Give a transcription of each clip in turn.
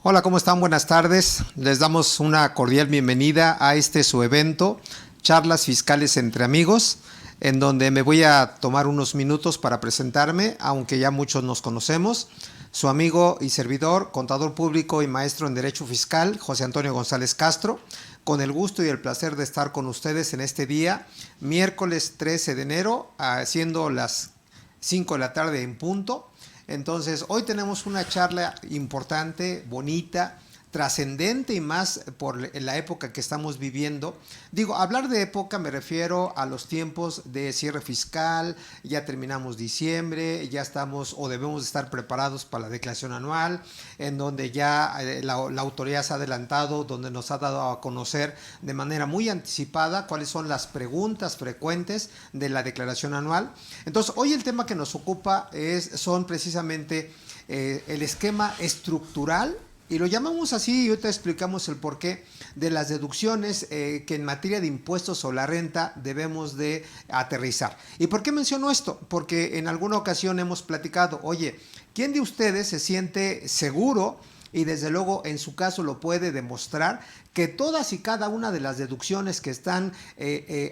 Hola, ¿cómo están? Buenas tardes. Les damos una cordial bienvenida a su evento, Charlas Fiscales entre Amigos, en donde me voy a tomar unos minutos para presentarme, aunque ya muchos nos conocemos. Su amigo y servidor, contador público y maestro en Derecho Fiscal, José Antonio González Castro, con el gusto y el placer de estar con ustedes en este día, miércoles 13 de enero, siendo las 5 de la tarde en punto. Entonces, hoy tenemos una charla importante, bonita, trascendente y más por la época que estamos viviendo. Digo, hablar de época me refiero a los tiempos de cierre fiscal, ya terminamos diciembre, ya estamos o debemos estar preparados para la declaración anual, en donde ya la autoridad se ha adelantado, donde nos ha dado a conocer de manera muy anticipada cuáles son las preguntas frecuentes de la declaración anual. Entonces, hoy el tema que nos ocupa son precisamente el esquema estructural. Y lo llamamos así y ahorita explicamos el porqué de las deducciones que en materia de impuestos sobre la renta debemos de aterrizar. ¿Y por qué menciono esto? Porque en alguna ocasión hemos platicado, oye, ¿quién de ustedes se siente seguro y desde luego en su caso lo puede demostrar que todas y cada una de las deducciones que están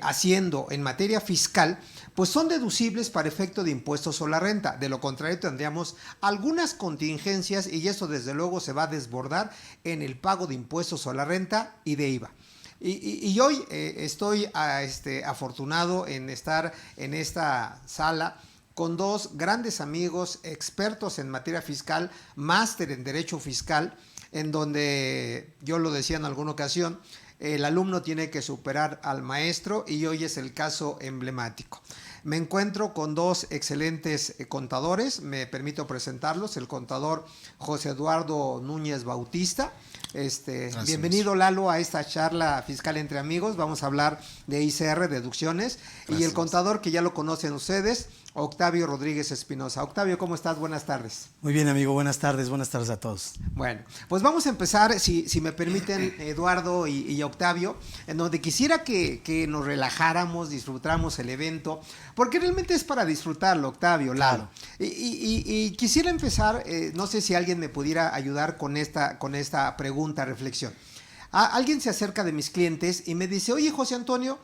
haciendo en materia fiscal pues son deducibles para efecto de impuestos sobre la renta? De lo contrario tendríamos algunas contingencias y eso desde luego se va a desbordar en el pago de impuestos sobre la renta y de IVA. Y hoy estoy afortunado en estar en esta sala con dos grandes amigos expertos en materia fiscal, máster en Derecho Fiscal, en donde yo lo decía en alguna ocasión, el alumno tiene que superar al maestro y hoy es el caso emblemático. Me encuentro con dos excelentes contadores, me permito presentarlos, el contador José Eduardo Núñez Bautista. Bienvenido, Lalo, a esta charla fiscal entre amigos. Vamos a hablar de ICR, deducciones. Gracias. Y el contador que ya lo conocen ustedes, Octavio Rodríguez Espinosa. Octavio, ¿cómo estás? Buenas tardes. Muy bien, amigo. Buenas tardes a todos. Bueno, pues vamos a empezar, si me permiten, Eduardo y Octavio, en donde quisiera que nos relajáramos, disfrutáramos el evento, porque realmente es para disfrutarlo, Octavio, Lalo. Claro. Y quisiera empezar, no sé si alguien me pudiera ayudar con esta pregunta, reflexión. Alguien se acerca de mis clientes y me dice, oye, José Antonio,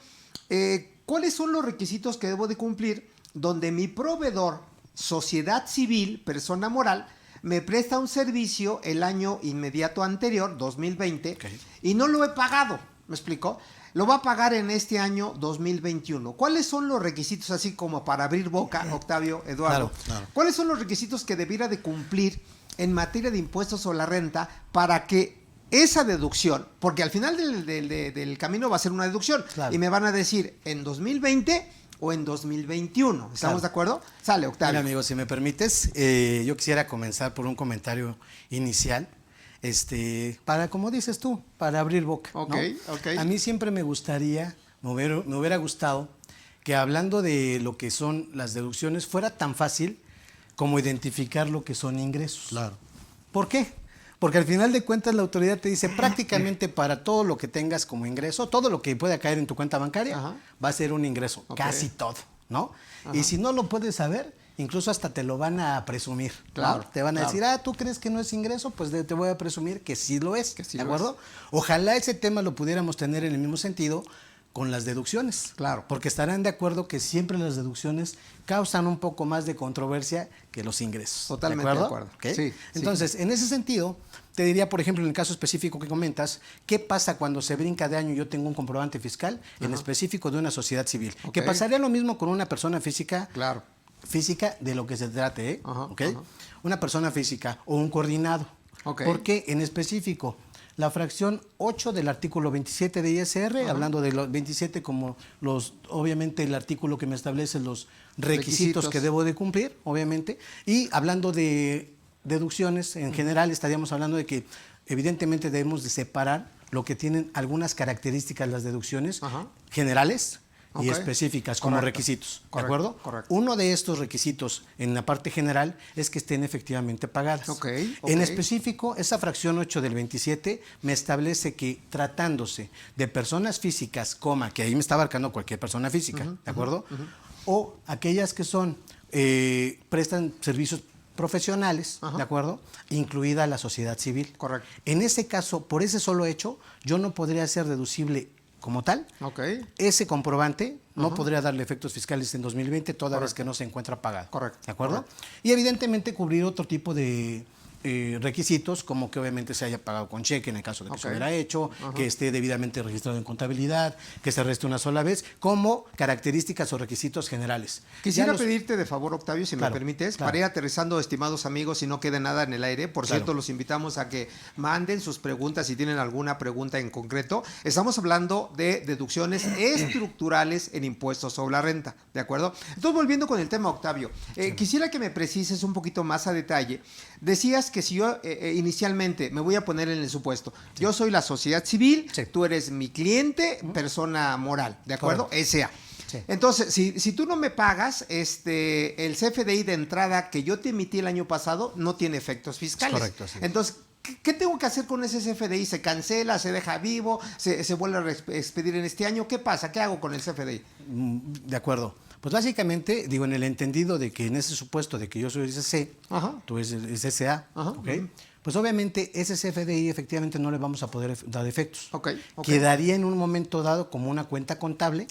¿cuáles son los requisitos que debo de cumplir donde mi proveedor, sociedad civil, persona moral, me presta un servicio el año inmediato anterior, 2020, okay, y no lo he pagado? ¿Me explico? Lo va a pagar en este año 2021. ¿Cuáles son los requisitos, así como para abrir boca, Octavio, Eduardo? Claro. ¿Cuáles son los requisitos que debiera de cumplir en materia de impuestos sobre la renta para que esa deducción, porque al final del camino va a ser una deducción, claro, y me van a decir en 2020 o en 2021. ¿Estamos claro de acuerdo? Sale, Octavio. Mira, amigo, si me permites, yo quisiera comenzar por un comentario inicial, para, como dices tú, para abrir boca. Ok, ¿no? Ok. A mí siempre me gustaría, me hubiera gustado que hablando de lo que son las deducciones fuera tan fácil como identificar lo que son ingresos. Claro. ¿Por qué? Porque al final de cuentas la autoridad te dice prácticamente para todo lo que tengas como ingreso, todo lo que pueda caer en tu cuenta bancaria, ajá, va a ser un ingreso, okay, casi todo, ¿no? Ajá. Y si no lo puedes saber, incluso hasta te lo van a presumir, claro, ¿no? Te van a decir, ¿tú crees que no es ingreso? Pues te voy a presumir que sí lo es, sí, ¿de acuerdo? Ojalá ese tema lo pudiéramos tener en el mismo sentido con las deducciones, claro, porque estarán de acuerdo que siempre las deducciones causan un poco más de controversia que los ingresos. Totalmente de acuerdo. ¿Okay? Sí, entonces, sí, en ese sentido, te diría, por ejemplo, en el caso específico que comentas, ¿qué pasa cuando se brinca de año y yo tengo un comprobante fiscal, ajá, en específico de una sociedad civil? Okay. Que pasaría lo mismo con una persona física, claro, física de lo que se trate, ¿eh? Ajá, ¿okay? Ajá. Una persona física o un coordinado. Okay. Porque en específico, la fracción 8 del artículo 27 de ISR, ajá, hablando de los 27 como obviamente el artículo que me establece los requisitos que debo de cumplir, obviamente, y hablando de deducciones, en general estaríamos hablando de que evidentemente debemos de separar lo que tienen algunas características las deducciones, ajá, generales, okay, y específicas como requisitos, ¿de acuerdo? Correcto. Uno de estos requisitos en la parte general es que estén efectivamente pagadas. Okay. En específico, esa fracción 8 del 27 me establece que tratándose de personas físicas, que ahí me está abarcando cualquier persona física, ¿de acuerdo? O aquellas que son prestan servicios profesionales, ¿de acuerdo? Incluida la sociedad civil. Correcto. En ese caso, por ese solo hecho, yo no podría ser deducible como tal. Ese comprobante no podría darle efectos fiscales en 2020 toda vez que no se encuentra pagado. Correcto. ¿De acuerdo? Correcto. Y evidentemente cubrir otro tipo de requisitos, como que obviamente se haya pagado con cheque en el caso de que se hubiera hecho, que esté debidamente registrado en contabilidad, que se reste una sola vez, como características o requisitos generales. Quisiera pedirte de favor, Octavio, si me permites, claro. para ir aterrizando, estimados amigos, y no quede nada en el aire. Por Claro. cierto, los invitamos a que manden sus preguntas si tienen alguna pregunta en concreto. Estamos hablando de deducciones estructurales en impuestos sobre la renta, ¿de acuerdo? Entonces, volviendo con el tema, Octavio, quisiera que me precises un poquito más a detalle. Decías que si yo inicialmente me voy a poner en el supuesto, yo soy la sociedad civil, tú eres mi cliente, persona moral, ¿de acuerdo? S.A. Sí. Entonces, si tú no me pagas, el CFDI de entrada que yo te emití el año pasado no tiene efectos fiscales. Correcto, sí. Entonces, ¿qué tengo que hacer con ese CFDI? ¿Se cancela, se deja vivo, se vuelve a expedir en este año? ¿Qué pasa? ¿Qué hago con el CFDI? De acuerdo. Pues básicamente, digo, en el entendido de que en ese supuesto de que yo soy SC, tú eres SA, pues obviamente ese CFDI efectivamente no le vamos a poder dar efectos. Quedaría en un momento dado como una cuenta contable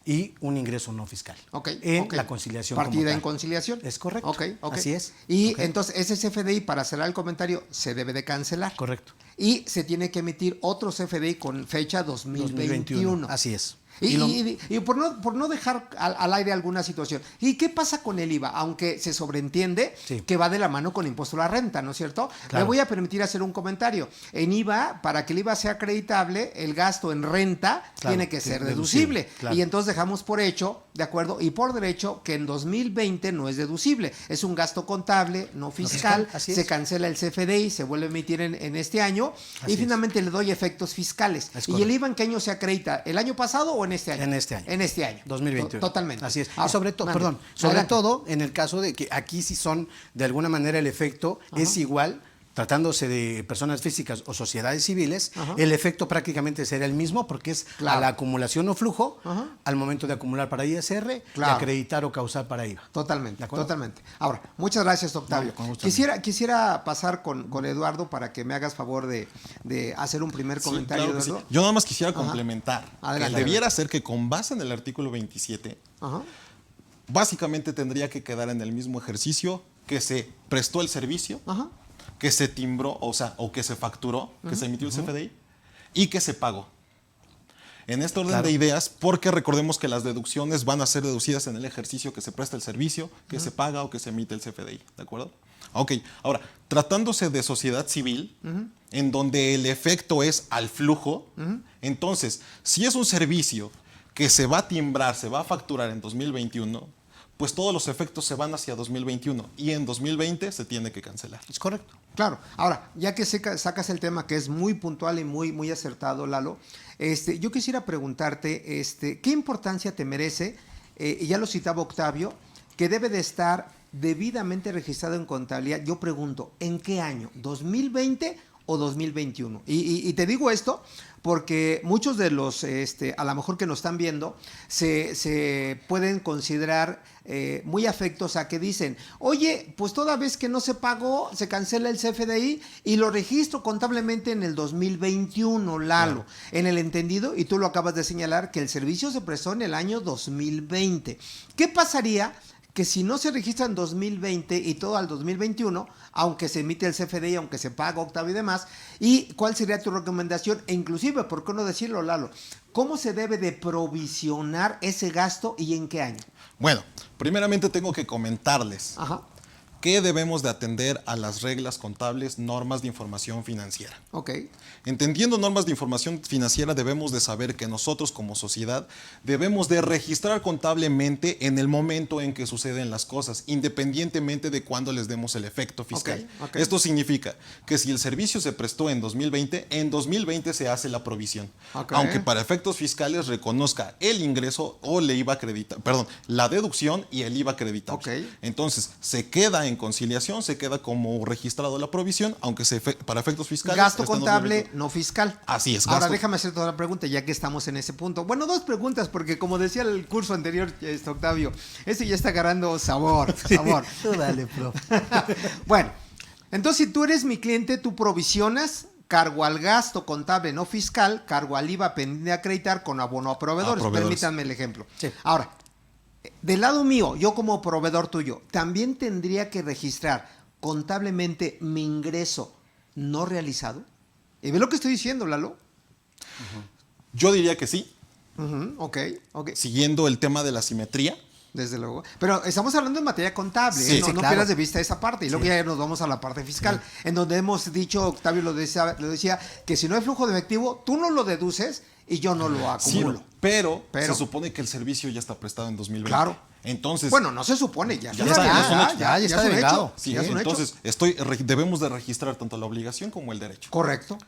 y un ingreso no fiscal. En la conciliación. Partida en conciliación. Es correcto. Así es. Y entonces ese CFDI, para cerrar el comentario, se debe de cancelar. Correcto. Y se tiene que emitir otro CFDI con fecha 2021. Así es. Y por no dejar al aire alguna situación. ¿Y qué pasa con el IVA? Aunque se sobreentiende que va de la mano con el impuesto a la renta, ¿no es cierto? Claro. Me voy a permitir hacer un comentario. En IVA, para que el IVA sea acreditable, el gasto en renta tiene que ser deducible. Claro. Y entonces dejamos por hecho, ¿de acuerdo? Y por derecho que en 2020 no es deducible. Es un gasto contable, no fiscal. Se cancela el CFDI, se vuelve a emitir en este año. Y finalmente le doy efectos fiscales. ¿Y el IVA en qué año se acredita? ¿El año pasado o en este año? En este año. En este año. 2021. Totalmente. Así es. Ahora, y sobre todo, sobre todo en el caso de que aquí sí son, de alguna manera, el efecto es igual, tratándose de personas físicas o sociedades civiles, el efecto prácticamente será el mismo porque es a la acumulación o flujo al momento de acumular para ISR y acreditar o causar para IVA. Totalmente, totalmente. Ahora, muchas gracias, Octavio. No, quisiera pasar con Eduardo para que me hagas favor de hacer un primer comentario. Claro Eduardo. sí. Yo nada más quisiera complementar. Adelante, debiera ser que con base en el artículo 27, básicamente tendría que quedar en el mismo ejercicio que se prestó el servicio, que se timbró, o que se facturó, que se emitió el CFDI y que se pagó. En este orden de ideas, porque recordemos que las deducciones van a ser deducidas en el ejercicio que se presta el servicio, que se paga o que se emite el CFDI, ¿de acuerdo? Ok, ahora, tratándose de sociedad civil, en donde el efecto es al flujo, entonces, si es un servicio que se va a timbrar, se va a facturar en 2021, pues todos los efectos se van hacia 2021 y en 2020 se tiene que cancelar. Es correcto. Claro. Ahora, ya que sacas el tema que es muy puntual y muy acertado, Lalo, yo quisiera preguntarte, ¿qué importancia te merece, y ya lo citaba Octavio, que debe de estar debidamente registrado en contabilidad? Yo pregunto, ¿en qué año? ¿2020 o 2021? Y te digo esto porque muchos de los, a lo mejor que nos están viendo, se pueden considerar muy afectos a que dicen, oye, pues toda vez que no se pagó, se cancela el CFDI y lo registro contablemente en el 2021, Lalo. En el entendido, y tú lo acabas de señalar, que el servicio se prestó en el año 2020. ¿Qué pasaría que si no se registra en 2020 y todo al 2021, aunque se emite el CFDI, aunque se paga, Octavio y demás, y cuál sería tu recomendación? E inclusive, ¿por qué no decirlo, Lalo? ¿Cómo se debe de provisionar ese gasto y en qué año? Bueno, primeramente tengo que comentarles que debemos de atender a las reglas contables, normas de información financiera. Entendiendo normas de información financiera, debemos de saber que nosotros como sociedad debemos de registrar contablemente en el momento en que suceden las cosas, independientemente de cuándo les demos el efecto fiscal. Esto significa que si el servicio se prestó en 2020 se hace la provisión. Aunque para efectos fiscales reconozca el ingreso o le IVA acreditado, perdón, la deducción y el IVA acreditado. Entonces, se queda en conciliación, se queda como registrado la provisión, aunque para efectos fiscales. Gasto contable, no fiscal. Así es. Ahora déjame hacer toda la pregunta, ya que estamos en ese punto. Bueno, dos preguntas, porque como decía el curso anterior, Octavio, este ya está agarrando sabor. Tú dale, profe. Bueno, entonces si tú eres mi cliente, tú provisionas cargo al gasto contable no fiscal, cargo al IVA pendiente de acreditar con abono a proveedores. Permítanme el ejemplo. Sí. Ahora, del lado mío, yo como proveedor tuyo, ¿también tendría que registrar contablemente mi ingreso no realizado? ¿Y ve lo que estoy diciendo, Lalo? Yo diría que sí. Ok. Siguiendo el tema de la simetría. Desde luego. Pero estamos hablando en materia contable, Sí, no, sí, no claro. pierdas de vista esa parte. Y luego ya nos vamos a la parte fiscal, en donde hemos dicho, Octavio lo decía, que si no hay flujo de efectivo, tú no lo deduces y yo no lo acumulo. Sí, pero se supone que el servicio ya está prestado en 2020. Claro. Entonces, Bueno, no se supone, ya Ya es una está, ya es un realidad, hecho. Ya es está un delegado. hecho. sí, Ya es un hecho. entonces debemos de registrar tanto la obligación como el derecho. Correcto.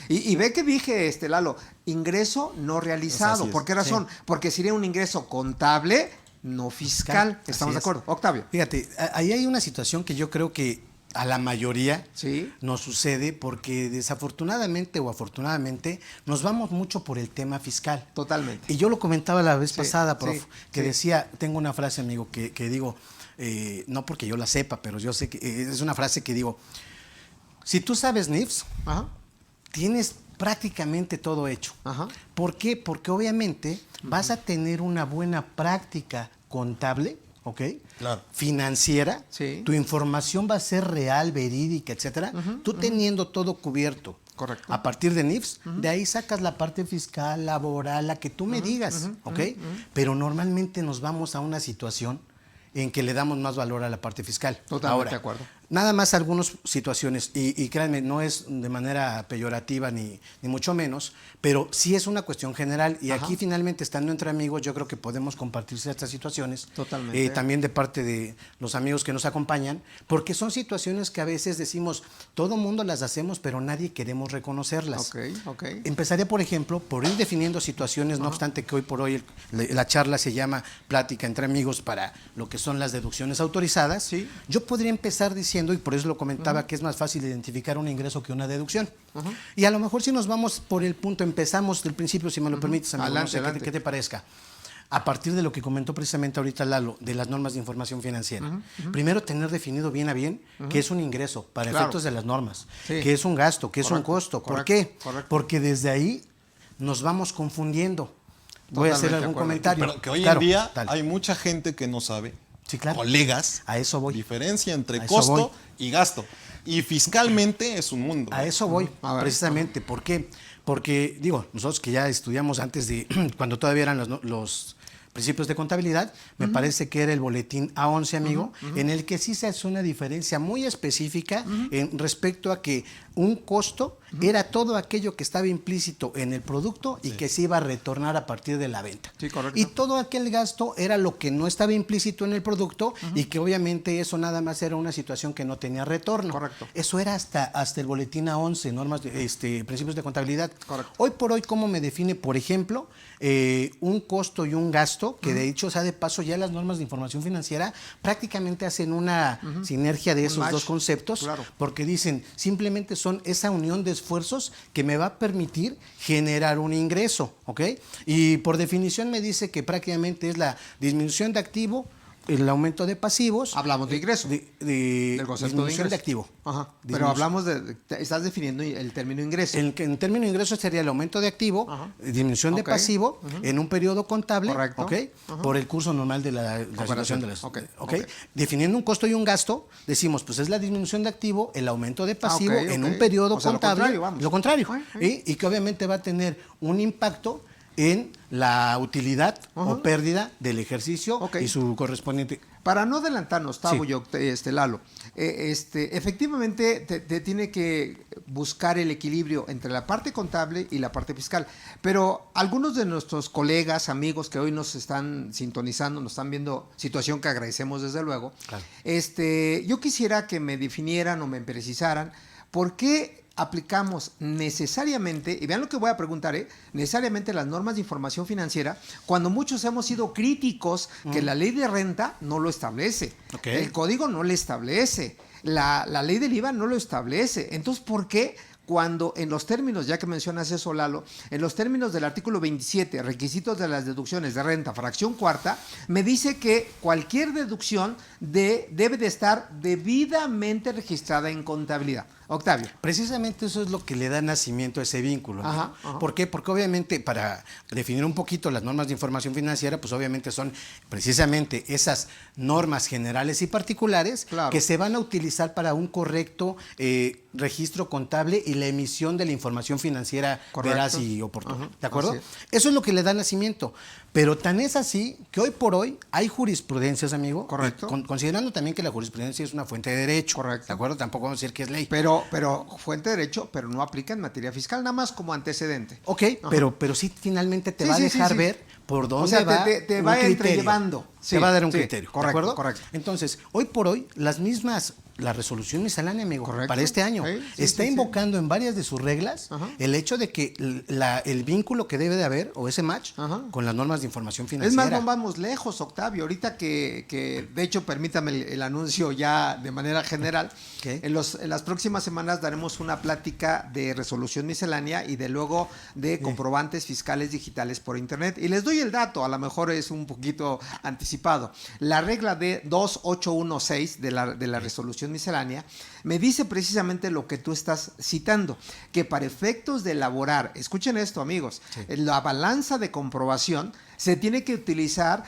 Y ve que dije, Lalo, ingreso no realizado. Así es. ¿Por qué razón? Porque sería un ingreso contable, no fiscal. Así ¿Estamos de es. acuerdo? Octavio. Fíjate, ahí hay una situación que yo creo que a la mayoría Sí. nos sucede porque desafortunadamente o afortunadamente nos vamos mucho por el tema fiscal. Totalmente. Y yo lo comentaba la vez Sí, pasada, prof, sí, que sí. decía, tengo una frase, amigo, que digo, no porque yo la sepa, pero yo sé que es una frase que digo, si tú sabes NIFS, Ajá. tienes prácticamente todo hecho. Ajá. ¿Por qué? Porque obviamente vas a tener una buena práctica contable, ¿ok? Claro. Financiera. Sí. Tu información va a ser real, verídica, etcétera. Tú teniendo todo cubierto. Correcto. A partir de NIFS, de ahí sacas la parte fiscal, laboral, la que tú me digas, ¿ok? Pero normalmente nos vamos a una situación en que le damos más valor a la parte fiscal. Totalmente Ahora, de acuerdo. Nada más algunas situaciones, y créanme, no es de manera peyorativa ni mucho menos, pero sí es una cuestión general. Y Ajá. aquí finalmente, estando entre amigos, yo creo que podemos compartir ciertas situaciones. Totalmente. También de parte de los amigos que nos acompañan, porque son situaciones que a veces decimos, todo mundo las hacemos, pero nadie queremos reconocerlas. Ok. Empezaría, por ejemplo, por ir definiendo situaciones, no obstante que hoy por hoy la charla se llama Plática entre Amigos para lo que son las deducciones autorizadas. Sí. Yo podría empezar diciendo, y por eso lo comentaba, que es más fácil identificar un ingreso que una deducción. Y a lo mejor si nos vamos por el punto, empezamos del principio, si me lo permites, amigo, Adelante, no sé adelante. qué te parezca. A partir de lo que comentó precisamente ahorita Lalo, de las normas de información financiera. Primero, tener definido bien a bien qué es un ingreso para Claro. efectos de las normas, Sí. qué es un gasto, qué es un Correcto, costo. ¿Por correcto, qué? correcto. Porque desde ahí nos vamos confundiendo. Voy a hacer Totalmente algún de acuerdo. comentario. Pero que hoy Claro, en día dale. hay mucha gente que no sabe, Sí, claro. colegas, A eso voy. diferencia entre A eso costo voy. y gasto. Y fiscalmente es un mundo. A eso voy, A ver. precisamente. ¿Por qué? Porque, digo, nosotros que ya estudiamos antes de, cuando todavía eran los principios de contabilidad, me parece que era el boletín A11, amigo, en el que sí se hace una diferencia muy específica en respecto a que un costo era todo aquello que estaba implícito en el producto y que se iba a retornar a partir de la venta. Sí, correcto. Y todo aquel gasto era lo que no estaba implícito en el producto y que obviamente eso nada más era una situación que no tenía retorno. Correcto. Eso era hasta el boletín A11, normas de, principios de contabilidad. Correcto. Hoy por hoy, ¿cómo me define, por ejemplo, un costo y un gasto? Que de hecho, o sea, de paso, ya las normas de información financiera prácticamente hacen una sinergia de esos match. dos conceptos, Claro. porque dicen, simplemente son esa unión de esfuerzos que me va a permitir generar un ingreso, ¿ok? Y por definición me dice que prácticamente es la disminución de activo, el aumento de pasivos. Hablamos de ingreso. Del concepto de disminución ingreso. de activo. Ajá. Pero Disminución. hablamos estás definiendo el término ingreso. En término de ingreso sería el aumento de activo, Ajá. disminución de Ok. pasivo en un periodo contable, Correcto. ¿ok? Por el curso normal de la situación de las. Ok, ¿ok? ok. Definiendo un costo y un gasto, decimos, pues es la disminución de activo, el aumento de pasivo ok, en ok. un periodo O sea, lo contable. contrario, vamos. Lo contrario. Ay. Y que obviamente va a tener un impacto en la utilidad o pérdida del ejercicio Ok. y su correspondiente. Para no adelantarnos, Tavo Sí. y Lalo, efectivamente te tiene que buscar el equilibrio entre la parte contable y la parte fiscal. Pero algunos de nuestros colegas, amigos que hoy nos están sintonizando, nos están viendo, situación que agradecemos desde luego, Claro. yo quisiera que me definieran o me precisaran por qué aplicamos necesariamente, y vean lo que voy a preguntar, necesariamente las normas de información financiera, cuando muchos hemos sido críticos que la ley de renta no lo establece, el código no lo establece, la ley del IVA no lo establece. Entonces, ¿por qué? Cuando en los términos, ya que mencionas eso, Lalo, en los términos del artículo 27, requisitos de las deducciones de renta, fracción cuarta, me dice que cualquier deducción debe de estar debidamente registrada en contabilidad. Octavio. Precisamente eso es lo que le da nacimiento a ese vínculo. Ajá, ajá. ¿Por qué? Porque obviamente para definir un poquito las normas de información financiera, pues obviamente son precisamente esas normas generales y particulares que se van a utilizar para un correcto registro contable y la emisión de la información financiera veraz y oportuna. ¿De acuerdo? Eso es lo que le da nacimiento. Pero tan es así que hoy por hoy hay jurisprudencias, amigo. Correcto. Considerando también que la jurisprudencia es una fuente de derecho. Correcto. ¿De acuerdo? Tampoco vamos a decir que es ley. Pero fuente de derecho, pero no aplica en materia fiscal, nada más como antecedente. Ok, pero sí finalmente te va a dejar ver por dónde va te va entrellevando. Te va a dar un criterio. Correcto, ¿de acuerdo? correcto. Entonces, hoy por hoy, la resolución miscelánea, amigo, para este año, está invocando en varias de sus reglas el hecho de que el vínculo que debe de haber, o ese match, con las normas de información financiera. Es más, no vamos lejos, Octavio. Ahorita que de hecho, permítame el anuncio ya de manera general. En las próximas semanas daremos una plática de resolución miscelánea y de luego de comprobantes fiscales digitales por internet. Y les doy el dato, a lo mejor es un poquito anticipado. La regla de 2816 de la resolución miscelánea me dice precisamente lo que tú estás citando, que para efectos de elaborar, escuchen esto, amigos, la balanza de comprobación se tiene que utilizar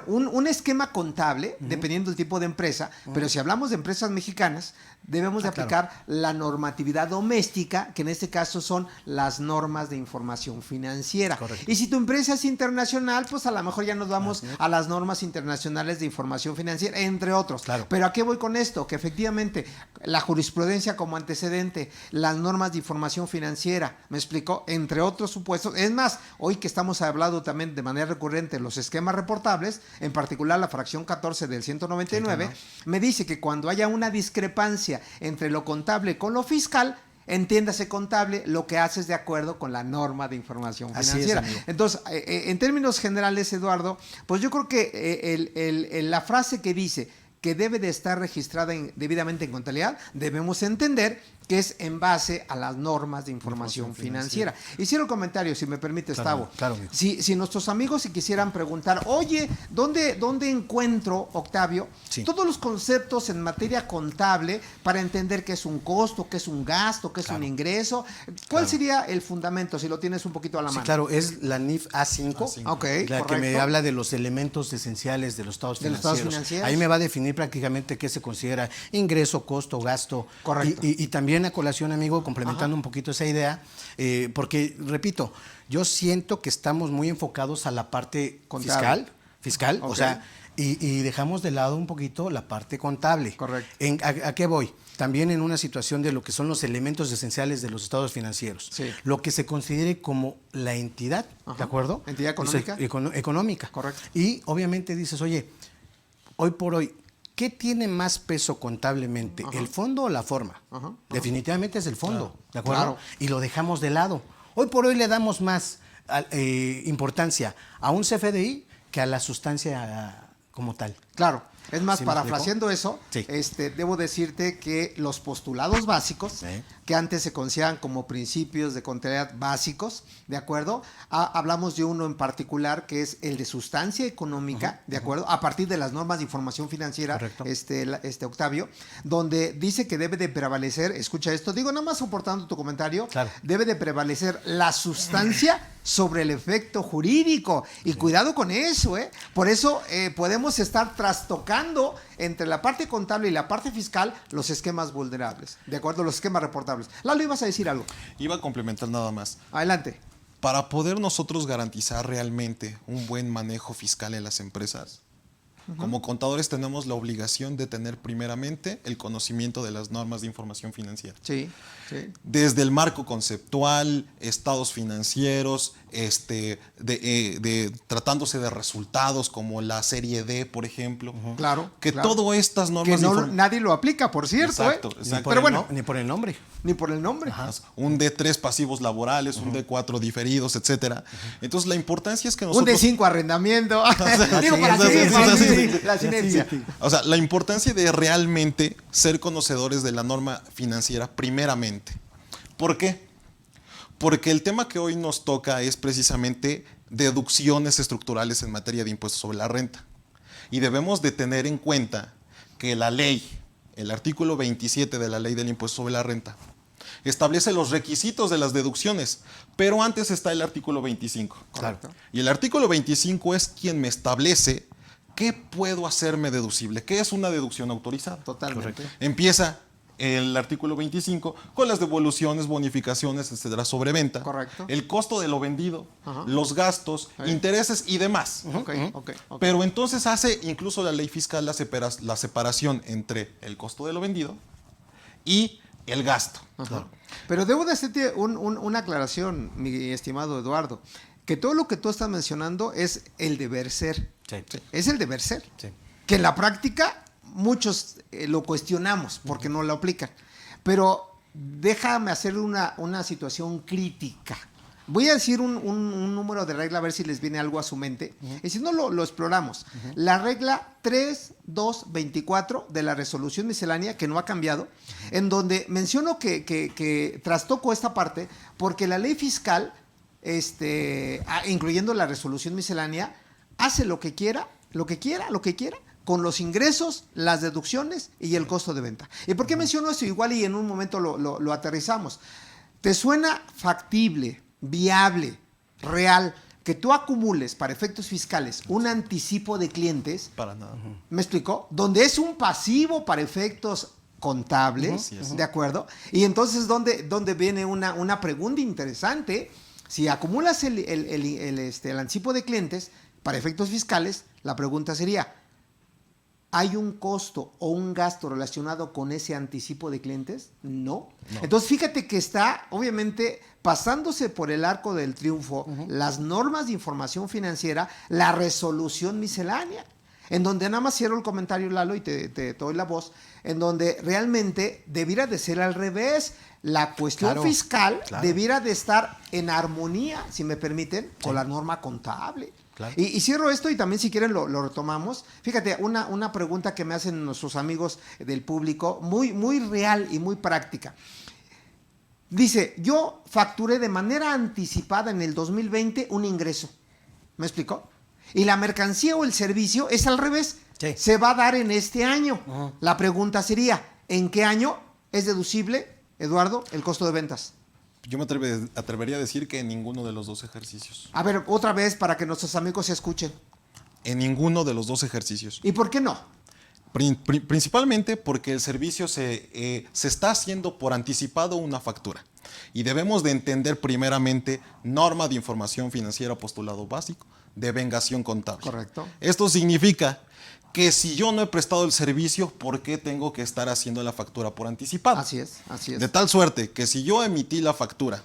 un esquema contable, dependiendo del tipo de empresa, pero si hablamos de empresas mexicanas, debemos de aplicar la normatividad doméstica, que en este caso son las normas de información financiera. Correcto. Y si tu empresa es internacional, pues a lo mejor ya nos vamos a las normas internacionales de información financiera, entre otros. Claro. Pero ¿a qué voy con esto? Que efectivamente la jurisprudencia como antecedente, las normas de información financiera, ¿me explicó? Entre otros supuestos. Es más, hoy que estamos hablando también de manera recurrente los esquemas reportables, en particular la fracción 14 del 199, me dice que cuando haya una discrepancia entre lo contable con lo fiscal, entiéndase contable, lo que haces de acuerdo con la norma de información financiera. Entonces, en términos generales, Eduardo, pues yo creo que la frase que dice que debe de estar registrada debidamente en contabilidad, debemos entender que es en base a las normas de información financiera. Hicieron comentario, si me permites, Tavo. Claro. Si nuestros amigos si quisieran preguntar, oye, ¿dónde encuentro, Octavio, todos los conceptos en materia contable para entender qué es un costo, qué es un gasto, qué es un ingreso? ¿Cuál sería el fundamento, si lo tienes un poquito a la mano? Claro, es la NIF A5, la que me habla de los elementos esenciales de los estados financieros. Ahí me va a definir prácticamente qué se considera ingreso, costo, gasto. Correcto. Y también a colación, amigo, complementando un poquito esa idea, porque, repito, yo siento que estamos muy enfocados a la parte fiscal, o sea, y dejamos de lado un poquito la parte contable. Correcto. ¿A qué voy? También en una situación de lo que son los elementos esenciales de los estados financieros. Lo que se considere como la entidad, ¿de acuerdo? Entidad económica. Económica. Correcto. Y obviamente dices, oye, hoy por hoy, ¿qué tiene más peso contablemente? ¿El fondo o la forma? Definitivamente es el fondo, ¿de acuerdo? Claro. Y lo dejamos de lado. Hoy por hoy le damos más importancia a un CFDI que a la sustancia como tal. Claro. Es más, ¿Sí parafraseando eso, debo decirte que los postulados básicos, que antes se consideran como principios de contabilidad básicos, ¿de acuerdo? Hablamos de uno en particular que es el de sustancia económica, ¿de acuerdo? A partir de las normas de información financiera, Octavio, donde dice que debe de prevalecer, escucha esto, digo nada más soportando tu comentario, debe de prevalecer la sustancia sobre el efecto jurídico. Y cuidado con eso, ¿eh? Por eso podemos estar trastocando entre la parte contable y la parte fiscal los esquemas vulnerables, ¿de acuerdo? Los esquemas reportables. Lalo, ibas a decir algo. Iba a complementar nada más. Adelante. Para poder nosotros garantizar realmente un buen manejo fiscal en las empresas, Como contadores tenemos la obligación de tener primeramente el conocimiento de las normas de información financiera. Sí, sí. Desde el marco conceptual, estados financieros, tratándose de resultados como la serie D, por ejemplo. Claro. Que claro. todas estas Que normas nadie lo aplica, por cierto. Exacto, ¿eh? exacto. Pero bueno, Ni por el nombre. ni por el nombre. un D3 pasivos laborales, un D4 diferidos, etcétera. Entonces la importancia es que Un nosotros... D5 arrendamiento. Digo, sí, para sí, seguir, sí, para sí, seguir, sí. la sinergia. O sea, la importancia de realmente ser conocedores de la norma financiera primeramente. ¿Por qué? Porque el tema que hoy nos toca es precisamente deducciones estructurales en materia de impuestos sobre la renta. Y debemos de tener en cuenta que la ley, el artículo 27 de la ley del impuesto sobre la renta, establece los requisitos de las deducciones, pero antes está el artículo 25. Correcto. Y el artículo 25 es quien me establece qué puedo hacerme deducible, qué es una deducción autorizada. Totalmente. Empieza el artículo 25 con las devoluciones, bonificaciones, etcétera, sobre venta. Correcto. El costo de lo vendido, Ajá. los gastos, intereses y demás. Ok. Pero entonces hace incluso la ley fiscal la separación entre el costo de lo vendido y el gasto. Ajá. Pero debo de hacerte una aclaración, mi estimado Eduardo, que todo lo que tú estás mencionando es el deber ser. Sí. Es el deber ser. Sí. Que en la práctica muchos lo cuestionamos porque no lo aplican. Pero déjame hacer una situación crítica. Voy a decir un número de regla a ver si les viene algo a su mente. Y si no, lo exploramos. La regla 3224 de la resolución miscelánea, que no ha cambiado, en donde menciono que trastoco esta parte porque la ley fiscal, incluyendo la resolución miscelánea, hace lo que quiera, con los ingresos, las deducciones y el costo de venta. ¿Y por qué menciono esto? Igual y en un momento lo aterrizamos. ¿Te suena factible, viable, real, que tú acumules para efectos fiscales un anticipo de clientes? Para nada. ¿Me explicó? Donde es un pasivo para efectos contables, ¿de acuerdo? Y entonces, ¿dónde viene una pregunta interesante? Si acumulas el anticipo de clientes para efectos fiscales, la pregunta sería, ¿hay un costo o un gasto relacionado con ese anticipo de clientes? No. Entonces, fíjate que está, obviamente, pasándose por el arco del triunfo las normas de información financiera, la resolución miscelánea, en donde nada más cierro el comentario, Lalo, y te doy la voz, en donde realmente debiera de ser al revés. La cuestión fiscal debiera de estar en armonía, si me permiten, con la norma contable. Claro. Y cierro esto y también si quieren lo retomamos. Fíjate, una pregunta que me hacen nuestros amigos del público, muy, muy real y muy práctica. Dice, yo facturé de manera anticipada en el 2020 un ingreso. ¿Me explicó? Y la mercancía o el servicio es al revés. Sí. Se va a dar en este año. La pregunta sería, ¿en qué año es deducible, Eduardo, el costo de ventas? Yo me atrevería a decir que en ninguno de los dos ejercicios. A ver, otra vez para que nuestros amigos se escuchen. En ninguno de los dos ejercicios. ¿Y por qué no? Principalmente porque el servicio se está haciendo por anticipado una factura. Y debemos de entender primeramente norma de información financiera postulado básico, devengación contable. Correcto. Esto significa que si yo no he prestado el servicio, ¿por qué tengo que estar haciendo la factura por anticipado? Así es. De tal suerte que si yo emití la factura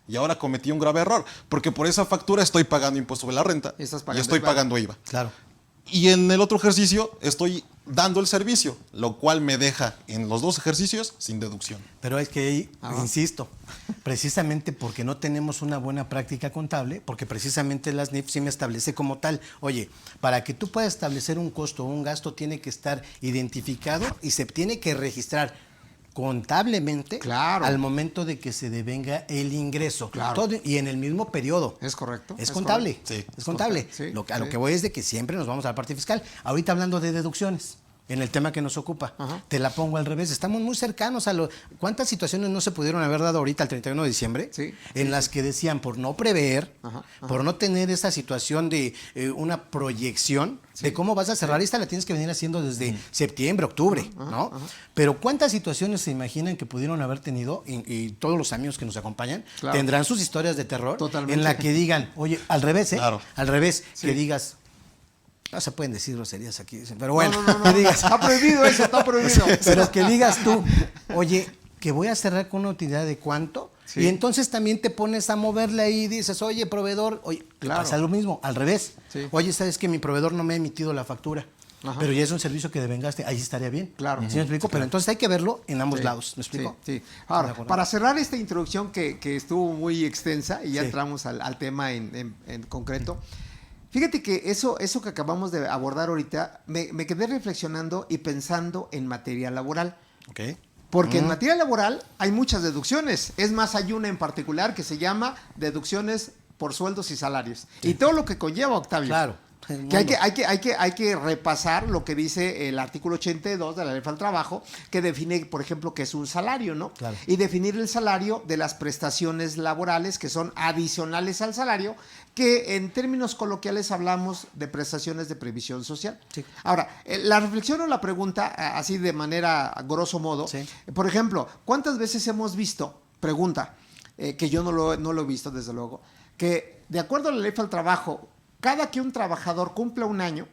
y ahora cometí un grave error, porque por esa factura estoy pagando impuesto sobre la renta y estoy pagando IVA. Claro. Y en el otro ejercicio estoy dando el servicio, lo cual me deja en los dos ejercicios sin deducción. Pero es que, insisto, precisamente porque no tenemos una buena práctica contable, porque precisamente las NIF sí me establece como tal, oye, para que tú puedas establecer un costo o un gasto tiene que estar identificado y se tiene que registrar contablemente al momento de que se devenga el ingreso. Claro. Todo, y en el mismo periodo. Es correcto. Es contable. Correcto. Sí. Es contable. Sí, A lo que voy es de que siempre nos vamos a la parte fiscal. Ahorita hablando de deducciones, en el tema que nos ocupa, te la pongo al revés. Estamos muy cercanos a lo... ¿Cuántas situaciones no se pudieron haber dado ahorita el 31 de diciembre? Sí. En las que decían, por no prever, por no tener esa situación de una proyección de cómo vas a cerrar, esta la tienes que venir haciendo desde septiembre, octubre, ¿no? Pero ¿cuántas situaciones se imaginan que pudieron haber tenido, y todos los amigos que nos acompañan tendrán sus historias de terror, en la que digan, oye, al revés, Claro. al revés, que digas, No se pueden decir groserías aquí, pero bueno, No. que digas, Está prohibido eso, está prohibido. pero que digas tú, oye, que voy a cerrar con una utilidad de cuánto, Sí. y entonces también te pones a moverle ahí y dices, oye, proveedor, oye, Claro. pasa lo mismo, al revés. Sí. Oye, sabes que mi proveedor no me ha emitido la factura, Ajá. pero ya es un servicio que devengaste, ahí estaría bien. Claro. ¿Sí me explico? Pero entonces hay que verlo en ambos lados, ¿me explico? Sí. Ahora, De acuerdo. para cerrar esta introducción que estuvo muy extensa y ya Sí. entramos al tema en concreto, fíjate que eso que acabamos de abordar ahorita, me quedé reflexionando y pensando en materia laboral. Ok. Porque en materia laboral hay muchas deducciones. Es más, hay una en particular que se llama deducciones por sueldos y salarios. Y todo lo que conlleva, Octavio. Claro. Que hay que repasar lo que dice el artículo 82 de la Ley del Trabajo, que define, por ejemplo, qué es un salario, ¿no? Claro. Y definir el salario de las prestaciones laborales que son adicionales al salario, que en términos coloquiales hablamos de prestaciones de previsión social. Sí. Ahora, la reflexión o la pregunta, así de manera grosso modo, Sí. por ejemplo, ¿cuántas veces hemos visto, pregunta, que yo no lo he visto desde luego, que de acuerdo a la Ley del Trabajo, cada que un trabajador cumpla un año,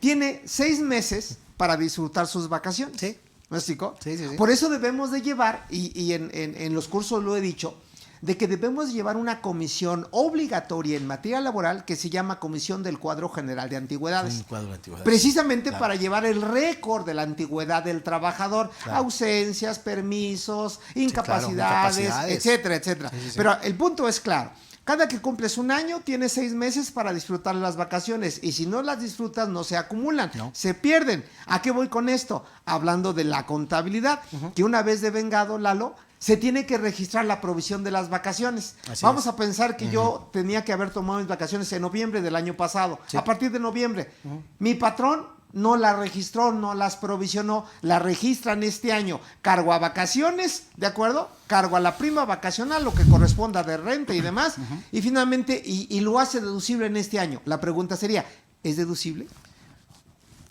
tiene 6 meses para disfrutar sus vacaciones? Sí. ¿Me explico? Sí. Por eso debemos de llevar, y en los cursos lo he dicho, de que debemos llevar una comisión obligatoria en materia laboral que se llama Comisión del Cuadro General de Antigüedades. Un cuadro de antigüedades. Precisamente Claro. para llevar el récord de la antigüedad del trabajador, Claro. ausencias, permisos, claro, incapacidades, incapacidades. etcétera, etcétera. Sí. Pero el punto es claro. Cada que cumples un año, tienes 6 meses para disfrutar las vacaciones. Y si no las disfrutas, no se acumulan, No. se pierden. ¿A qué voy con esto? Hablando de la contabilidad, que una vez devengado, Lalo, se tiene que registrar la provisión de las vacaciones. Así Vamos es. a pensar que yo tenía que haber tomado mis vacaciones en noviembre del año pasado. Sí. A partir de noviembre, mi patrón no la registró, no las provisionó, la registran este año. Cargo a vacaciones, ¿de acuerdo? Cargo a la prima vacacional, lo que corresponda de renta y demás, y finalmente, y lo hace deducible en este año. La pregunta sería, ¿es deducible?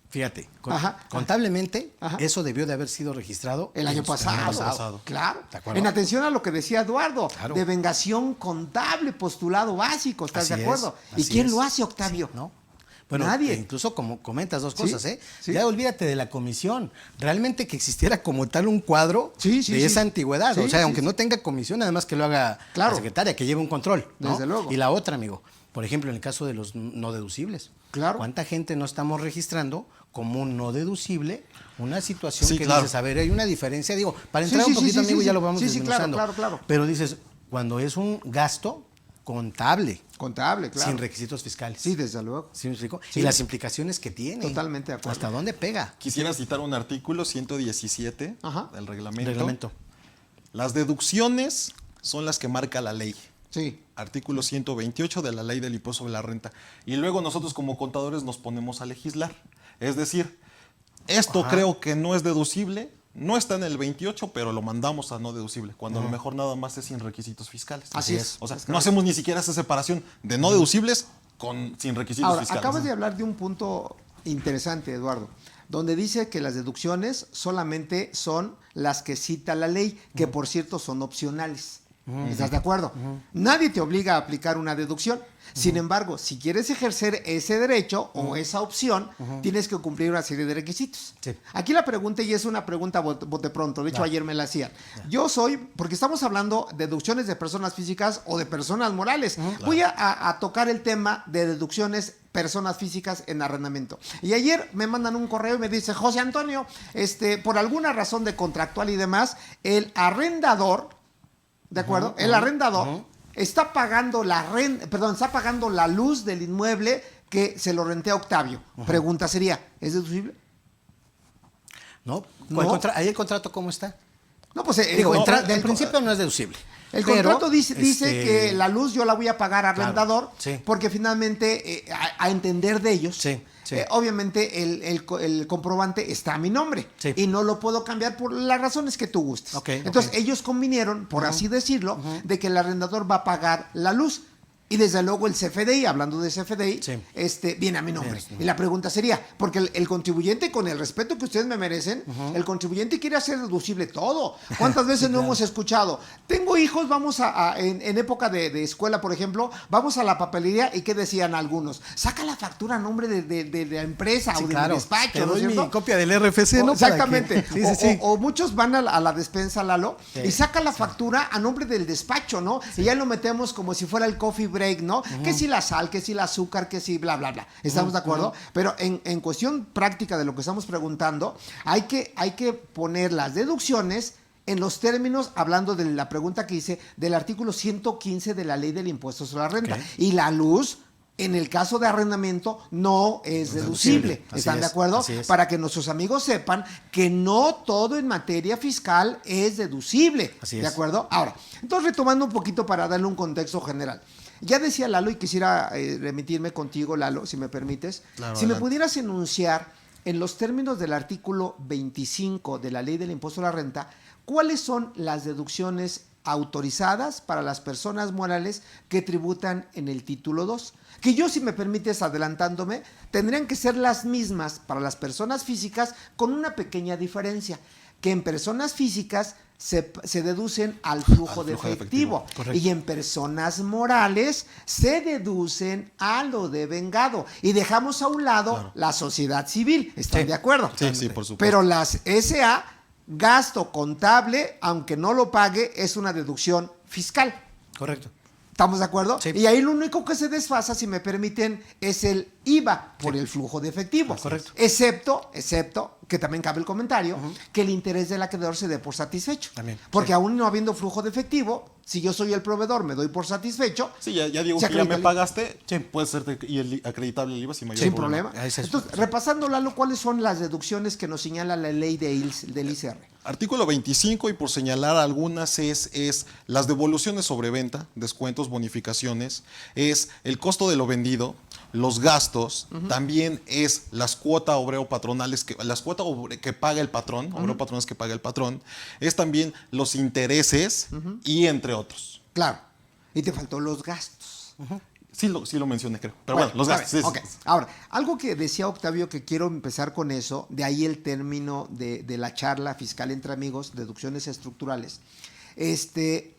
Fíjate, Ajá. contablemente, Ajá. eso debió de haber sido registrado El año pasado. Claro. ¿De acuerdo? En atención a lo que decía Eduardo, Claro. devengación contable, postulado básico, ¿estás Así de acuerdo? es, ¿Y así quién es. lo hace, Octavio? ¿No? Bueno, Nadie. incluso como comentas dos Sí, cosas, ¿eh? sí. Ya olvídate de la comisión. Realmente que existiera como tal un cuadro Sí, de sí. esa antigüedad. Sí, o sea, sí, aunque sí. no tenga comisión, además que lo haga Claro. la secretaria, que lleve un control, ¿no? Desde luego. Y la otra, amigo, por ejemplo, en el caso de los no deducibles. Claro. ¿Cuánta gente no estamos registrando como un no deducible una situación Sí, que claro. dices, a ver, hay una diferencia? Digo, para Sí, entrar sí, un sí, poquito, sí, amigo, sí, ya sí. lo vamos Sí, sí, claro, desmenuzando. claro. Pero dices, cuando es un gasto contable, Contable, claro. sin requisitos fiscales. Sí, desde luego. ¿Sí me explico? Sí. Y las implicaciones que tiene. Totalmente de acuerdo. ¿Hasta dónde pega? Quisiera citar un artículo 117 Ajá. del reglamento. Reglamento. Las deducciones son las que marca la ley. Sí. Artículo 128 de la ley del impuesto sobre la renta. Y luego nosotros como contadores nos ponemos a legislar. Es decir, esto Ajá. creo que no es deducible, no está en el 28, pero lo mandamos a no deducible, cuando a lo mejor nada más es sin requisitos fiscales. Así es. O sea, Es no correcto. hacemos ni siquiera esa separación de no deducibles sin requisitos Ahora, fiscales. acabas de hablar de un punto interesante, Eduardo, donde dice que las deducciones solamente son las que cita la ley, que por cierto son opcionales. ¿Estás de acuerdo? Nadie te obliga a aplicar una deducción. Sin embargo, si quieres ejercer ese derecho o esa opción, tienes que cumplir una serie de requisitos. Sí. Aquí la pregunta, y es una pregunta bote pronto, de hecho ayer me la hacían. Yo soy, porque estamos hablando de deducciones de personas físicas o de personas morales. Voy a tocar el tema de deducciones personas físicas en arrendamiento. Y ayer me mandan un correo y me dice, José Antonio, por alguna razón de contractual y demás, el arrendador, ¿de acuerdo? El arrendador está pagando está pagando la luz del inmueble que se lo renté a Octavio. Pregunta sería, ¿es deducible? ¿No? No. ¿Ahí el contrato cómo está? No, pues Digo, no, en principio no es deducible. el Pero, contrato dice que la luz yo la voy a pagar a Claro, arrendador, sí. porque finalmente, a entender de ellos, Sí, sí. obviamente el comprobante está a mi nombre Sí. y no lo puedo cambiar por las razones que tú gustes. Ok, Entonces ok. ellos convinieron, por así decirlo, de que el arrendador va a pagar la luz. Y desde luego el CFDI, hablando de CFDI, viene a mi nombre. Y la pregunta sería, porque el contribuyente, con el respeto que ustedes me merecen, el contribuyente quiere hacer deducible todo. ¿Cuántas veces no hemos escuchado? Tengo hijos, vamos en época de escuela, por ejemplo, vamos a la papelería y ¿qué decían algunos? Saca la factura a nombre de la empresa o del despacho, ¿no es cierto? Mi copia del RFC, ¿no? Exactamente. O muchos van a la despensa, Lalo, y saca la factura a nombre del despacho, ¿no? Y ya lo metemos como si fuera el coffee break, ¿no? Que si la sal, que si el azúcar, que si bla, bla, bla. ¿Estamos de acuerdo? Pero en cuestión práctica de lo que estamos preguntando, hay que poner las deducciones en los términos, hablando de la pregunta que hice, del artículo 115 de la Ley del Impuesto sobre la Renta. Y la luz, en el caso de arrendamiento, no es deducible. ¿Están de acuerdo? Para que nuestros amigos sepan que no todo en materia fiscal es deducible. ¿De acuerdo? Ahora, entonces retomando un poquito para darle un contexto general. Ya decía Lalo, y quisiera remitirme contigo, Lalo, si me permites. Claro, si me pudieras enunciar en los términos del artículo 25 de la Ley del Impuesto a la Renta, ¿cuáles son las deducciones autorizadas para las personas morales que tributan en el título 2? Que yo, si me permites, adelantándome, tendrían que ser las mismas para las personas físicas, con una pequeña diferencia, que en personas físicas se deducen al flujo de efectivo. Y en personas morales se deducen a lo devengado. Y dejamos a un lado la sociedad civil. ¿Están de acuerdo? Sí, por supuesto. Pero las SA, gasto contable, aunque no lo pague, es una deducción fiscal. Correcto. ¿Estamos de acuerdo? Sí. Y ahí lo único que se desfasa, si me permiten, es el IVA por el flujo de efectivo. Correcto. Excepto, que también cabe el comentario, que el interés del acreedor se dé por satisfecho. También. Porque aún no habiendo flujo de efectivo, si yo soy el proveedor, me doy por satisfecho. Sí, ya digo que ya me pagaste, puede ser acreditable el IVA sin mayor problema. Entonces, repasando, Lalo, ¿cuáles son las deducciones que nos señala la ley del ICR? Artículo 25, y por señalar algunas, es las devoluciones sobre venta, descuentos, bonificaciones, es el costo de lo vendido, los gastos, también es las cuotas obrero-patronales, las cuotas que paga el patrón, obrero-patrones que paga el patrón, es también los intereses y entre otros. Claro, y te faltó los gastos. Sí lo mencioné, creo. Pero bueno, los gastos. Okay. Ahora, algo que decía Octavio, que quiero empezar con eso, de ahí el término de la charla fiscal entre amigos, deducciones estructurales.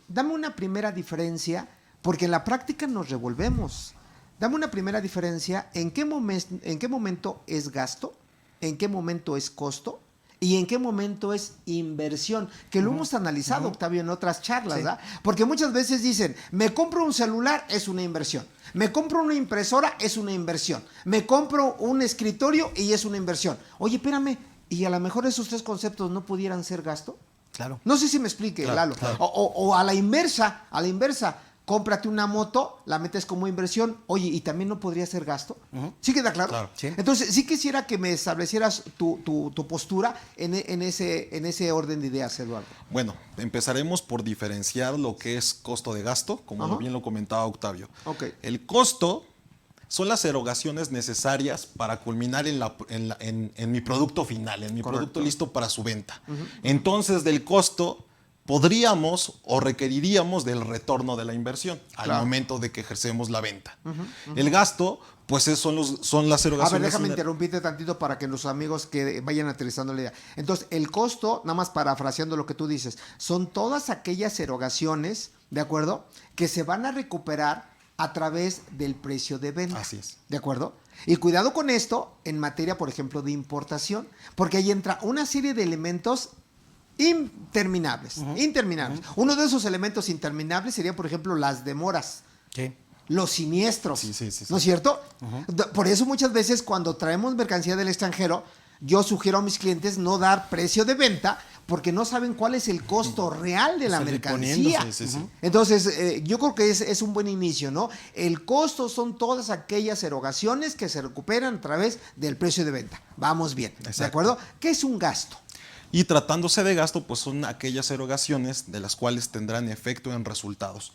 Dame una primera diferencia, porque en la práctica nos revolvemos. Dame una primera diferencia, ¿en qué momento es gasto? ¿En qué momento es costo? ¿Y en qué momento es inversión? Que lo hemos analizado, Octavio, en otras charlas, ¿verdad? Porque muchas veces dicen, me compro un celular, es una inversión. Me compro una impresora, es una inversión. Me compro un escritorio y es una inversión. Oye, espérame, ¿y a lo mejor esos tres conceptos no pudieran ser gasto? Claro. No sé si me explique, Lalo. Claro. O a la inversa, cómprate una moto, la metes como inversión, oye, ¿y también no podría ser gasto? ¿Sí queda claro? Claro. Sí. Entonces, sí quisiera que me establecieras tu postura en ese orden de ideas, Eduardo. Bueno, empezaremos por diferenciar lo que es costo de gasto, como bien lo comentaba Octavio. Okay. El costo son las erogaciones necesarias para culminar en mi producto final, en mi producto listo para su venta. Entonces, del costo podríamos o requeriríamos del retorno de la inversión al momento de que ejercemos la venta. El gasto, pues son las erogaciones. A ver, déjame interrumpirte tantito para que los amigos que vayan aterrizando la idea. Entonces, el costo, nada más parafraseando lo que tú dices, son todas aquellas erogaciones, ¿de acuerdo?, que se van a recuperar a través del precio de venta. Así es. ¿De acuerdo? Y cuidado con esto en materia, por ejemplo, de importación, porque ahí entra una serie de elementos interminables. Uno de esos elementos interminables sería, por ejemplo, las demoras. Sí. Los siniestros. Sí. ¿No es cierto? Por eso muchas veces cuando traemos mercancía del extranjero, yo sugiero a mis clientes no dar precio de venta porque no saben cuál es el costo real de la mercancía. Entonces, yo creo que es un buen inicio, ¿no? El costo son todas aquellas erogaciones que se recuperan a través del precio de venta. Vamos bien. Exacto. ¿De acuerdo? ¿Qué es un gasto? Y tratándose de gasto, pues son aquellas erogaciones de las cuales tendrán efecto en resultados.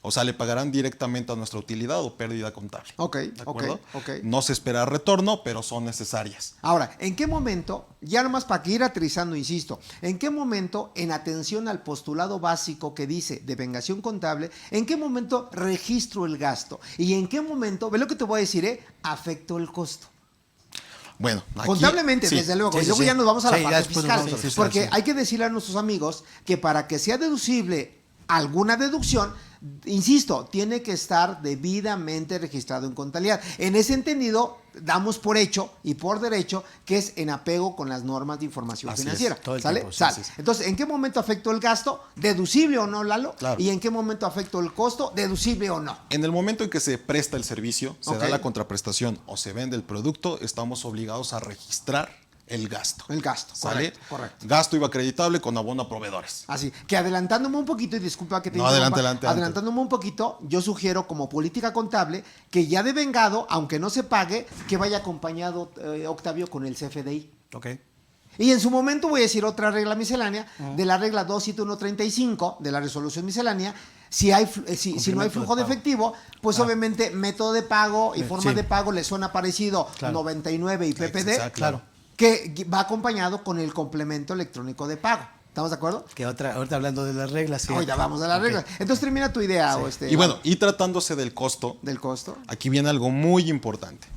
O sea, le pagarán directamente a nuestra utilidad o pérdida contable. Ok, ¿De acuerdo? ok. No se espera retorno, pero son necesarias. Ahora, ¿en qué momento, ya nomás para que ir aterrizando, insisto, en qué momento, en atención al postulado básico que dice devengación contable, en qué momento registro el gasto? Y en qué momento, ve lo que te voy a decir, afecto el costo. Bueno, aquí, contablemente, sí. desde luego, y Sí, luego sí. ya nos vamos a la Sí, ya parte después nos fiscal, vamos a la fiscal, porque sí. hay que decirle a nuestros amigos que para que sea deducible alguna deducción, insisto, tiene que estar debidamente registrado en contabilidad. En ese entendido, damos por hecho y por derecho que es en apego con las normas de información Así financiera. es, todo el ¿Sale? tiempo, sí, Sale. sí. Entonces, ¿en qué momento afectó el gasto? ¿Deducible o no, Lalo? Claro. ¿Y en qué momento afectó el costo? ¿Deducible o no? En el momento en que se presta el servicio, se Ok. da la contraprestación o se vende el producto, estamos obligados a registrar el gasto. El gasto, ¿Sale? correcto. Gasto IVA acreditable con abono a proveedores. Así, que adelantándome un poquito, y disculpa que te No, interrumpa, adelante. adelantándome un poquito, yo sugiero como política contable que ya de vengado, aunque no se pague, que vaya acompañado, Octavio, con el CFDI. Ok. Y en su momento voy a decir otra regla miscelánea, de la regla 27135 de la resolución miscelánea. Si no hay flujo de efectivo, pues obviamente método de pago y forma Sí. de pago le suena parecido, Claro. 99 y PPD, Exacto, claro. que va acompañado con el complemento electrónico de pago. ¿Estamos de acuerdo? Que ahorita hablando de las reglas. Sí. Ahorita vamos a las reglas. Entonces termina tu idea, Y bueno, y tratándose del costo, del costo. aquí viene algo muy importante,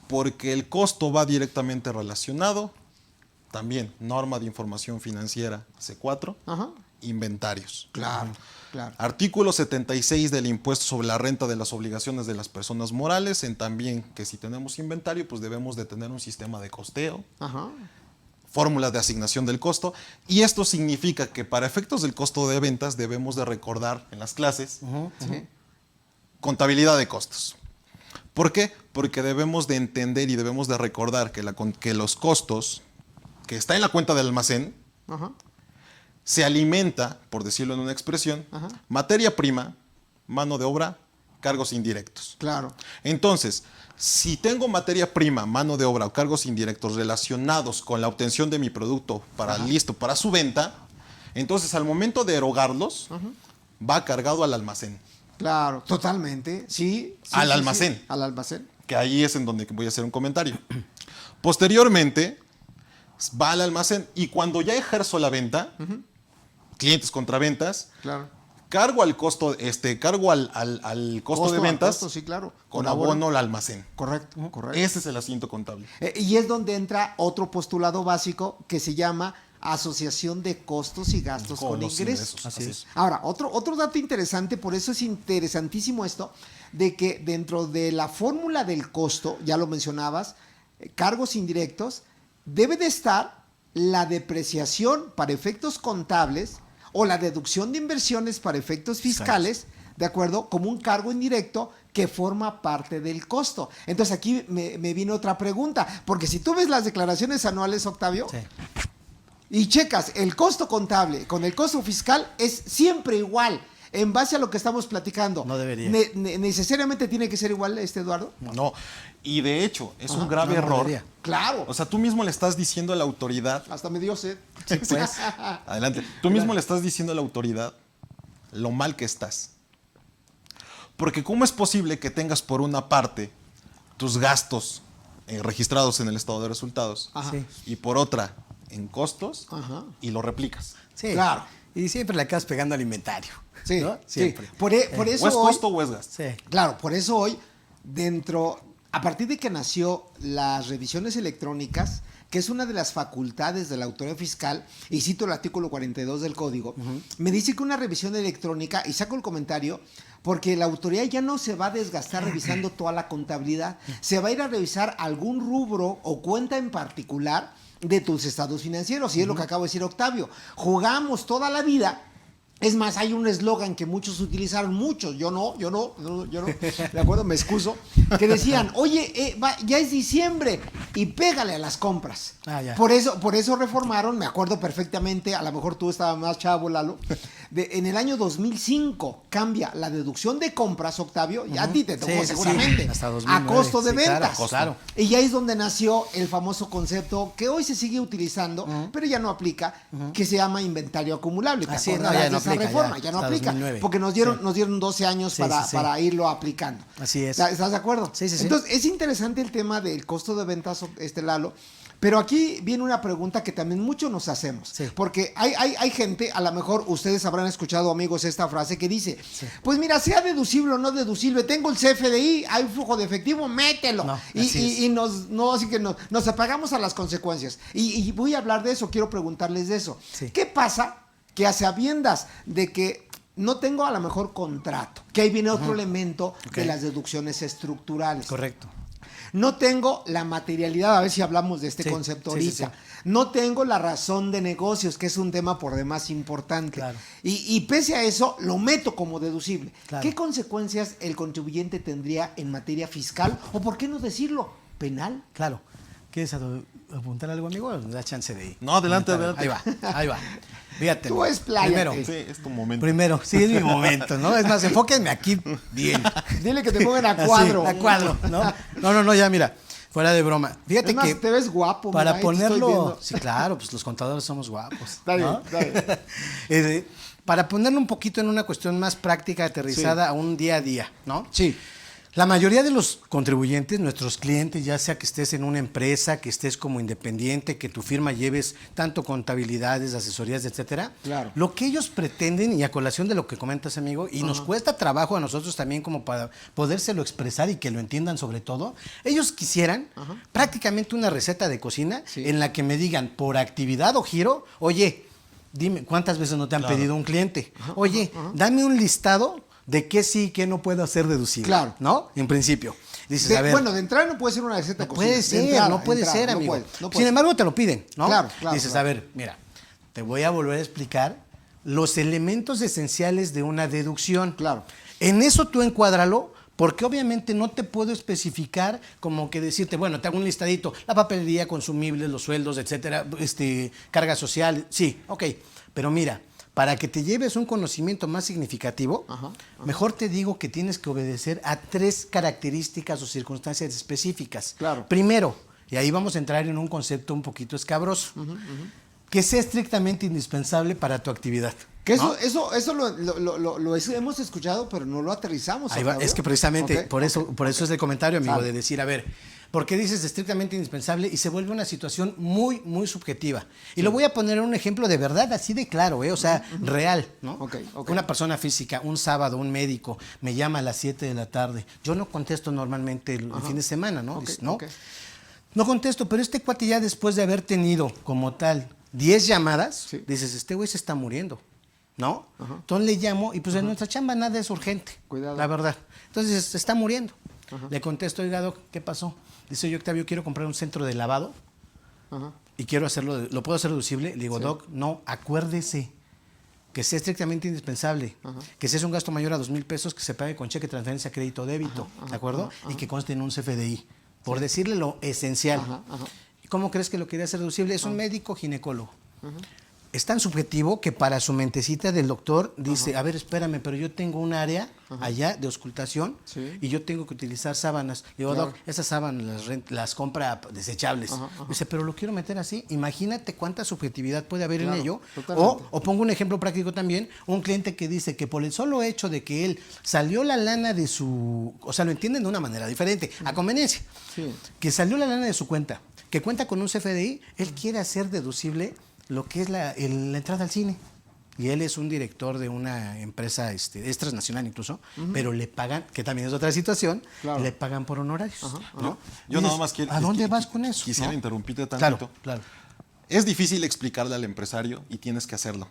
porque el costo va directamente relacionado, también, norma de información financiera C4, Ajá. inventarios. Claro, claro. Artículo 76 del impuesto sobre la renta de las obligaciones de las personas morales, en también que si tenemos inventario, pues debemos de tener un sistema de costeo, Ajá. fórmulas de asignación del costo, y esto significa que para efectos del costo de ventas debemos de recordar en las clases Sí. contabilidad de costos. ¿Por qué? Porque debemos de entender y debemos de recordar que los costos que está en la cuenta del almacén Ajá. se alimenta, por decirlo en una expresión, Ajá. materia prima, mano de obra, cargos indirectos. Claro. Entonces, si tengo materia prima, mano de obra o cargos indirectos relacionados con la obtención de mi producto listo para su venta, entonces al momento de erogarlos, va cargado al almacén. Claro, totalmente. Sí. Al almacén. Sí. Al almacén. Que ahí es en donde voy a hacer un comentario. Posteriormente, va al almacén y cuando ya ejerzo la venta, clientes contra ventas, Claro. cargo al costo, cargo al costo de ventas costo, sí, claro. con abono al almacén. Correcto, correcto. Ese es el asiento contable. Y es donde entra otro postulado básico que se llama asociación de costos y gastos con los ingresos. Así es. Ahora, otro dato interesante, por eso es interesantísimo esto, de que dentro de la fórmula del costo, ya lo mencionabas, cargos indirectos, debe de estar la depreciación para efectos contables o la deducción de inversiones para efectos fiscales, ¿de acuerdo? Como un cargo indirecto que forma parte del costo. Entonces aquí me viene otra pregunta, porque si tú ves las declaraciones anuales, Octavio, Sí. y checas el costo contable con el costo fiscal, es siempre igual. En base a lo que estamos platicando. No debería. ¿Necesariamente tiene que ser igual, Eduardo? No, y de hecho, es un grave no error. debería. Claro. O sea, tú mismo le estás diciendo a la autoridad, Hasta me dio sed. Sí, pues. adelante, tú mismo le estás diciendo a la autoridad lo mal que estás. Porque ¿cómo es posible que tengas por una parte tus gastos registrados en el estado de resultados Ajá. Sí. y por otra en costos Ajá. y lo replicas? Sí. Claro. Y siempre le acabas pegando al inventario. Sí, ¿no? sí. Siempre. Por eso O es hoy, costo o es gasto. Sí. claro, por eso hoy, a partir de que nació las revisiones electrónicas, que es una de las facultades de la autoridad fiscal, y cito el artículo 42 del código, me dice que una revisión electrónica, y saco el comentario, porque la autoridad ya no se va a desgastar revisando toda la contabilidad, se va a ir a revisar algún rubro o cuenta en particular de tus estados financieros, y es lo que acabo de decir, Octavio. Jugamos toda la vida Es más, hay un eslogan que muchos utilizaron, muchos, yo no, de acuerdo, me excuso, que decían, oye, ya es diciembre y pégale a las compras. Ya. Por eso reformaron, me acuerdo perfectamente, a lo mejor tú estabas más chavo, Lalo, en el año 2005 cambia la deducción de compras, Octavio, y a ti te tocó seguramente, hasta 2009, a costo de ventas. Claro. Y ya es donde nació el famoso concepto que hoy se sigue utilizando, pero ya no aplica, que se llama inventario acumulable. ¿Te acordarás de esa reforma? Ya no aplica, 2009. Porque nos dieron 12 años para irlo aplicando. Así es. ¿Estás de acuerdo? Sí. Entonces, es interesante el tema del costo de ventas, Lalo, pero aquí viene una pregunta que también muchos nos hacemos. Sí. Porque hay gente, a lo mejor ustedes habrán escuchado, amigos, esta frase que dice, pues mira, sea deducible o no deducible, tengo el CFDI, hay flujo de efectivo, mételo. No, y nos apagamos a las consecuencias. Y voy a hablar de eso, quiero preguntarles de eso. Sí. ¿Qué pasa que a sabiendas de que no tengo a lo mejor contrato, que ahí viene otro elemento de las deducciones estructurales? Correcto. No tengo la materialidad, a ver si hablamos de este concepto ahorita. Sí. No tengo la razón de negocios, que es un tema por demás importante. Claro. Y pese a eso, lo meto como deducible. Claro. ¿Qué consecuencias el contribuyente tendría en materia fiscal? O por qué no decirlo, penal. Claro. ¿Quieres apuntar algo, amigo? Da chance de ir. No, adelante. Ahí va. Fíjate. Tú expláyate. Primero. Sí, es tu momento. Primero, sí, es mi momento, ¿no? Es más, enfóquenme aquí bien. Dile que te pongan a cuadro. Así, a cuadro, ¿no? No, ya mira, fuera de broma. Fíjate es más, que te ves guapo. para mira, ponerlo, sí, claro, pues los contadores somos guapos. Está bien, ¿no? está bien. Para ponerlo un poquito en una cuestión más práctica, aterrizada a un día a día, ¿no? Sí. La mayoría de los contribuyentes, nuestros clientes, ya sea que estés en una empresa, que estés como independiente, que tu firma lleves tanto contabilidades, asesorías, etcétera, claro. Lo que ellos pretenden, y a colación de lo que comentas, amigo, y nos cuesta trabajo a nosotros también como para podérselo expresar y que lo entiendan sobre todo, ellos quisieran prácticamente una receta de cocina en la que me digan por actividad o giro, oye, dime, ¿cuántas veces no te han pedido un cliente? Oye, dame un listado de qué sí y qué no puedo hacer deducible. Claro. ¿No? En principio. Dices, a ver. Bueno, de entrada no puede ser una receta cocina. Puede ser, no puede ser, amigo. No puede. Sin embargo, te lo piden, ¿no? Claro. Dices, a ver, mira, te voy a volver a explicar los elementos esenciales de una deducción. Claro. En eso tú encuádralo, porque obviamente no te puedo especificar como que decirte, bueno, te hago un listadito, la papelería, consumibles, los sueldos, etcétera, carga social, sí, ok. Pero mira, para que te lleves un conocimiento más significativo, mejor te digo que tienes que obedecer a 3 características o circunstancias específicas. Claro. Primero, y ahí vamos a entrar en un concepto un poquito escabroso, que sea estrictamente indispensable para tu actividad. Que ¿no? eso lo hemos escuchado, pero no lo aterrizamos. Ahí va, es que precisamente Okay. por eso es el comentario, amigo, Claro. de decir, a ver, ¿por qué dices estrictamente indispensable? Y se vuelve una situación muy, muy subjetiva. Y lo voy a poner en un ejemplo de verdad, así de claro, o sea, real, ¿no? Okay. Una persona física, un sábado, un médico, me llama a las 7 de la tarde. Yo no contesto normalmente el fin de semana, ¿no? Dices, ¿no? No contesto, pero este cuate ya después de haber tenido como tal 10 llamadas, dices, este güey se está muriendo. ¿No? Entonces le llamo y pues en nuestra chamba nada es urgente. Cuidado. La verdad. Entonces se está muriendo. Le contesto, oiga, Doc, ¿qué pasó? Dice, yo, Octavio, quiero comprar un centro de lavado y quiero hacerlo, ¿lo puedo hacer deducible? Le digo, Doc, no, acuérdese que sea estrictamente indispensable, que si es un gasto mayor a 2,000 pesos, que se pague con cheque, transferencia, crédito, débito, ¿de acuerdo? Y que conste en un CFDI, por decirle lo esencial. ¿Y cómo crees que lo quería hacer deducible? Es un médico ginecólogo. Es tan subjetivo que para su mentecita del doctor dice, a ver, espérame, pero yo tengo un área allá de auscultación y yo tengo que utilizar sábanas. Le digo, Doc, esas sábanas las compra desechables. Dice, pero lo quiero meter así. Imagínate cuánta subjetividad puede haber en ello. O pongo un ejemplo práctico también, un cliente que dice que por el solo hecho de que él salió la lana de su... O sea, lo entienden de una manera diferente, a conveniencia. Que salió la lana de su cuenta, que cuenta con un CFDI, él quiere hacer deducible lo que es la entrada al cine. Y él es un director de una empresa, es transnacional incluso, pero le pagan, que también es otra situación, le pagan por honorarios. ¿no? Yo nada más quiero... ¿A dónde vas con eso? Quisiera interrumpirte tantito. Claro. Es difícil explicarle al empresario y tienes que hacerlo.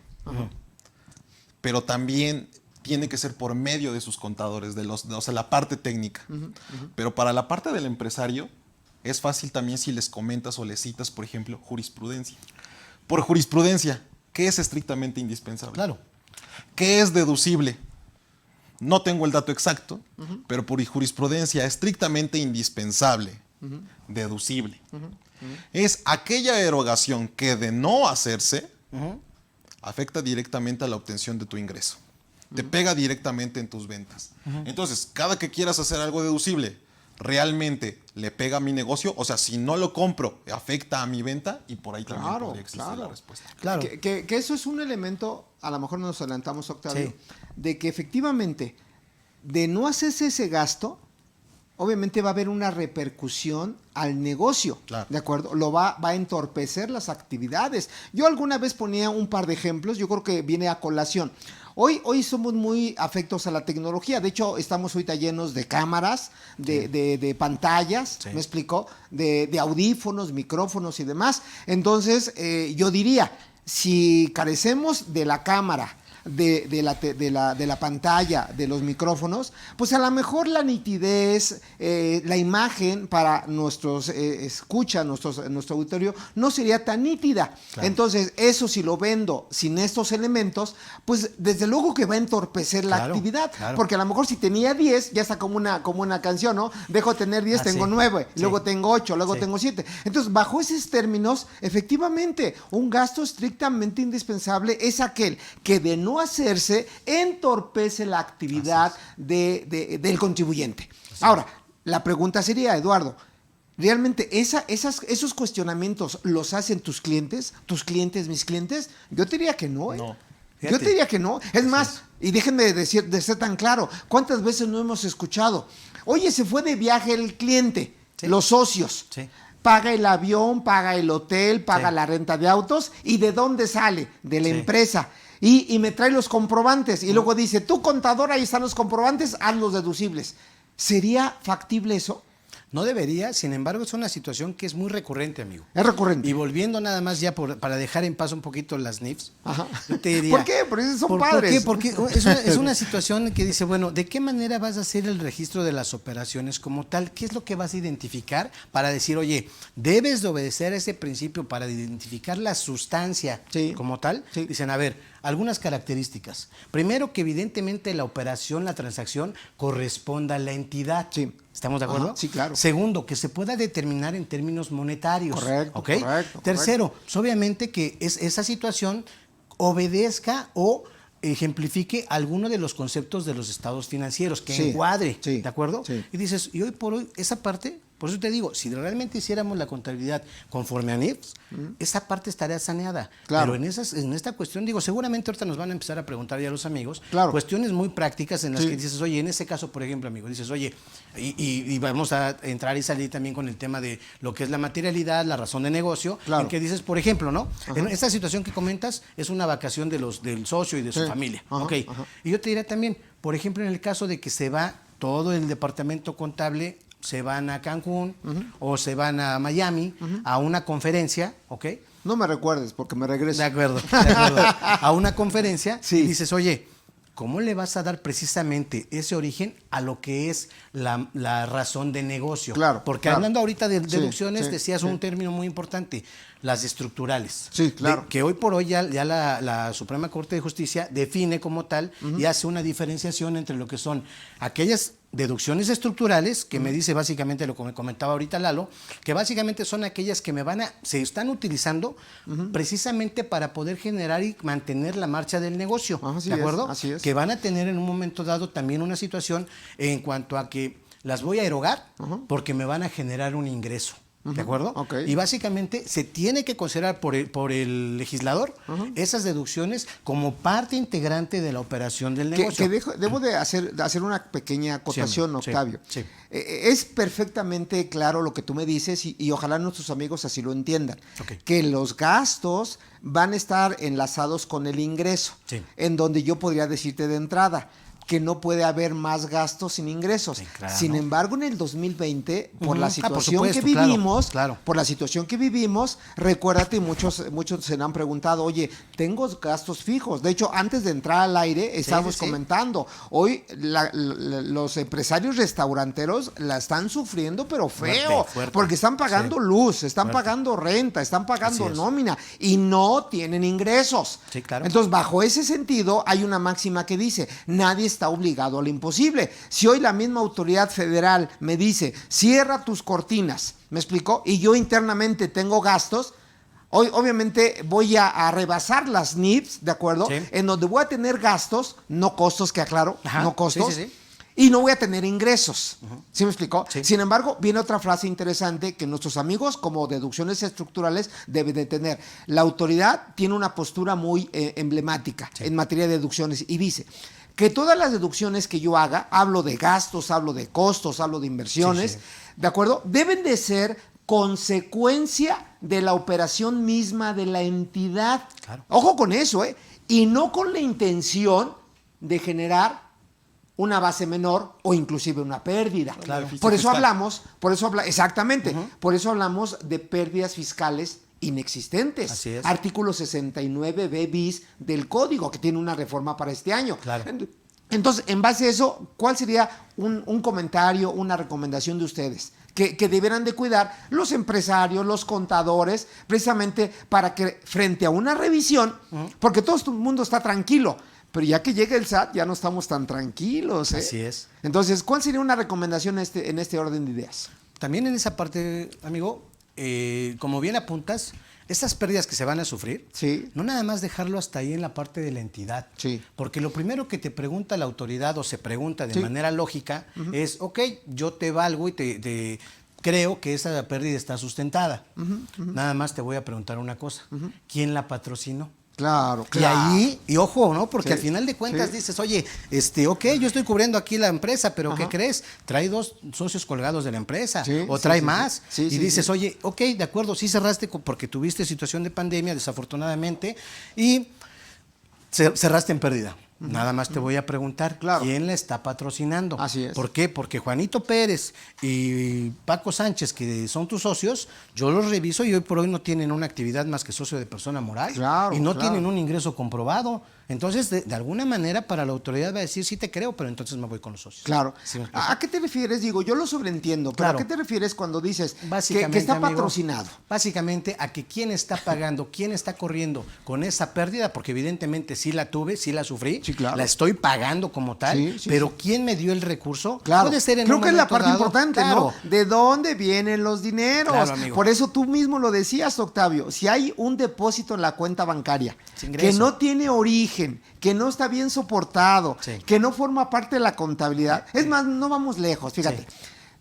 Pero también tiene que ser por medio de sus contadores, o sea, la parte técnica. Pero para la parte del empresario, es fácil también si les comentas o les citas, por ejemplo, jurisprudencia. Por jurisprudencia, ¿qué es estrictamente indispensable? Claro. ¿Qué es deducible? No tengo el dato exacto, pero por jurisprudencia estrictamente indispensable, deducible. Es aquella erogación que de no hacerse afecta directamente a la obtención de tu ingreso. Te pega directamente en tus ventas. Entonces, cada que quieras hacer algo deducible, ¿realmente le pega a mi negocio? O sea, si no lo compro, ¿afecta a mi venta? Y por ahí también podría existir la respuesta. Claro. Que eso es un elemento, a lo mejor nos adelantamos, Octavio, de que efectivamente, de no hacerse ese gasto, obviamente va a haber una repercusión al negocio, ¿de acuerdo? Lo va a entorpecer las actividades. Yo alguna vez ponía un par de ejemplos, yo creo que viene a colación. Hoy somos muy afectos a la tecnología. De hecho, estamos ahorita llenos de cámaras, de pantallas, ¿me explicó? De audífonos, micrófonos y demás. Entonces, yo diría, si carecemos de la cámara, de la pantalla, de los micrófonos, pues a lo mejor la nitidez, la imagen para nuestros escucha, nuestro auditorio, no sería tan nítida. Claro. Entonces, eso si lo vendo sin estos elementos, pues desde luego que va a entorpecer la actividad. Claro. Porque a lo mejor si tenía 10, ya está como una canción, ¿no? Dejo de tener 10, tengo 9, luego tengo 8, luego tengo 7. Entonces, bajo esos términos, efectivamente, un gasto estrictamente indispensable es aquel que de no hacerse entorpece la actividad del contribuyente. Ahora, la pregunta sería, Eduardo, ¿realmente esos cuestionamientos los hacen tus clientes, mis clientes? Yo te diría que no, ¿eh? No. Yo te diría que no. Es más, y déjenme de ser tan claro, ¿cuántas veces no hemos escuchado? Oye, se fue de viaje el cliente, los socios. Sí. Paga el avión, paga el hotel, paga la renta de autos. ¿Y de dónde sale? De la empresa. Y me trae los comprobantes. Y luego dice, tú contador, ahí están los comprobantes, haz los deducibles. ¿Sería factible eso? No debería, sin embargo, es una situación que es muy recurrente, amigo. Es recurrente. Y volviendo nada más ya para dejar en paz un poquito las NIFs, yo te diría... ¿Por qué? Porque son padres. ¿Por qué? Porque es una situación que dice, bueno, ¿de qué manera vas a hacer el registro de las operaciones como tal? ¿Qué es lo que vas a identificar para decir, oye, debes de obedecer a ese principio para identificar la sustancia como tal? Sí. Dicen, a ver, algunas características. Primero, que evidentemente la operación, la transacción, corresponda a la entidad. Sí. ¿Estamos de acuerdo? Sí, claro. Segundo, que se pueda determinar en términos monetarios. Correcto, ¿okay? Correcto. Tercero, pues obviamente que esa situación obedezca o ejemplifique alguno de los conceptos de los estados financieros, que encuadre, ¿de acuerdo? Sí. Y dices, y hoy por hoy, esa parte, por eso te digo, si realmente hiciéramos la contabilidad conforme a NIFs, esa parte estaría saneada. Claro. Pero en esta cuestión, digo, seguramente ahorita nos van a empezar a preguntar ya los amigos, cuestiones muy prácticas en las que dices, oye, en ese caso, por ejemplo, amigo, dices, oye, y vamos a entrar y salir también con el tema de lo que es la materialidad, la razón de negocio, en que dices, por ejemplo, ¿no? En esta situación que comentas es una vacación del socio y de su familia, Y yo te diría también, por ejemplo, en el caso de que se va todo el departamento contable, se van a Cancún o se van a Miami a una conferencia, ¿ok? No me recuerdes porque me regreso. De acuerdo. A una conferencia y dices, oye, ¿cómo le vas a dar precisamente ese origen a lo que es la razón de negocio? Claro. Porque hablando ahorita de deducciones, decías un término muy importante, las estructurales. Sí, claro. Que hoy por hoy ya la Suprema Corte de Justicia define como tal y hace una diferenciación entre lo que son aquellas deducciones estructurales, que me dice básicamente lo que me comentaba ahorita Lalo, que básicamente son aquellas que se están utilizando precisamente para poder generar y mantener la marcha del negocio, ¿de acuerdo? Así es. Que van a tener en un momento dado también una situación en cuanto a que las voy a erogar porque me van a generar un ingreso. ¿De acuerdo? Okay. Y básicamente se tiene que considerar por el legislador esas deducciones como parte integrante de la operación del negocio. Debo de hacer una pequeña acotación, Octavio. Sí. Es perfectamente claro lo que tú me dices y ojalá nuestros amigos así lo entiendan. Que los gastos van a estar enlazados con el ingreso, en donde yo podría decirte de entrada, que no puede haber más gastos sin ingresos. Sí, claro. Sin embargo, en el 2020, por la por situación supuesto, que vivimos, claro. por la situación que vivimos, recuérdate, muchos se han preguntado, oye, tengo gastos fijos. De hecho, antes de entrar al aire, estábamos comentando, hoy los empresarios restauranteros la están sufriendo, pero feo, fuerte. porque están pagando luz, están pagando renta, están pagando nómina y no tienen ingresos. Sí, claro. Entonces, bajo ese sentido, hay una máxima que dice, nadie está obligado a lo imposible. Si hoy la misma autoridad federal me dice, cierra tus cortinas, ¿me explicó? Y yo internamente tengo gastos, hoy obviamente voy a rebasar las NIPS, ¿de acuerdo? Sí. En donde voy a tener gastos, no costos, que aclaro, no costos. Sí. Y no voy a tener ingresos. ¿Sí me explicó? Sí. Sin embargo, viene otra frase interesante que nuestros amigos, como deducciones estructurales, deben de tener. La autoridad tiene una postura muy emblemática en materia de deducciones y dice que todas las deducciones que yo haga, hablo de gastos, hablo de costos, hablo de inversiones, ¿de acuerdo? Deben de ser consecuencia de la operación misma de la entidad. Claro. Ojo con eso, ¿eh? Y no con la intención de generar una base menor o inclusive una pérdida. Claro. Por eso hablamos, exactamente, por eso hablamos de pérdidas fiscales inexistentes. Así es. Artículo 69b bis del Código, que tiene una reforma para este año. Claro. Entonces, en base a eso, ¿cuál sería un comentario, una recomendación de ustedes? Que deberán de cuidar los empresarios, los contadores, precisamente para que frente a una revisión, porque todo el mundo está tranquilo, pero ya que llega el SAT ya no estamos tan tranquilos. Así es. Entonces, ¿cuál sería una recomendación en este orden de ideas? También en esa parte, amigo, como bien apuntas, estas pérdidas que se van a sufrir, no nada más dejarlo hasta ahí en la parte de la entidad. Sí. Porque lo primero que te pregunta la autoridad o se pregunta de manera lógica es, ok, yo te valgo y te creo que esa pérdida está sustentada. Nada más te voy a preguntar una cosa. ¿Quién la patrocinó? Claro. Y ahí, y ojo, ¿no? Porque al final de cuentas dices, oye, ok, yo estoy cubriendo aquí la empresa, pero ¿qué crees? Trae 2 socios colgados de la empresa, o trae más. Y dices, oye, ok, de acuerdo, sí cerraste porque tuviste situación de pandemia, desafortunadamente, y cerraste en pérdida. Nada más te voy a preguntar, ¿quién la está patrocinando? Así es. ¿Por qué? Porque Juanito Pérez y Paco Sánchez, que son tus socios, yo los reviso y hoy por hoy no tienen una actividad más que socio de persona moral y no tienen un ingreso comprobado. Entonces, de alguna manera, para la autoridad va a decir, sí te creo, pero entonces me voy con los socios. Claro. ¿Sí? ¿A qué te refieres? Digo, yo lo sobreentiendo, pero ¿a qué te refieres cuando dices que está patrocinado? Básicamente a que quién está pagando, quién está corriendo con esa pérdida, porque evidentemente sí la tuve, sí la sufrí, la estoy pagando como tal, pero ¿quién me dio el recurso? Claro. Puede ser en Creo un que es la parte dado, importante, ¿no? ¿De dónde vienen los dineros? Claro, amigo. Por eso tú mismo lo decías, Octavio, si hay un depósito en la cuenta bancaria Sin que ingreso. no tiene origen, que no está bien soportado, que no forma parte de la contabilidad. Es más, no vamos lejos, fíjate.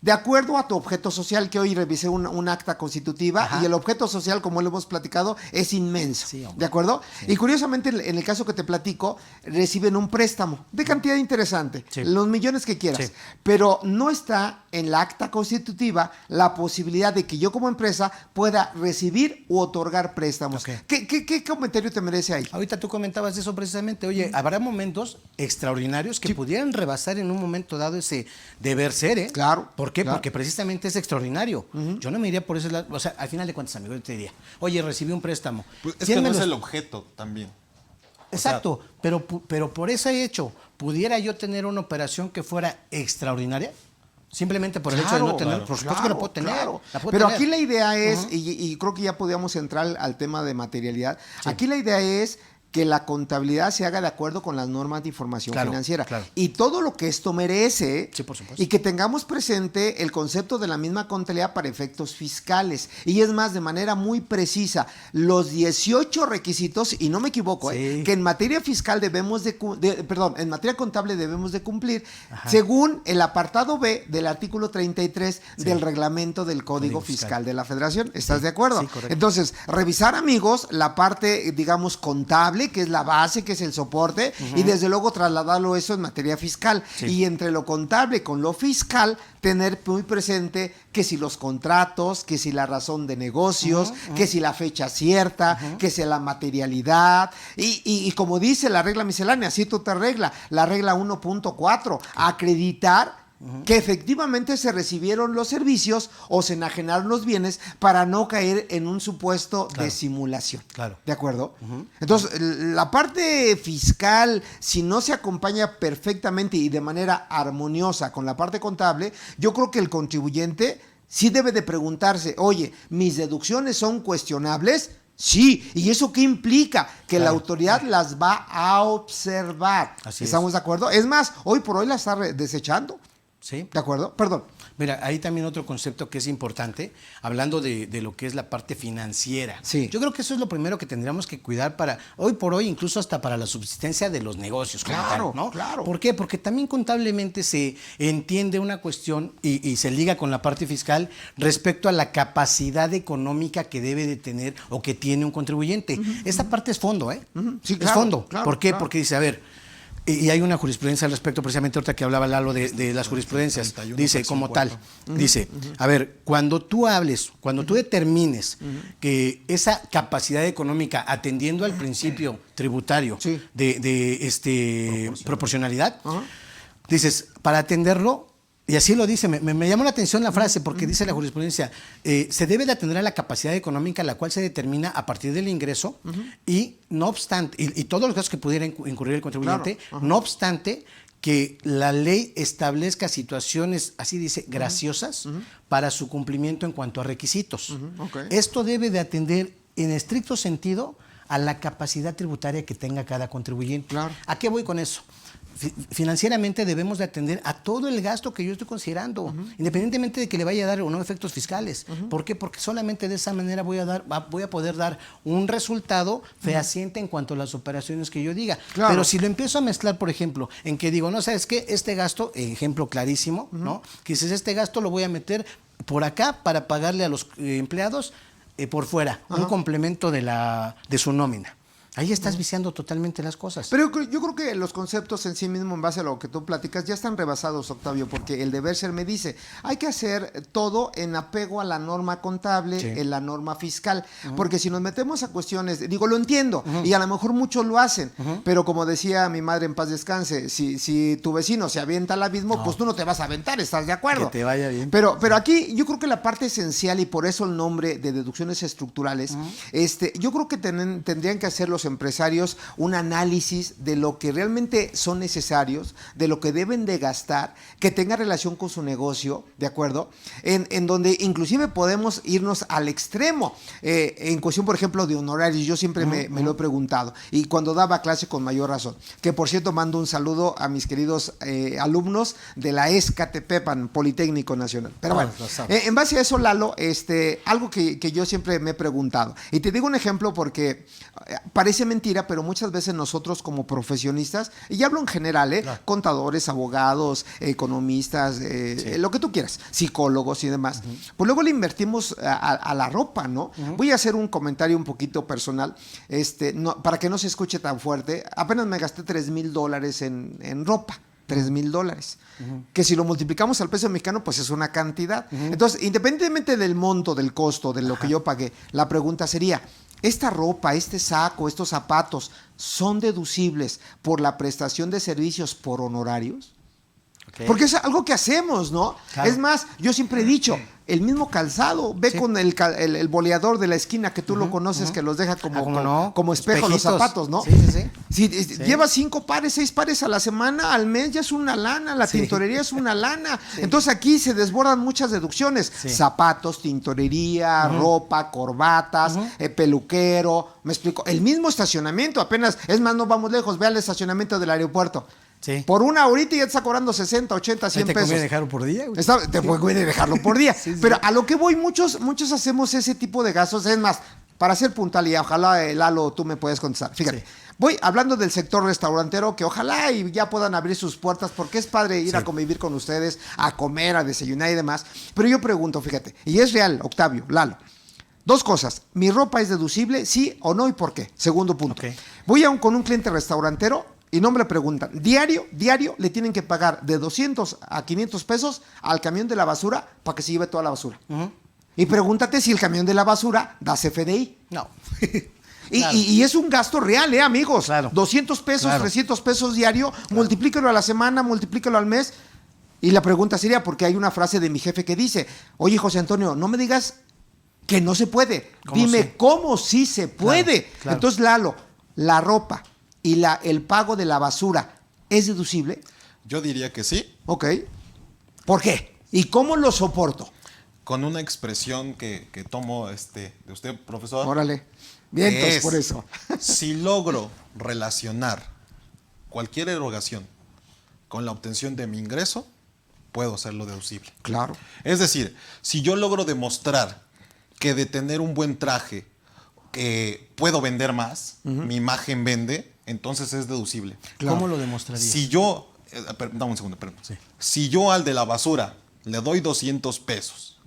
De acuerdo a tu objeto social, que hoy revisé un acta constitutiva, y el objeto social, como lo hemos platicado, es inmenso. ¿De acuerdo? Y curiosamente, en el caso que te platico, reciben un préstamo de cantidad interesante, los millones que quieras, pero no está en la acta constitutiva la posibilidad de que yo como empresa pueda recibir u otorgar préstamos. ¿Qué comentario te merece ahí? Ahorita tú comentabas eso precisamente. Oye, habrá momentos extraordinarios que pudieran rebasar en un momento dado ese deber ser, ¿eh? Claro. ¿Por qué? Porque precisamente es extraordinario. Yo no me iría por ese lado. O sea, al final de cuentas, amigo, yo te diría, oye, recibí un préstamo. Pues es que no es el objeto también. Exacto, pero por ese hecho, ¿pudiera yo tener una operación que fuera extraordinaria? Simplemente por el hecho de no tener, por supuesto que la puedo tener. Pero aquí la idea es, y creo que ya podríamos entrar al tema de materialidad, aquí la idea es que la contabilidad se haga de acuerdo con las normas de información financiera. Y todo lo que esto merece, por supuesto. y que tengamos presente el concepto de la misma contabilidad para efectos fiscales. Y es más, de manera muy precisa, los 18 requisitos, y no me equivoco, que en materia fiscal en materia contable debemos de cumplir, según el apartado B del artículo 33 del reglamento del Código Fiscal de la Federación. ¿Estás de acuerdo? Sí, correcto. Entonces, revisar, amigos, la parte, digamos, contable, contable, que es la base, que es el soporte, y desde luego trasladarlo eso en materia fiscal. Sí. Y entre lo contable con lo fiscal, tener muy presente que si los contratos, que si la razón de negocios, que si la fecha cierta, que si la materialidad, y como dice la regla miscelánea, así tú te regla, la regla 1.4, acreditar que efectivamente se recibieron los servicios o se enajenaron los bienes para no caer en un supuesto de simulación. Claro. ¿De acuerdo? Entonces, la parte fiscal, si no se acompaña perfectamente y de manera armoniosa con la parte contable, yo creo que el contribuyente sí debe de preguntarse, oye, ¿mis deducciones son cuestionables? Sí, ¿y eso qué implica? Que la autoridad las va a observar. ¿Estamos de acuerdo? Es más, hoy por hoy la está desechando. Sí. ¿De acuerdo? Perdón. Mira, hay también otro concepto que es importante, hablando de lo que es la parte financiera. Sí. Yo creo que eso es lo primero que tendríamos que cuidar para, hoy por hoy, incluso hasta para la subsistencia de los negocios. Claro, ¿no? claro. ¿Por qué? Porque también contablemente se entiende una cuestión y se liga con la parte fiscal respecto a la capacidad económica que debe de tener o que tiene un contribuyente. Esta parte es fondo, ¿eh? Sí, es fondo. Claro, ¿Por qué? Claro. Porque dice, a ver, y hay una jurisprudencia al respecto, precisamente ahorita que hablaba Lalo de las jurisprudencias, dice como tal, dice, a ver, cuando tú determines que esa capacidad económica, atendiendo al principio tributario de proporcionalidad, dices, para atenderlo, y así lo dice, me llamó la atención la frase porque dice la jurisprudencia, se debe de atender a la capacidad económica la cual se determina a partir del ingreso y no obstante, y todos los gastos que pudiera incurrir el contribuyente, no obstante que la ley establezca situaciones, así dice, graciosas para su cumplimiento en cuanto a requisitos. Esto debe de atender en estricto sentido a la capacidad tributaria que tenga cada contribuyente. ¿A qué voy con eso? Financieramente debemos de atender a todo el gasto que yo estoy considerando, independientemente de que le vaya a dar o no efectos fiscales. ¿Por qué? Porque solamente de esa manera voy a poder dar un resultado fehaciente en cuanto a las operaciones que yo diga. Pero si lo empiezo a mezclar, por ejemplo, en que digo, no, ¿sabes qué? Este gasto, ejemplo clarísimo, ¿no? Que dices, este gasto lo voy a meter por acá para pagarle a los empleados por fuera, un complemento de su nómina. Ahí estás viciando totalmente las cosas. Pero yo creo que los conceptos en sí mismo, en base a lo que tú platicas, ya están rebasados, Octavio, porque el deber ser me dice, hay que hacer todo en apego a la norma contable, en la norma fiscal, porque si nos metemos a cuestiones, digo, lo entiendo, y a lo mejor muchos lo hacen, pero como decía mi madre en paz descanse, si tu vecino se avienta al abismo, pues tú no te vas a aventar, ¿estás de acuerdo? Que te vaya bien. Pero aquí yo creo que la parte esencial, y por eso el nombre de deducciones estructurales, yo creo que tendrían que hacer los empresarios un análisis de lo que realmente son necesarios, de lo que deben de gastar, que tenga relación con su negocio, ¿de acuerdo? En donde inclusive podemos irnos al extremo. En cuestión, por ejemplo, de honorarios, yo siempre me lo he preguntado, y cuando daba clase con mayor razón, que por cierto mando un saludo a mis queridos alumnos de la ESCATEPEPAN, Politécnico Nacional. Pero bueno, en base a eso, Lalo, algo que yo siempre me he preguntado, y te digo un ejemplo porque parece mentira, pero muchas veces nosotros como profesionistas, y ya hablo en general, contadores, abogados, economistas, lo que tú quieras, psicólogos y demás, pues luego le invertimos a la ropa, ¿no? Voy a hacer un comentario un poquito personal, para que no se escuche tan fuerte. Apenas me gasté $3,000 en ropa. $3,000, que si lo multiplicamos al peso mexicano, pues es una cantidad. Entonces, independientemente del monto, del costo, de lo que yo pagué, la pregunta sería, ¿esta ropa, este saco, estos zapatos son deducibles por la prestación de servicios por honorarios? Porque es algo que hacemos, ¿no? Es más, yo siempre he dicho, el mismo calzado, ve con el boleador de la esquina que tú lo conoces, que los deja como espejo los zapatos, ¿no? Si llevas 5 pares, 6 pares a la semana, al mes ya es una lana, la tintorería es una lana. Entonces aquí se desbordan muchas deducciones, zapatos, tintorería, ropa, corbatas, peluquero, me explico, el mismo estacionamiento, apenas, es más, no vamos lejos, ve al estacionamiento del aeropuerto. Por una horita ya te está cobrando 60, 80, 100 pesos. Te conviene dejarlo por día, güey. Te conviene dejarlo por día. Pero a lo que voy, muchos hacemos ese tipo de gastos. Es más, para ser puntual, y ojalá, Lalo, tú me puedes contestar. Fíjate, voy hablando del sector restaurantero, que ojalá y ya puedan abrir sus puertas, porque es padre ir a convivir con ustedes, a comer, a desayunar y demás. Pero yo pregunto, fíjate, y es real, Octavio, Lalo, Dos cosas. ¿Mi ropa es deducible? ¿Sí o no? ¿Y por qué? Segundo punto. Ok. Voy con un cliente restaurantero y no me le preguntan. Diario le tienen que pagar de 200 a 500 pesos al camión de la basura para que se lleve toda la basura. Y pregúntate si el camión de la basura da CFDI. No. Claro. Y es un gasto real, amigos. Claro. 200 pesos, Claro. 300 pesos diario, multiplícalo a la semana, multiplícalo al mes. Y la pregunta sería, porque hay una frase de mi jefe que dice, oye, José Antonio, no me digas que no se puede. Dime sí? cómo sí se puede. Claro, claro. Entonces, Lalo, la ropa y el pago de la basura, ¿es deducible? Yo diría que sí, Ok. ¿Por qué? ¿Y cómo lo soporto? con una expresión que tomo de usted, profesor. Órale. Bien, que pues por eso. Si logro relacionar cualquier erogación con la obtención de mi ingreso, puedo hacerlo deducible. Claro. Es decir, si yo logro demostrar que de tener un buen traje puedo vender más, mi imagen vende, entonces es deducible. Claro. ¿Cómo lo demostrarías? Si yo, dame un segundo, perdón. Sí. Si yo al de la basura le doy 200 pesos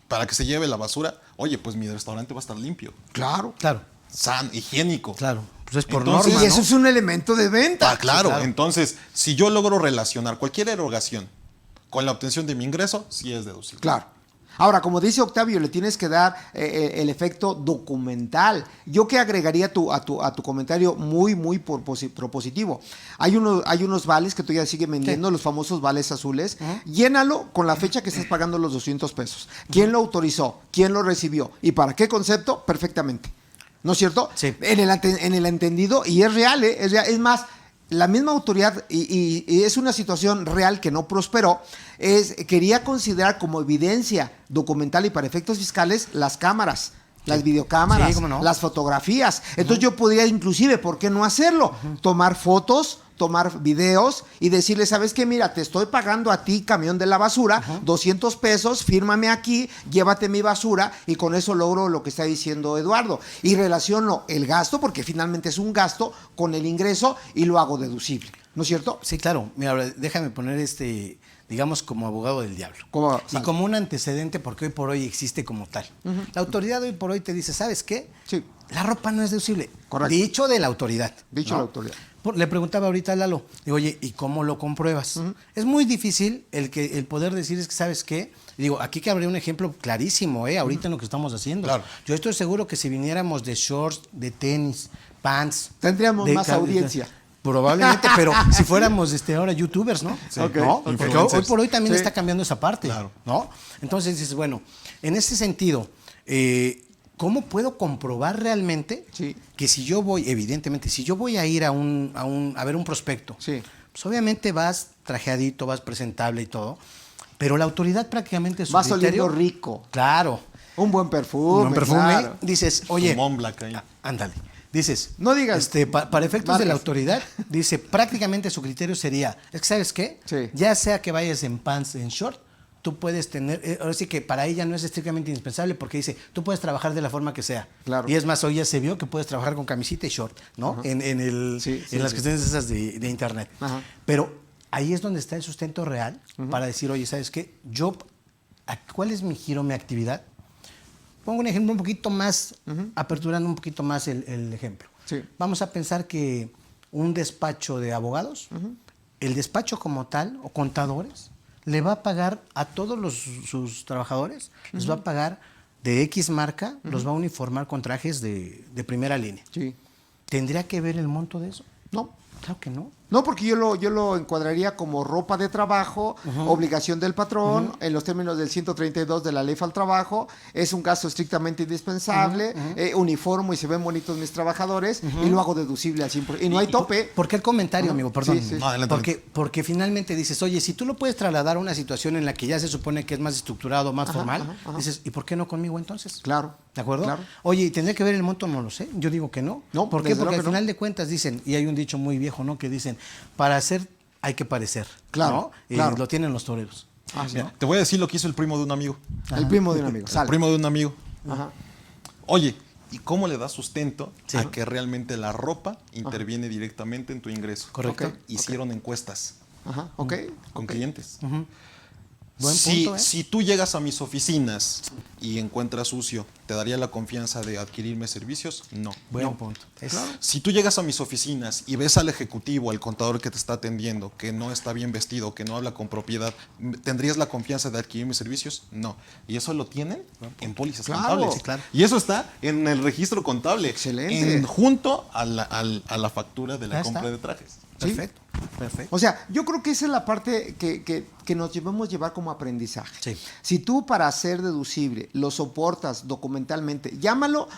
para que se lleve la basura, oye, pues mi restaurante va a estar limpio, Claro. Claro, sano, higiénico. claro. Pues es por Entonces, norma, Y eso ¿no? es un elemento de venta. Ah, claro. claro. Entonces, si yo logro relacionar cualquier erogación con la obtención de mi ingreso, sí es deducible. Claro. Ahora, como dice Octavio, le tienes que dar el efecto documental. Yo que agregaría a tu comentario muy propositivo. Hay unos vales que todavía siguen vendiendo, los famosos vales azules. Llénalo con la fecha que estás pagando los 200 pesos. ¿Quién lo autorizó? ¿Quién lo recibió? ¿Y para qué concepto? Perfectamente. ¿No es cierto? Sí. En el entendido, y es real, es real. Es más, la misma autoridad, y es una situación real que no prosperó, quería considerar como evidencia documental y para efectos fiscales las cámaras, las videocámaras, Sí, cómo no. las fotografías. Entonces yo podría inclusive, ¿por qué no hacerlo? Tomar fotos, tomar videos y decirle, ¿sabes qué? Mira, te estoy pagando a ti, camión de la basura, 200 pesos, fírmame aquí, llévate mi basura y con eso logro lo que está diciendo Eduardo. Y relaciono el gasto, porque finalmente es un gasto, con el ingreso y lo hago deducible. ¿No es cierto? Sí, claro. Mira, ahora déjame poner digamos, como abogado del diablo. Como- Y como un antecedente, porque hoy por hoy existe como tal. La autoridad hoy por hoy te dice, ¿sabes qué? Sí. La ropa no es deducible. Correcto. Dicho de la autoridad. Dicho ¿no? la autoridad. Le preguntaba ahorita a Lalo, digo, oye, ¿y cómo lo compruebas? Es muy difícil el poder decir, es que, ¿sabes qué? Digo, aquí que habría un ejemplo clarísimo, ahorita en lo que estamos haciendo. Claro. Yo estoy seguro que si viniéramos de shorts, de tenis, pants... Tendríamos más audiencia. Probablemente, pero si fuéramos ahora youtubers, ¿no? Sí. Ok, ¿No? ok. Porque hoy por hoy también Sí. está cambiando esa parte, Claro. ¿no? Entonces dices, bueno, en ese sentido, ¿cómo puedo comprobar realmente Sí. que si yo voy, evidentemente, si yo voy a ir a ver un prospecto, Sí. pues obviamente vas trajeadito, vas presentable y todo, pero la autoridad prácticamente su Vas criterio, oliendo rico. claro, Un buen perfume. un buen perfume, claro. dices, oye, Tu Mont Blanc ahí. ándale. Dices, No digas para efectos de la marcas. autoridad, dice, prácticamente su criterio sería, es que ¿sabes qué? Sí. Ya sea que vayas en pants, en short, tú puedes tener, ahora sí que para ella no es estrictamente indispensable porque dice, tú puedes trabajar de la forma que sea. Claro. Y es más, hoy ya se vio que puedes trabajar con camisita y short, ¿no? En Sí, sí, en las sí. cuestiones esas de internet. Ajá. Pero ahí es donde está el sustento real para decir, oye, ¿sabes qué? ¿Cuál es mi giro, mi actividad? Pongo un ejemplo un poquito más, aperturando un poquito más el ejemplo. Sí. Vamos a pensar que un despacho de abogados, el despacho como tal, o contadores, le va a pagar a todos sus trabajadores, les va a pagar de X marca, los va a uniformar con trajes de primera línea. Sí. ¿Tendría que ver el monto de eso? No. Claro que no. No, porque yo lo encuadraría como ropa de trabajo, obligación del patrón, en los términos del 132 de la Ley al Trabajo, es un gasto estrictamente indispensable, uniformo y se ven bonitos mis trabajadores, y lo hago deducible al 100%. Y no hay tope. ¿Por qué el comentario, amigo? Perdón. Sí, sí. No, adelante, Porque finalmente dices, oye, si tú lo puedes trasladar a una situación en la que ya se supone que es más estructurado, más formal, dices, ¿y por qué no conmigo entonces? Claro. ¿De acuerdo? Claro. Oye, ¿y tendría que ver el monto? No lo sé. Yo digo que no. No, ¿Por qué? desde Porque luego al que no. final de cuentas dicen, y hay un dicho muy viejo, ¿no? Que dicen, para hacer hay que parecer. Claro, ¿no? Y claro. lo tienen los toreros. Ah, sí. ¿no? Te voy a decir lo que hizo el primo de un amigo. El primo de un amigo. El Sale. primo de un amigo. Ajá. Oye, ¿y cómo le das sustento Sí. a que realmente la ropa interviene directamente en tu ingreso? Correcto. Hicieron encuestas Ajá. Ok. con clientes. Buen punto, ¿eh? Si tú llegas a mis oficinas y encuentras sucio, ¿te daría la confianza de adquirirme servicios? No. Buen No. punto. Si tú llegas a mis oficinas y ves al ejecutivo, al contador que te está atendiendo, que no está bien vestido, que no habla con propiedad, ¿tendrías la confianza de adquirir mis servicios? No. Y eso lo tienen en pólizas contables. Sí, claro. Y eso está en el registro contable. Excelente. Junto a la factura de la Ya compra está. de trajes. Perfecto, perfecto. O sea, yo creo que esa es la parte que nos debemos llevar como aprendizaje. Sí. Si tú para ser deducible lo soportas documentalmente, llámalo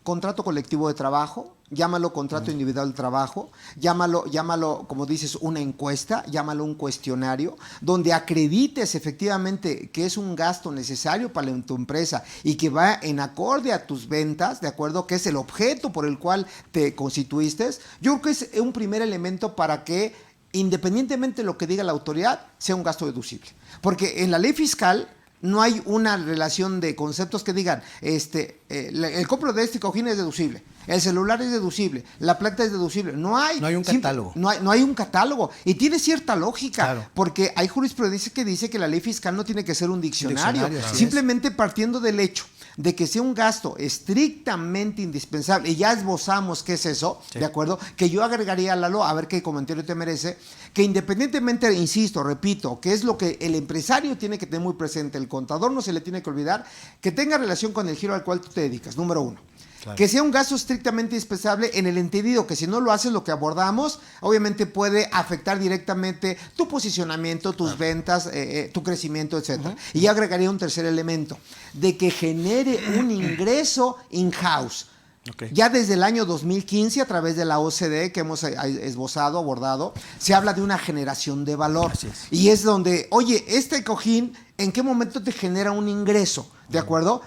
contrato colectivo de trabajo, llámalo contrato individual de trabajo, llámalo, como dices, una encuesta, llámalo un cuestionario, donde acredites efectivamente que es un gasto necesario para tu empresa y que va en acorde a tus ventas, de acuerdo, que es el objeto por el cual te constituiste. Yo creo que es un primer elemento para que, independientemente de lo que diga la autoridad, sea un gasto deducible. Porque en la ley fiscal no hay una relación de conceptos que digan, el compro de este cojín es deducible, el celular es deducible, la planta es deducible. No hay un catálogo. No hay un catálogo. Y tiene cierta lógica, Claro. porque hay jurisprudencia que dice que la ley fiscal no tiene que ser un diccionario. Diccionario, así Simplemente partiendo del hecho de que sea un gasto estrictamente indispensable, y ya esbozamos qué es eso, Sí. ¿de acuerdo? Que yo agregaría a Lalo, a ver qué comentario te merece, que independientemente, insisto, repito, que es lo que el empresario tiene que tener muy presente, el contador no se le tiene que olvidar, que tenga relación con el giro al cual tú te dedicas, número uno. Claro. Que sea un gasto estrictamente indispensable en el entendido que si no lo haces, lo que abordamos, obviamente puede afectar directamente tu posicionamiento, tus ventas, tu crecimiento, etcétera. Y yo agregaría un tercer elemento, de que genere un ingreso in-house. Okay. Ya desde el año 2015, a través de la OCDE que hemos esbozado, abordado, se habla de una generación de valor. Así es. Y es donde, oye, este cojín, ¿en qué momento te genera un ingreso? ¿De acuerdo?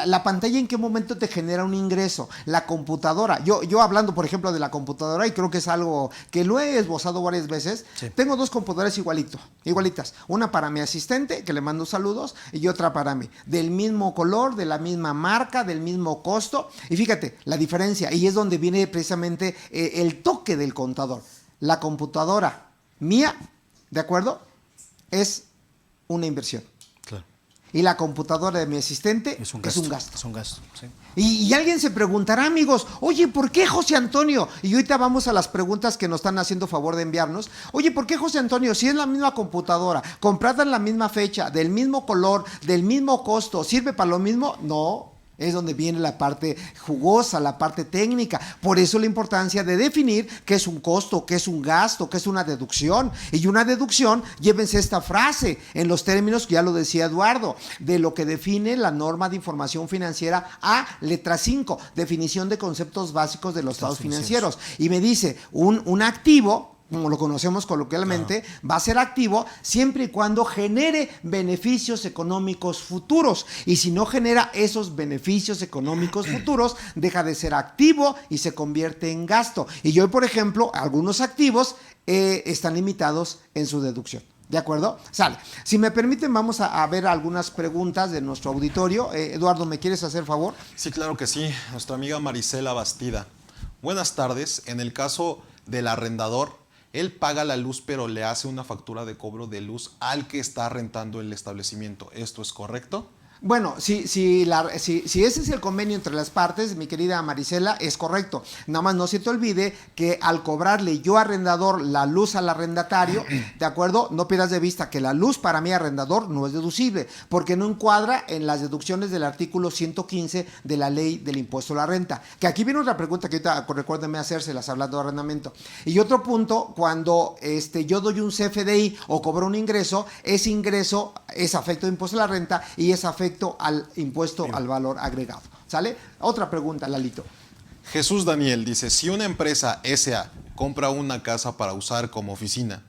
La pantalla, ¿en qué momento te genera un ingreso? La computadora. Yo hablando, por ejemplo, de la computadora, y creo que es algo que lo he esbozado varias veces, Sí. tengo dos computadoras igualitas. Una para mi asistente, que le mando saludos, y otra para mí. Del mismo color, de la misma marca, del mismo costo. Y fíjate, la diferencia, y es donde viene precisamente el toque del contador. La computadora mía, ¿de acuerdo? Es una inversión. Claro. Y la computadora de mi asistente Es un gasto. gasto. Es un gasto, sí. Y alguien se preguntará, amigos, oye, ¿por qué José Antonio? Y ahorita vamos a las preguntas que nos están haciendo favor de enviarnos. Oye, ¿por qué José Antonio? Si es la misma computadora, comprada en la misma fecha, del mismo color, del mismo costo, ¿sirve para lo mismo? No. Es donde viene la parte jugosa, la parte técnica. Por eso la importancia de definir qué es un costo, qué es un gasto, qué es una deducción. Y una deducción, llévense esta frase, en los términos que ya lo decía Eduardo, de lo que define la norma de información financiera a letra 5, definición de conceptos básicos de los estados financieros. Y me dice, un activo, como lo conocemos coloquialmente, va a ser activo siempre y cuando genere beneficios económicos futuros. Y si no genera esos beneficios económicos futuros, deja de ser activo y se convierte en gasto. Y hoy, por ejemplo, algunos activos están limitados en su deducción. ¿De acuerdo? Sale. Si me permiten, vamos a ver algunas preguntas de nuestro auditorio. Eduardo, ¿me quieres hacer favor? Sí, claro que sí. Nuestra amiga Marisela Bastida. Buenas tardes. En el caso del arrendador, él paga la luz, pero le hace una factura de cobro de luz al que está rentando el establecimiento. ¿Esto es correcto? Bueno, si ese es el convenio entre las partes, mi querida Marisela, es correcto. Nada más no se te olvide que al cobrarle yo arrendador la luz al arrendatario, ¿de acuerdo? No pierdas de vista que la luz para mí arrendador no es deducible, porque no encuadra en las deducciones del artículo 115 de la ley del impuesto a la renta. Que aquí viene otra pregunta que ahorita recuérdenme hacérselas hablando de arrendamiento. Y otro punto, cuando yo doy un CFDI o cobro un ingreso, ese ingreso es afecto de impuesto a la renta y es afecto al impuesto al valor agregado. ¿Sale? Otra pregunta, Lalito. Jesús Daniel dice, si una empresa SA compra una casa para usar como oficina,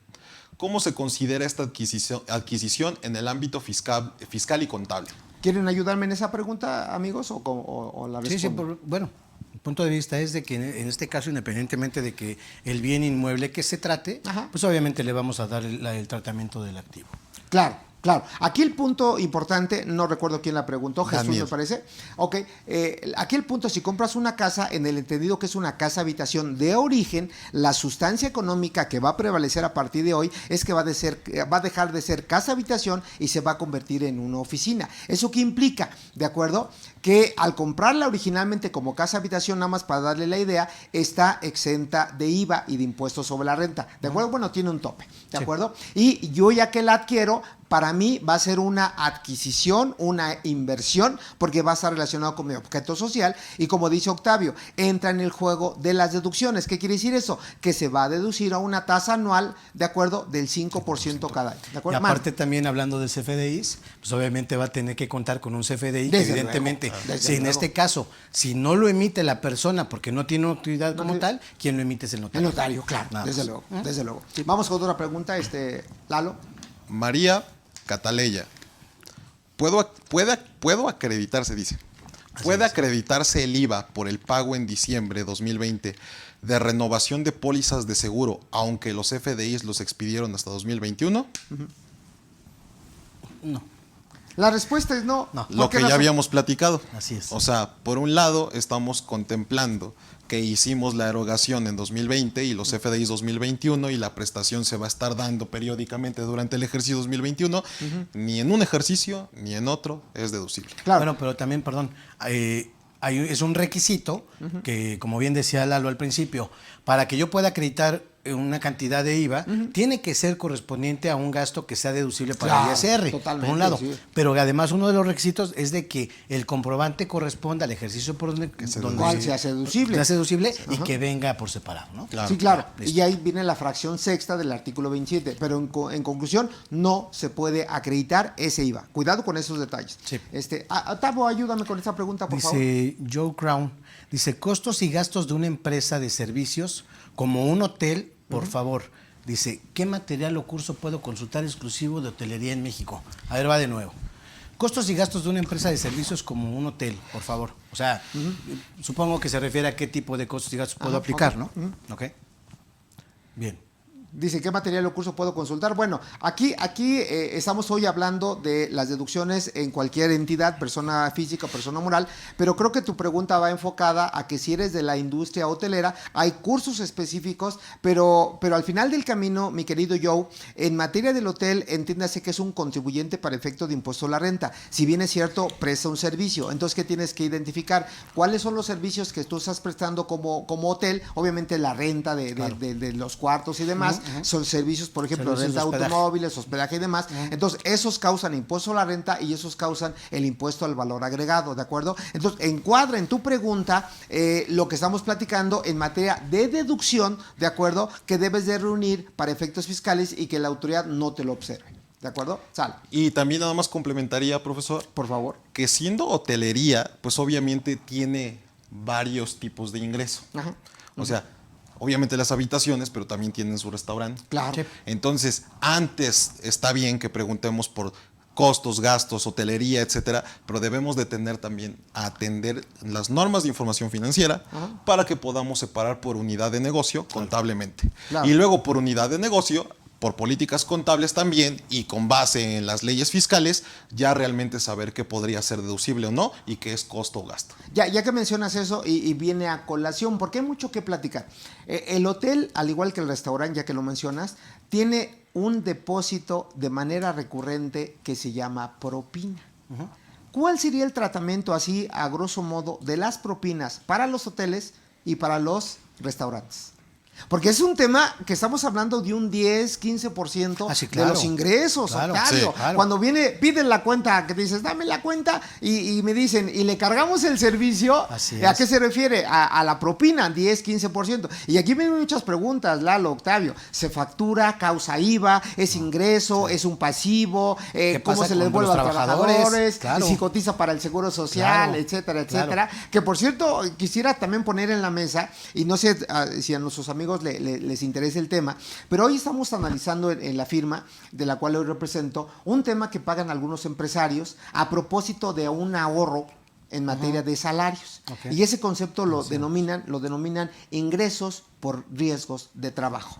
¿cómo se considera esta adquisición en el ámbito fiscal y contable? ¿Quieren ayudarme en esa pregunta, amigos? ¿O la respondo? Sí, bueno, el punto de vista es de que en este caso, independientemente de que el bien inmueble que se trate, Ajá. pues obviamente le vamos a dar el tratamiento del activo. Claro, Claro, aquí el punto importante, no recuerdo quién la preguntó, Jesús Daniel. me parece. Ok, aquí el punto, si compras una casa, en el entendido que es una casa habitación de origen, la sustancia económica que va a prevalecer a partir de hoy es que va a dejar de ser casa habitación y se va a convertir en una oficina. ¿Eso qué implica? ¿De acuerdo? Que al comprarla originalmente como casa habitación, nada más para darle la idea, está exenta de IVA y de impuestos sobre la renta. ¿De acuerdo? Bueno, tiene un tope. ¿De acuerdo? Y yo ya que la adquiero, para mí va a ser una adquisición, una inversión, porque va a estar relacionado con mi objeto social y como dice Octavio, entra en el juego de las deducciones. ¿Qué quiere decir eso? Que se va a deducir a una tasa anual, ¿de acuerdo? Del 5% cada año. ¿De Y acuerdo? aparte también hablando de CFDIs, pues obviamente va a tener que contar con un CFDI, que Desde evidentemente, luego, desde si en luego. este caso, si no lo emite la persona porque no tiene utilidad como tal, quien lo emite es el El notario. notario, claro, Nada desde más. luego, desde luego. Vamos con otra pregunta, Lalo. María Cataleya. ¿Puedo acreditarse, dice? ¿Puede acreditarse el IVA por el pago en diciembre de 2020 de renovación de pólizas de seguro, aunque los FDIs los expidieron hasta 2021? No. La respuesta es no. No. ¿Por Lo qué que ya razón? habíamos platicado. Así es. O sea, por un lado, estamos contemplando que hicimos la erogación en 2020 y los FDIs 2021 y la prestación se va a estar dando periódicamente durante el ejercicio 2021. Ni en un ejercicio ni en otro es deducible. Claro. Bueno, pero también, perdón, es un requisito que, como bien decía Lalo al principio, para que yo pueda acreditar una cantidad de IVA, tiene que ser correspondiente a un gasto que sea deducible para Claro, el ISR, totalmente, por un lado. sí. Pero además uno de los requisitos es de que el comprobante corresponda al ejercicio por donde Cual sea deducible. sea deducible y que venga por separado, ¿no? Claro. Sí, claro. Listo. Y ahí viene la fracción sexta del artículo 27. Pero en conclusión, no se puede acreditar ese IVA. Cuidado con esos detalles. Sí. Tabo, ayúdame con esta pregunta, por favor. Dice Joe Crown, dice, costos y gastos de una empresa de servicios como un hotel, por favor. Dice, ¿qué material o curso puedo consultar exclusivo de hotelería en México? A ver, va de nuevo. Costos y gastos de una empresa de servicios como un hotel, por favor. O sea, supongo que se refiere a qué tipo de costos y gastos puedo aplicar, ¿no? ¿Ok? Bien. Dice, ¿qué material o curso puedo consultar? Bueno, aquí estamos hoy hablando de las deducciones en cualquier entidad, persona física o persona moral, pero creo que tu pregunta va enfocada a que si eres de la industria hotelera, hay cursos específicos, pero al final del camino, mi querido Joe, en materia del hotel, entiéndase que es un contribuyente para efecto de impuesto a la renta. Si bien es cierto, presta un servicio. Entonces, ¿qué tienes que identificar? ¿Cuáles son los servicios que tú estás prestando como hotel? Obviamente la renta de los cuartos y demás. Son servicios, por ejemplo, Servicios renta de de hospedaje. automóviles, hospedaje y demás. Entonces, esos causan impuesto a la renta y esos causan el impuesto al valor agregado, ¿de acuerdo? Entonces, encuadra en tu pregunta lo que estamos platicando en materia de deducción, ¿de acuerdo? Que debes de reunir para efectos fiscales y que la autoridad no te lo observe. ¿De acuerdo? Sal, Y también nada más complementaría, profesor, por favor. que siendo hotelería, pues obviamente tiene varios tipos de ingreso. Ajá. O sea, obviamente las habitaciones, pero también tienen su restaurante. Claro. Sí. Entonces, antes está bien que preguntemos por costos, gastos, hotelería, etcétera, pero debemos de tener también a atender las normas de información financiera para que podamos separar por unidad de negocio contablemente. Claro. Y luego por unidad de negocio, por políticas contables también y con base en las leyes fiscales, ya realmente saber qué podría ser deducible o no y qué es costo o gasto. Ya que mencionas eso y viene a colación, porque hay mucho que platicar. El hotel, al igual que el restaurante, ya que lo mencionas, tiene un depósito de manera recurrente que se llama propina. ¿Cuál sería el tratamiento así, a grosso modo, de las propinas para los hoteles y para los restaurantes? Porque es un tema que estamos hablando de un 10, 15% Ah, sí, claro. de los ingresos, Claro, Octavio. sí, claro. Cuando piden la cuenta, que dices, dame la cuenta, y me dicen, y le cargamos el servicio, Así ¿a es. qué se refiere? A la propina, 10, 15%. Y aquí vienen muchas preguntas, Lalo, Octavio. ¿Se factura, causa IVA, es ingreso, es un pasivo? ¿Cómo pasa se les con devuelve los a los trabajadores? trabajadores? Claro. Si cotiza para el Seguro Social, Claro, etcétera, claro. etcétera. Que por cierto, quisiera también poner en la mesa, y no sé si a nuestros amigos les interesa el tema, pero hoy estamos analizando en la firma, de la cual hoy represento, un tema que pagan algunos empresarios a propósito de un ahorro en materia de salarios. Okay. Y ese concepto lo denominan ingresos por riesgos de trabajo.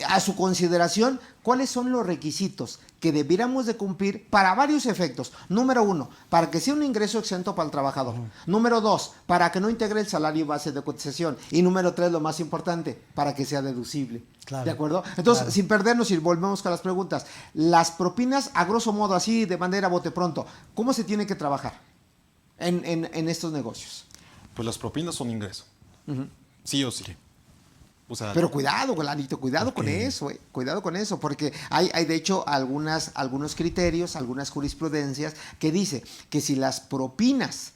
A su consideración, ¿cuáles son los requisitos que debiéramos de cumplir para varios efectos? Número 1, para que sea un ingreso exento para el trabajador. Número 2, para que no integre el salario base de cotización. Y número 3, lo más importante, para que sea deducible. Claro. ¿De acuerdo? Entonces, sin perdernos y volvemos con las preguntas. Las propinas, a grosso modo, así de manera bote pronto, ¿cómo se tiene que trabajar en estos negocios? Pues las propinas son ingreso. Sí o sí. O sea, pero cuidado, Lalito, cuidado con eso, cuidado con eso, porque hay de hecho algunos criterios, algunas jurisprudencias que dice que si las propinas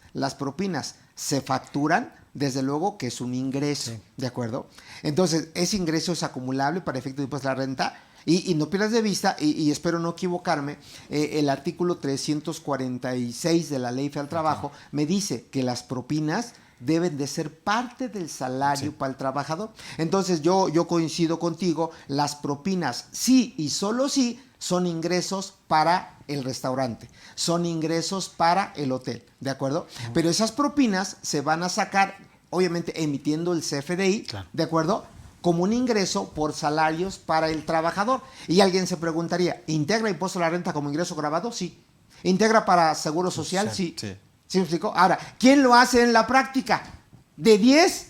se facturan, desde luego que es un ingreso, sí. ¿De acuerdo? Entonces, ese ingreso es acumulable para efectos de impuesto a la renta. Y no pierdas de vista, y espero no equivocarme, el artículo 346 de la Ley Federal del Trabajo me dice que las propinas deben de ser parte del salario para el trabajador. Entonces yo coincido contigo, las propinas sí y solo sí son ingresos para el restaurante, son ingresos para el hotel, ¿de acuerdo? Pero esas propinas se van a sacar, obviamente emitiendo el CFDI, ¿de acuerdo?, como un ingreso por salarios para el trabajador. Y alguien se preguntaría, ¿integra impuesto a la renta como ingreso grabado? Sí. ¿Integra para seguro social? Sí. ¿Sí me explico? Ahora, ¿quién lo hace en la práctica? De 10,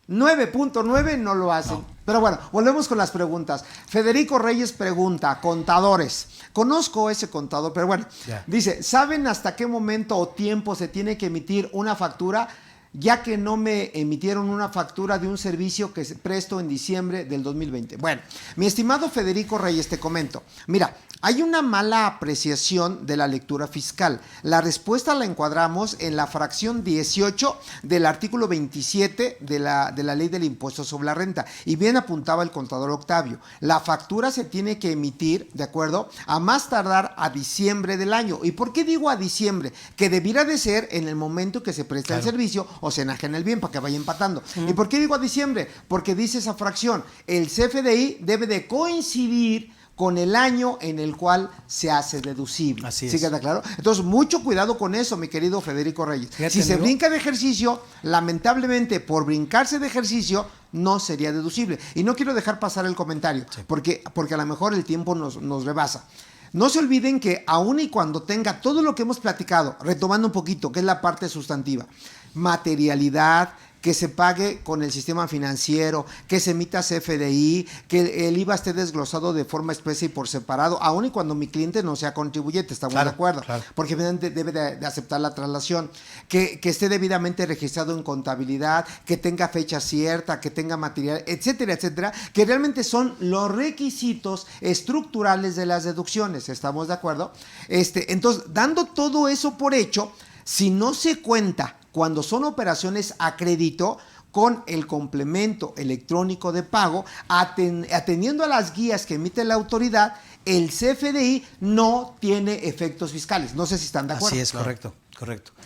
9.9 no lo hacen. No. Pero bueno, volvemos con las preguntas. Federico Reyes pregunta, contadores. Conozco ese contador, pero bueno. Dice, ¿saben hasta qué momento o tiempo se tiene que emitir una factura? Ya que no me emitieron una factura de un servicio que presto en diciembre del 2020. Bueno, mi estimado Federico Reyes, te comento. Mira, hay una mala apreciación de la lectura fiscal. La respuesta la encuadramos en la fracción 18 del artículo 27 de la Ley del Impuesto sobre la Renta. Y bien apuntaba el contador Octavio. La factura se tiene que emitir, ¿de acuerdo?, a más tardar a diciembre del año. ¿Y por qué digo a diciembre? Que debiera de ser en el momento que se presta el servicio o se enajena el bien para que vaya empatando. ¿Y por qué digo a diciembre? Porque dice esa fracción, el CFDI debe de coincidir con el año en el cual se hace deducible. Así es. ¿Sí queda claro? Entonces, mucho cuidado con eso, mi querido Federico Reyes. Fíjate, si se brinca de ejercicio, lamentablemente, por brincarse de ejercicio, no sería deducible. Y no quiero dejar pasar el comentario, porque a lo mejor el tiempo nos rebasa. No se olviden que aun y cuando tenga todo lo que hemos platicado, retomando un poquito, que es la parte sustantiva, materialidad, que se pague con el sistema financiero, que se emita CFDI, que el IVA esté desglosado de forma expresa y por separado, aun y cuando mi cliente no sea contribuyente, estamos de acuerdo, porque evidentemente debe de aceptar la traslación, que esté debidamente registrado en contabilidad, que tenga fecha cierta, que tenga material, etcétera, etcétera, que realmente son los requisitos estructurales de las deducciones, ¿estamos de acuerdo? Entonces, dando todo eso por hecho, si no se cuenta cuando son operaciones a crédito con el complemento electrónico de pago, atendiendo a las guías que emite la autoridad, el CFDI no tiene efectos fiscales. No sé si están de acuerdo. Así es, correcto.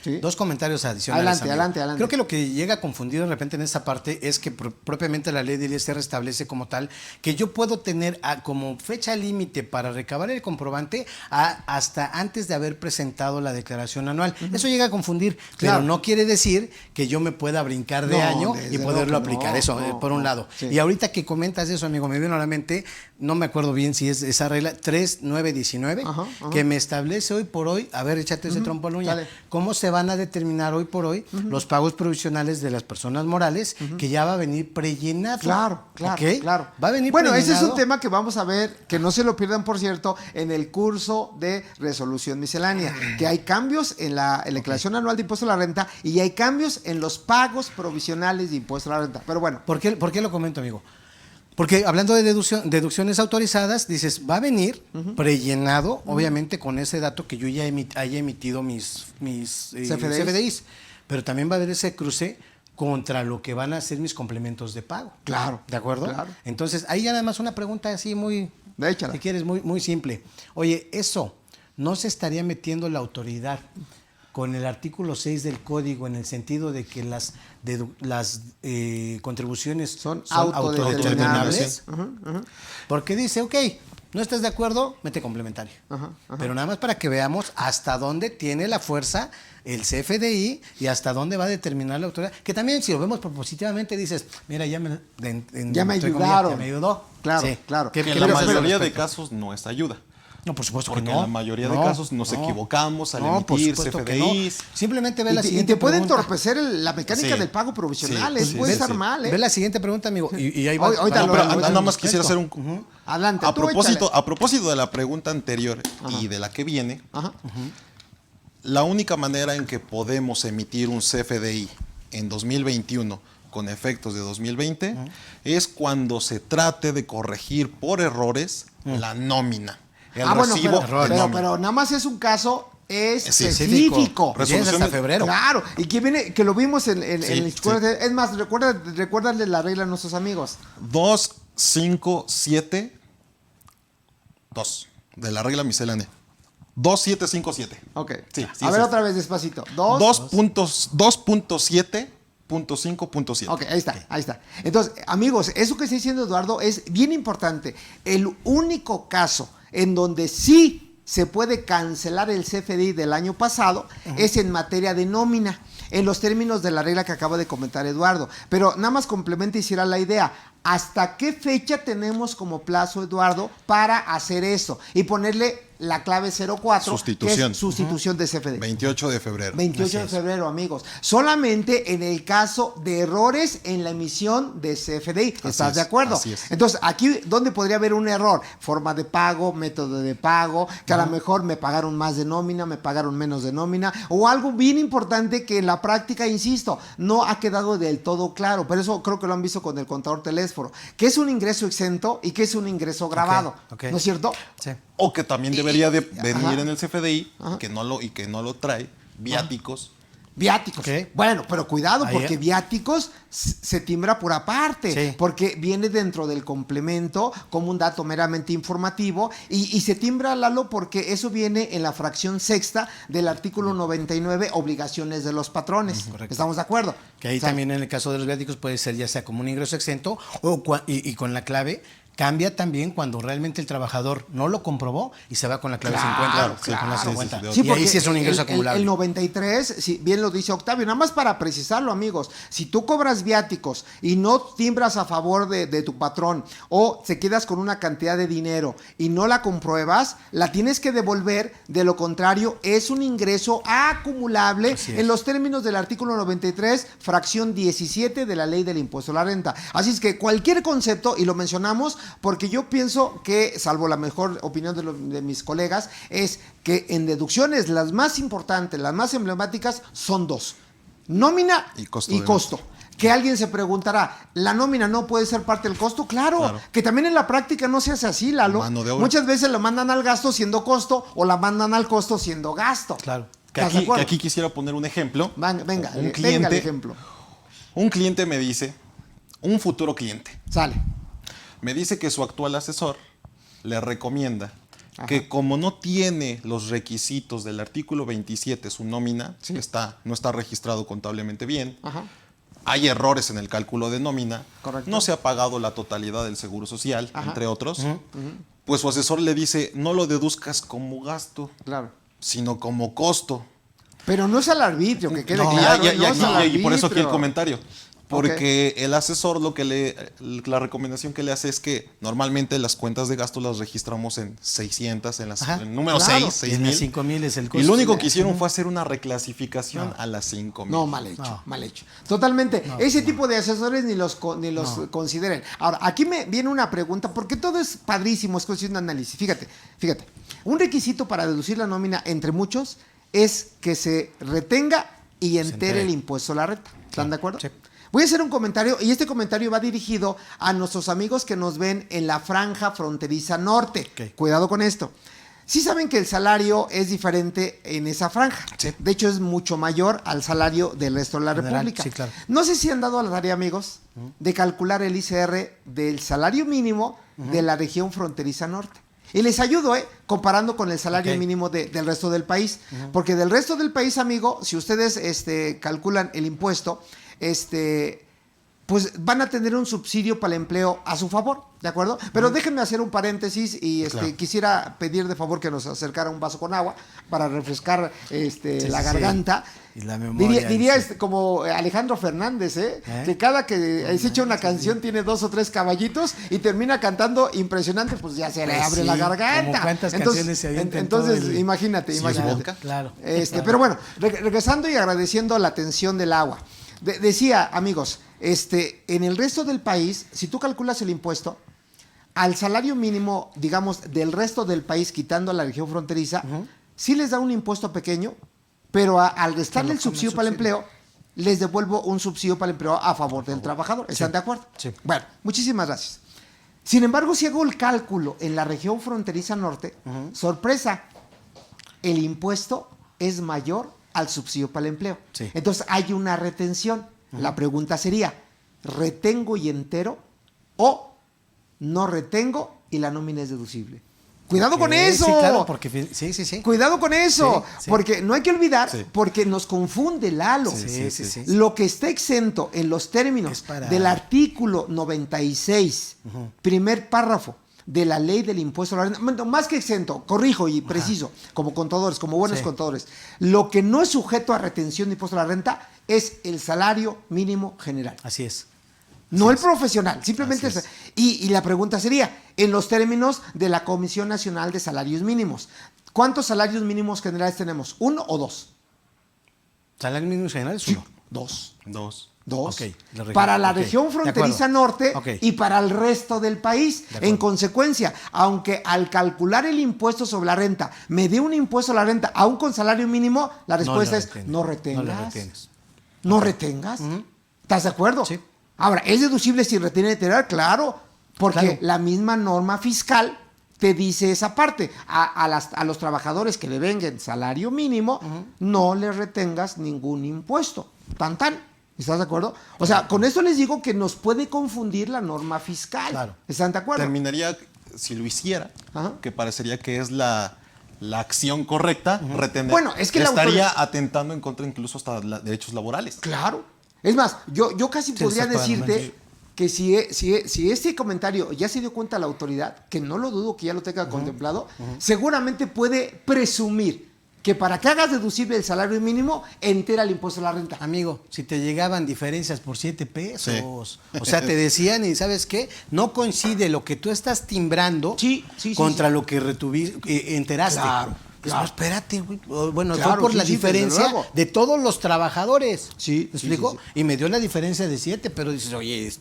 ¿Sí? Dos comentarios adicionales. Adelante. Creo que lo que llega a confundir de repente en esta parte es que propiamente la ley del ISR establece como tal que yo puedo tener como fecha límite para recabar el comprobante hasta antes de haber presentado la declaración anual. Eso llega a confundir, pero no quiere decir que yo me pueda brincar de año y poderlo aplicar. Eso, por un lado. Sí. Y ahorita que comentas eso, amigo, me vino a la mente, no me acuerdo bien si es esa regla 3919, que me establece hoy por hoy, a ver, échate ese trompo a la uña. Dale. ¿Cómo se van a determinar hoy por hoy los pagos provisionales de las personas morales que ya va a venir prellenado? Claro. Va a venir bueno, prellenado. Ese es un tema que vamos a ver, que no se lo pierdan, por cierto, en el curso de resolución miscelánea, que hay cambios en la declaración anual de impuesto a la renta y hay cambios en los pagos provisionales de impuesto a la renta. Pero bueno. ¿Por qué lo comento, amigo? Porque hablando de deducciones autorizadas, dices, va a venir prellenado, obviamente con ese dato que yo ya haya emitido mis CFDIs, pero también va a haber ese cruce contra lo que van a ser mis complementos de pago. Claro. ¿De acuerdo? Claro. Entonces, ahí ya nada más una pregunta así muy, si quieres, muy simple. Oye, ¿eso no se estaría metiendo la autoridad con el artículo 6 del código en el sentido de que las contribuciones son autodeterminables? Porque dice, ok, ¿No estás de acuerdo? Mete complementario. Pero nada más para que veamos hasta dónde tiene la fuerza el CFDI y hasta dónde va a determinar la autoridad. Que también si lo vemos positivamente dices, mira, ya me ayudaron. Ya me ayudó. Claro, claro. Que en la mayoría de casos no es ayuda. No, por supuesto porque que no. en la mayoría de casos nos equivocamos al emitir CFDIs. Simplemente ve la siguiente pregunta. Y te puede pregunta. entorpecer la mecánica del pago provisional. Puede estar mal. Ve la siguiente pregunta, amigo. Y ahí va. Nada más quisiera hacer un... Adelante. A propósito de la pregunta anterior y de la que viene, la única manera en que podemos emitir un CFDI en 2021 con efectos de 2020 es cuando se trate de corregir por errores la nómina. Pero nada más es un caso específico. Resolución hasta febrero. Claro, y que lo vimos en el es más, recuérdale la regla a nuestros amigos. 257 de la regla miscelánea. 2757. Ok. Sí, a ver otra vez despacito. 2.5.7. Ok, ahí está. Entonces, amigos, eso que está diciendo Eduardo es bien importante. El único caso en donde sí se puede cancelar el CFDI del año pasado es en materia de nómina, en los términos de la regla que acaba de comentar Eduardo. Pero nada más complementa y hiciera la idea. ¿Hasta qué fecha tenemos como plazo, Eduardo, para hacer eso? Y ponerle la clave 04, sustitución. que es sustitución de CFDI. 28 de febrero. 28 de febrero, amigos. Solamente en el caso de errores en la emisión de CFDI. ¿Estás de acuerdo? Así es. Entonces, aquí, ¿dónde podría haber un error? Forma de pago, método de pago, que a lo mejor me pagaron más de nómina, me pagaron menos de nómina, o algo bien importante que en la práctica, insisto, no ha quedado del todo claro. Por eso creo que lo han visto con el contador telésforo, que es un ingreso exento y que es un ingreso grabado. ¿No es cierto? Sí. O que también debería de venir en el CFDI, que no lo trae, viáticos. Viáticos. Bueno, pero cuidado, porque viáticos se timbra por aparte, porque viene dentro del complemento como un dato meramente informativo y se timbra, Lalo, porque eso viene en la fracción sexta del artículo 99, obligaciones de los patrones. ¿Estamos de acuerdo? Que ahí también en el caso de los viáticos puede ser ya sea como un ingreso exento y con la clave. Cambia también cuando realmente el trabajador no lo comprobó y se va con la clave 50. Sí, y ahí sí es un ingreso acumulable. El 93, si bien lo dice Octavio, nada más para precisarlo, amigos, si tú cobras viáticos y no timbras a favor de tu patrón o te quedas con una cantidad de dinero y no la compruebas, la tienes que devolver, de lo contrario es un ingreso acumulable en los términos del artículo 93, fracción 17 de la ley del impuesto a la renta. Así es que cualquier concepto, y lo mencionamos, porque yo pienso que, salvo la mejor opinión de mis colegas, es que en deducciones las más importantes, las más emblemáticas son dos: nómina y costo. Que alguien se preguntará, ¿la nómina no puede ser parte del costo? Claro, que también en la práctica no se hace así, Lalo. Muchas veces la mandan al gasto siendo costo o la mandan al costo siendo gasto. Claro. Que aquí quisiera poner un ejemplo. Venga el ejemplo. Un cliente me dice, un futuro cliente. Sale. Me dice que su actual asesor le recomienda que como no tiene los requisitos del artículo 27, su nómina no está registrado contablemente bien, hay errores en el cálculo de nómina, no se ha pagado la totalidad del seguro social, entre otros, pues su asesor le dice, no lo deduzcas como gasto, sino como costo. Pero no es al arbitrio, que quede claro. Y por eso aquí el comentario. Porque el asesor la recomendación que le hace es que normalmente las cuentas de gasto las registramos en 600, en el número 6, 6,000. 5,000 es el costo. Y lo único que hicieron fue hacer una reclasificación a las 5,000. No, mal hecho. Totalmente. Ese tipo de asesores ni los consideren. Ahora, aquí me viene una pregunta, porque todo es padrísimo, es cuestión de análisis. Fíjate. Un requisito para deducir la nómina, entre muchos, es que se retenga y entere el impuesto a la renta. ¿Están de acuerdo? Sí. Voy a hacer un comentario, y este comentario va dirigido a nuestros amigos que nos ven en la franja fronteriza norte. Cuidado con esto. Sí saben que el salario es diferente en esa franja. Sí. De hecho, es mucho mayor al salario del resto de la República. Sí, claro. No sé si han dado a la tarea, amigos, de calcular el ICR del salario mínimo de la región fronteriza norte. Y les ayudo, comparando con el salario mínimo del resto del país. Porque del resto del país, amigo, si ustedes calculan el impuesto, pues van a tener un subsidio para el empleo a su favor, ¿de acuerdo? Pero déjenme hacer un paréntesis y Claro. quisiera pedir de favor que nos acercara un vaso con agua para refrescar la garganta. Y la memoria. Diría como Alejandro Fernández, que cada que se echa una canción tiene 2 o 3 caballitos y termina cantando impresionante, pues ya se le Pues abre sí, la garganta. como cuántas canciones se avienta en entonces todo el- imagínate. vodka. Claro. Pero bueno, regresando y agradeciendo la atención del agua. Decía, amigos, en el resto del país, si tú calculas el impuesto, al salario mínimo, digamos, del resto del país, quitando a la región fronteriza, sí les da un impuesto pequeño, pero al restarle el subsidio para el empleo, les devuelvo un subsidio para el empleo a favor del trabajador. ¿Están de acuerdo? Sí. Bueno, muchísimas gracias. Sin embargo, si hago el cálculo en la región fronteriza norte, sorpresa, el impuesto es mayor al subsidio para el empleo. Sí. Entonces hay una retención. La pregunta sería, ¿retengo y entero o no retengo y la nómina es deducible? Cuidado con eso. Sí, claro, porque sí. Cuidado con eso, Sí, sí. porque no hay que olvidar, Sí. porque nos confunde Lalo. Sí. Lo que está exento en los términos Es para- del artículo 96, primer párrafo de la ley del impuesto a la renta, bueno, más que exento, corrijo y preciso, como contadores, como buenos Sí. contadores, lo que no es sujeto a retención de impuesto a la renta es el salario mínimo general. Así es. No el profesional, simplemente Así es. Y la pregunta sería, en los términos de la Comisión Nacional de Salarios Mínimos, ¿cuántos salarios mínimos generales tenemos? ¿1 o 2? Salario mínimo general es uno. 2. 2. Dos. Ok, la región, Para la ok, región de fronteriza acuerdo. norte Ok. y para el resto del país. De acuerdo. En consecuencia, aunque al calcular el impuesto sobre la renta me dé un impuesto a la renta aún con salario mínimo, la respuesta es no retengas. No le retienes. No retengas. ¿Estás de acuerdo? Sí. Ahora, ¿es deducible si retiene integral? Claro, porque Claro. la misma norma fiscal te dice esa parte. A los trabajadores que le vengan salario mínimo, no les retengas ningún impuesto. Tan. ¿Estás de acuerdo? O sea, con esto les digo que nos puede confundir la norma fiscal. Claro. ¿Están de acuerdo? Terminaría, si lo hiciera, Ajá. que parecería que es la acción correcta, retener. Bueno, es que la estaría autoridad- atentando en contra incluso hasta derechos laborales. Claro. Es más, yo casi Sí, podría exactamente. decirte que si este comentario ya se dio cuenta la autoridad, que no lo dudo que ya lo tenga contemplado, seguramente puede presumir que para que hagas deducible el salario mínimo, entera el impuesto a la renta. Amigo, si te llegaban diferencias por 7 pesos, o sea, te decían y ¿sabes qué? No coincide lo que tú estás timbrando Sí, contra lo que retuviste, enteraste. Claro, Dices, claro. no, espérate, güey. Bueno, Claro, fue por sí, la sí, desde diferencia luego. de todos los trabajadores. Sí, ¿Me sí, explico? sí, Y me dio la diferencia de 7, pero dices, oye,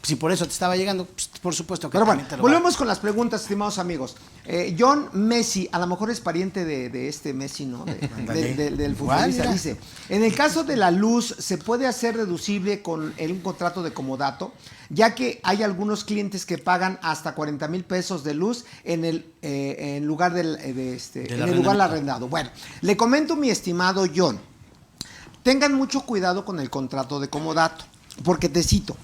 si por eso te estaba llegando, pues, por supuesto que Pero bueno, también te lo va- volvemos con las preguntas, estimados amigos. John Messi, a lo mejor es pariente de este Messi, ¿no? Ándale. Del Igual, futbolista, mira. dice. En el caso de la luz, ¿se puede hacer deducible con un contrato de comodato? Ya que hay algunos clientes que pagan hasta 40,000 pesos de luz en lugar del lugar arrendado. Bueno, le comento, mi estimado John, tengan mucho cuidado con el contrato de comodato, porque te cito,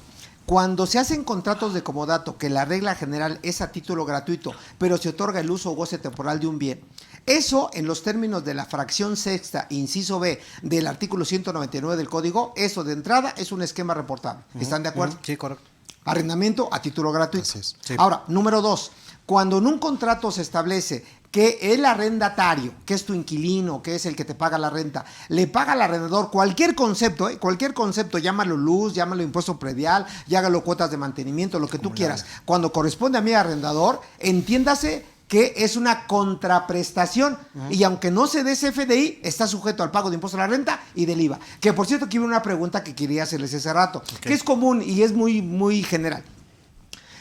cuando se hacen contratos de comodato, que la regla general es a título gratuito, pero se otorga el uso o goce temporal de un bien, eso en los términos de la fracción sexta, inciso B, del artículo 199 del Código, eso de entrada es un esquema reportable. ¿Están de acuerdo? Sí, correcto. Arrendamiento a título gratuito. Así es. Sí. Ahora, número 2, cuando en un contrato se establece que el arrendatario, que es tu inquilino, que es el que te paga la renta, le paga al arrendador cualquier concepto, llámalo luz, llámalo impuesto predial, llámalo cuotas de mantenimiento, lo que tú quieras. Cuando corresponde a mi arrendador, entiéndase que es una contraprestación y aunque no se dé ese FDI, está sujeto al pago de impuesto a la renta y del IVA. Que por cierto, aquí hubo una pregunta que quería hacerles hace rato, que es común y es muy, muy general.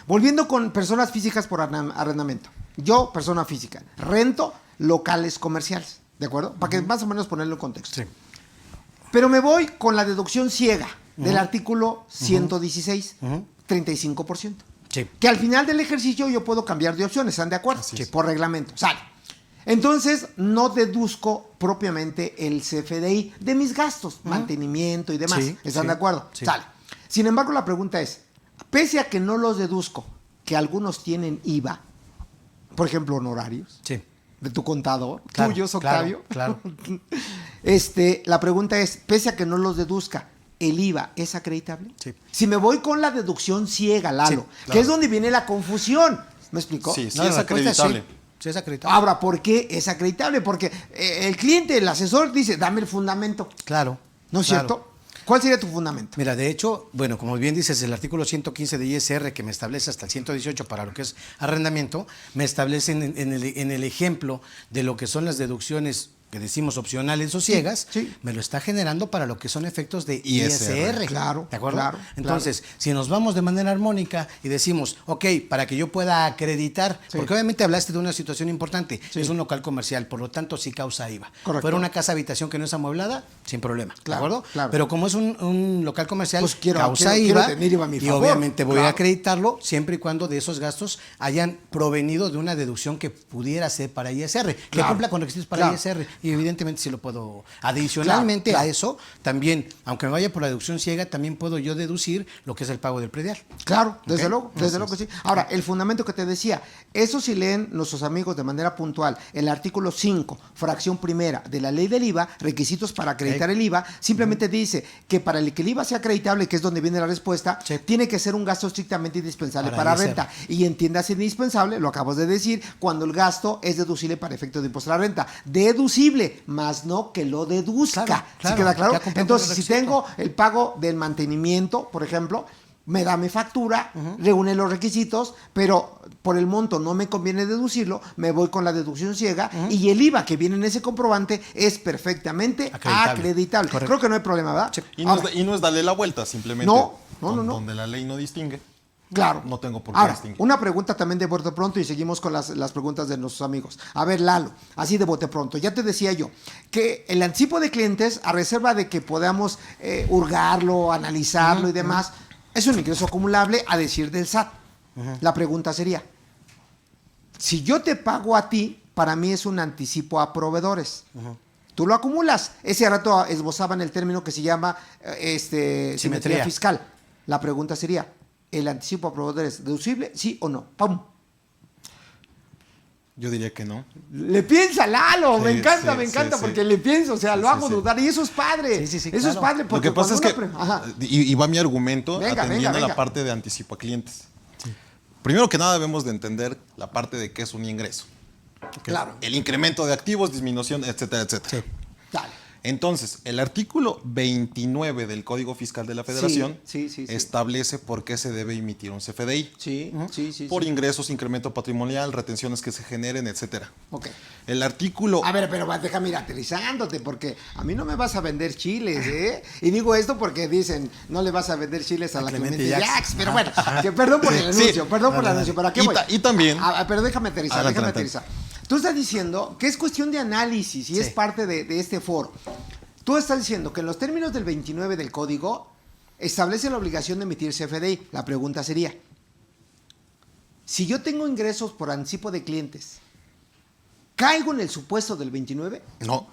Volviendo con personas físicas por arrendamiento. Yo, persona física, rento locales comerciales, ¿de acuerdo? Para que más o menos ponerlo en contexto. Sí. Pero me voy con la deducción ciega del artículo 116, 35%. Sí. Que al final del ejercicio yo puedo cambiar de opciones, ¿están de acuerdo? Así es. Por reglamento, sale. Entonces, no deduzco propiamente el CFDI de mis gastos, mantenimiento y demás. Sí, ¿Están sí, de acuerdo? sí. Sale. Sin embargo, la pregunta es, pese a que no los deduzco, que algunos tienen IVA, por ejemplo, honorarios, Sí. de tu contador, Claro, tuyos, claro, Octavio. claro. La pregunta es, pese a que no los deduzca, ¿el IVA es acreditable? Sí. Si me voy con la deducción ciega, Lalo, Sí, claro. que es donde viene la confusión. ¿Me explicó? Sí, sí No, es la respuesta es acreditable. sí. Sí, es acreditable. Ahora, ¿por qué es acreditable? Porque el cliente, el asesor, dice, dame el fundamento. Claro. ¿No es claro. cierto? ¿Cuál sería tu fundamento? Mira, de hecho, bueno, como bien dices, el artículo 115 de ISR, que me establece hasta el 118 para lo que es arrendamiento, me establece en el ejemplo de lo que son las deducciones que decimos opcionales o ciegas, sí. me lo está generando para lo que son efectos de ISR. Claro, ¿De acuerdo? claro, Entonces, si nos vamos de manera armónica y decimos, ok, para que yo pueda acreditar, Sí. porque obviamente hablaste de una situación importante, es un local comercial, por lo tanto sí causa IVA. Correcto. Fuera una casa habitación que no es amueblada, sin problema. Claro, ¿De acuerdo? claro. Pero como es un local comercial, Pues quiero causa tener IVA, IVA a mi y favor, obviamente voy claro. a acreditarlo siempre y cuando de esos gastos hayan provenido de una deducción que pudiera ser para ISR, que Claro, cumpla con requisitos para claro. ISR, y evidentemente sí lo puedo. Adicionalmente Claro, a eso, también, aunque me vaya por la deducción ciega, también puedo yo deducir lo que es el pago del predial. Claro, desde Ok. luego que sí. Ahora, el fundamento que te decía, eso si leen nuestros amigos de manera puntual, el artículo 5, fracción primera de la ley del IVA, requisitos para acreditar el IVA, simplemente dice que para el que el IVA sea acreditable, que es donde viene la respuesta, Sí. tiene que ser un gasto estrictamente indispensable Para para ISR. renta. Y entiéndase indispensable, lo acabas de decir, cuando el gasto es deducible para efectos de impuesto a la renta. Deducible, más no que lo deduzca. Claro, ¿Sí claro, queda claro? ya cumplió con Entonces, el si requisito. tengo el pago del mantenimiento, por ejemplo, me da mi factura, reúne los requisitos, pero por el monto no me conviene deducirlo, me voy con la deducción ciega y el IVA que viene en ese comprobante es perfectamente acreditable. Correcto. Creo que no hay problema, ¿verdad? Y no, Ahora, y no es darle la vuelta, simplemente No. donde la ley no distingue. claro. No tengo por qué Ahora, distinguir. una pregunta también de bote pronto y seguimos con las preguntas de nuestros amigos. A ver, Lalo, así de bote pronto. Ya te decía yo que el anticipo de clientes, a reserva de que podamos hurgarlo, analizarlo y demás, es un ingreso acumulable a decir del SAT. La pregunta sería, si yo te pago a ti, para mí es un anticipo a proveedores. Tú lo acumulas. Ese rato esbozaban el término que se llama simetría fiscal. La pregunta sería, ¿el anticipo a proveedores deducible, sí o no? ¡Pum! Yo diría que no. Le piensa Lalo, Sí, me encanta, sí, sí, porque porque le pienso, o sea, lo hago sí. dudar y eso es padre. Sí, Eso es claro. padre Lo porque que pasa es cuando que, una Ajá. y va mi argumento Venga, atendiendo venga. la parte de anticipo a clientes. Primero que nada debemos de entender la parte de qué es un ingreso. Claro. El incremento de activos, disminución, etcétera, etcétera. Dale. Entonces, el artículo 29 del Código Fiscal de la Federación sí. establece por qué se debe emitir un CFDI. Sí. Por ingresos, incremento patrimonial, retenciones que se generen, etcétera. Ok. El artículo... A ver, pero déjame ir aterrizándote, porque a mí no me vas a vender chiles, ¿eh? Y digo esto porque dicen, no le vas a vender chiles a la Clemente Jax, pero bueno, que perdón por el anuncio, perdón por el anuncio, ¿para qué voy? Y también... Pero déjame aterrizar, Adelante. Tú estás diciendo que es cuestión de análisis y es parte de este foro. Tú estás diciendo que en los términos del 29 del código establece la obligación de emitir CFDI. La pregunta sería, si yo tengo ingresos por anticipo de clientes, ¿caigo en el supuesto del 29? No.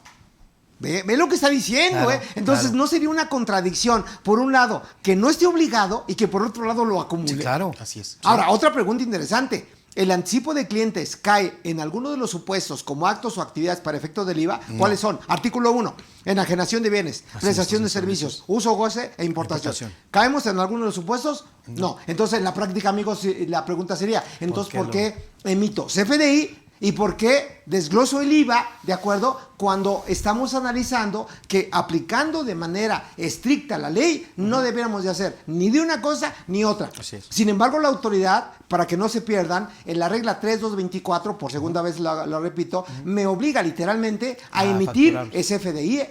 Ve lo que está diciendo, Claro, Entonces claro. no sería una contradicción, por un lado, que no esté obligado y que por otro lado lo acumule. Sí, claro. Así es. Ahora, otra pregunta interesante. ¿El anticipo de clientes cae en alguno de los supuestos como actos o actividades para efectos del IVA? ¿Cuáles son? Artículo 1, enajenación de bienes, prestación de servicios, uso, goce e importación. ¿Caemos en alguno de los supuestos? No. Entonces, en la práctica, amigos, la pregunta sería, entonces, ¿por qué emito CFDI? ¿Y por qué desgloso el IVA, de acuerdo, cuando estamos analizando que aplicando de manera estricta la ley, no debiéramos de hacer ni de una cosa ni otra? Así es. Sin embargo, la autoridad, para que no se pierdan, en la regla 3224, por segunda vez lo repito, me obliga literalmente a emitir facturar. ese FDI.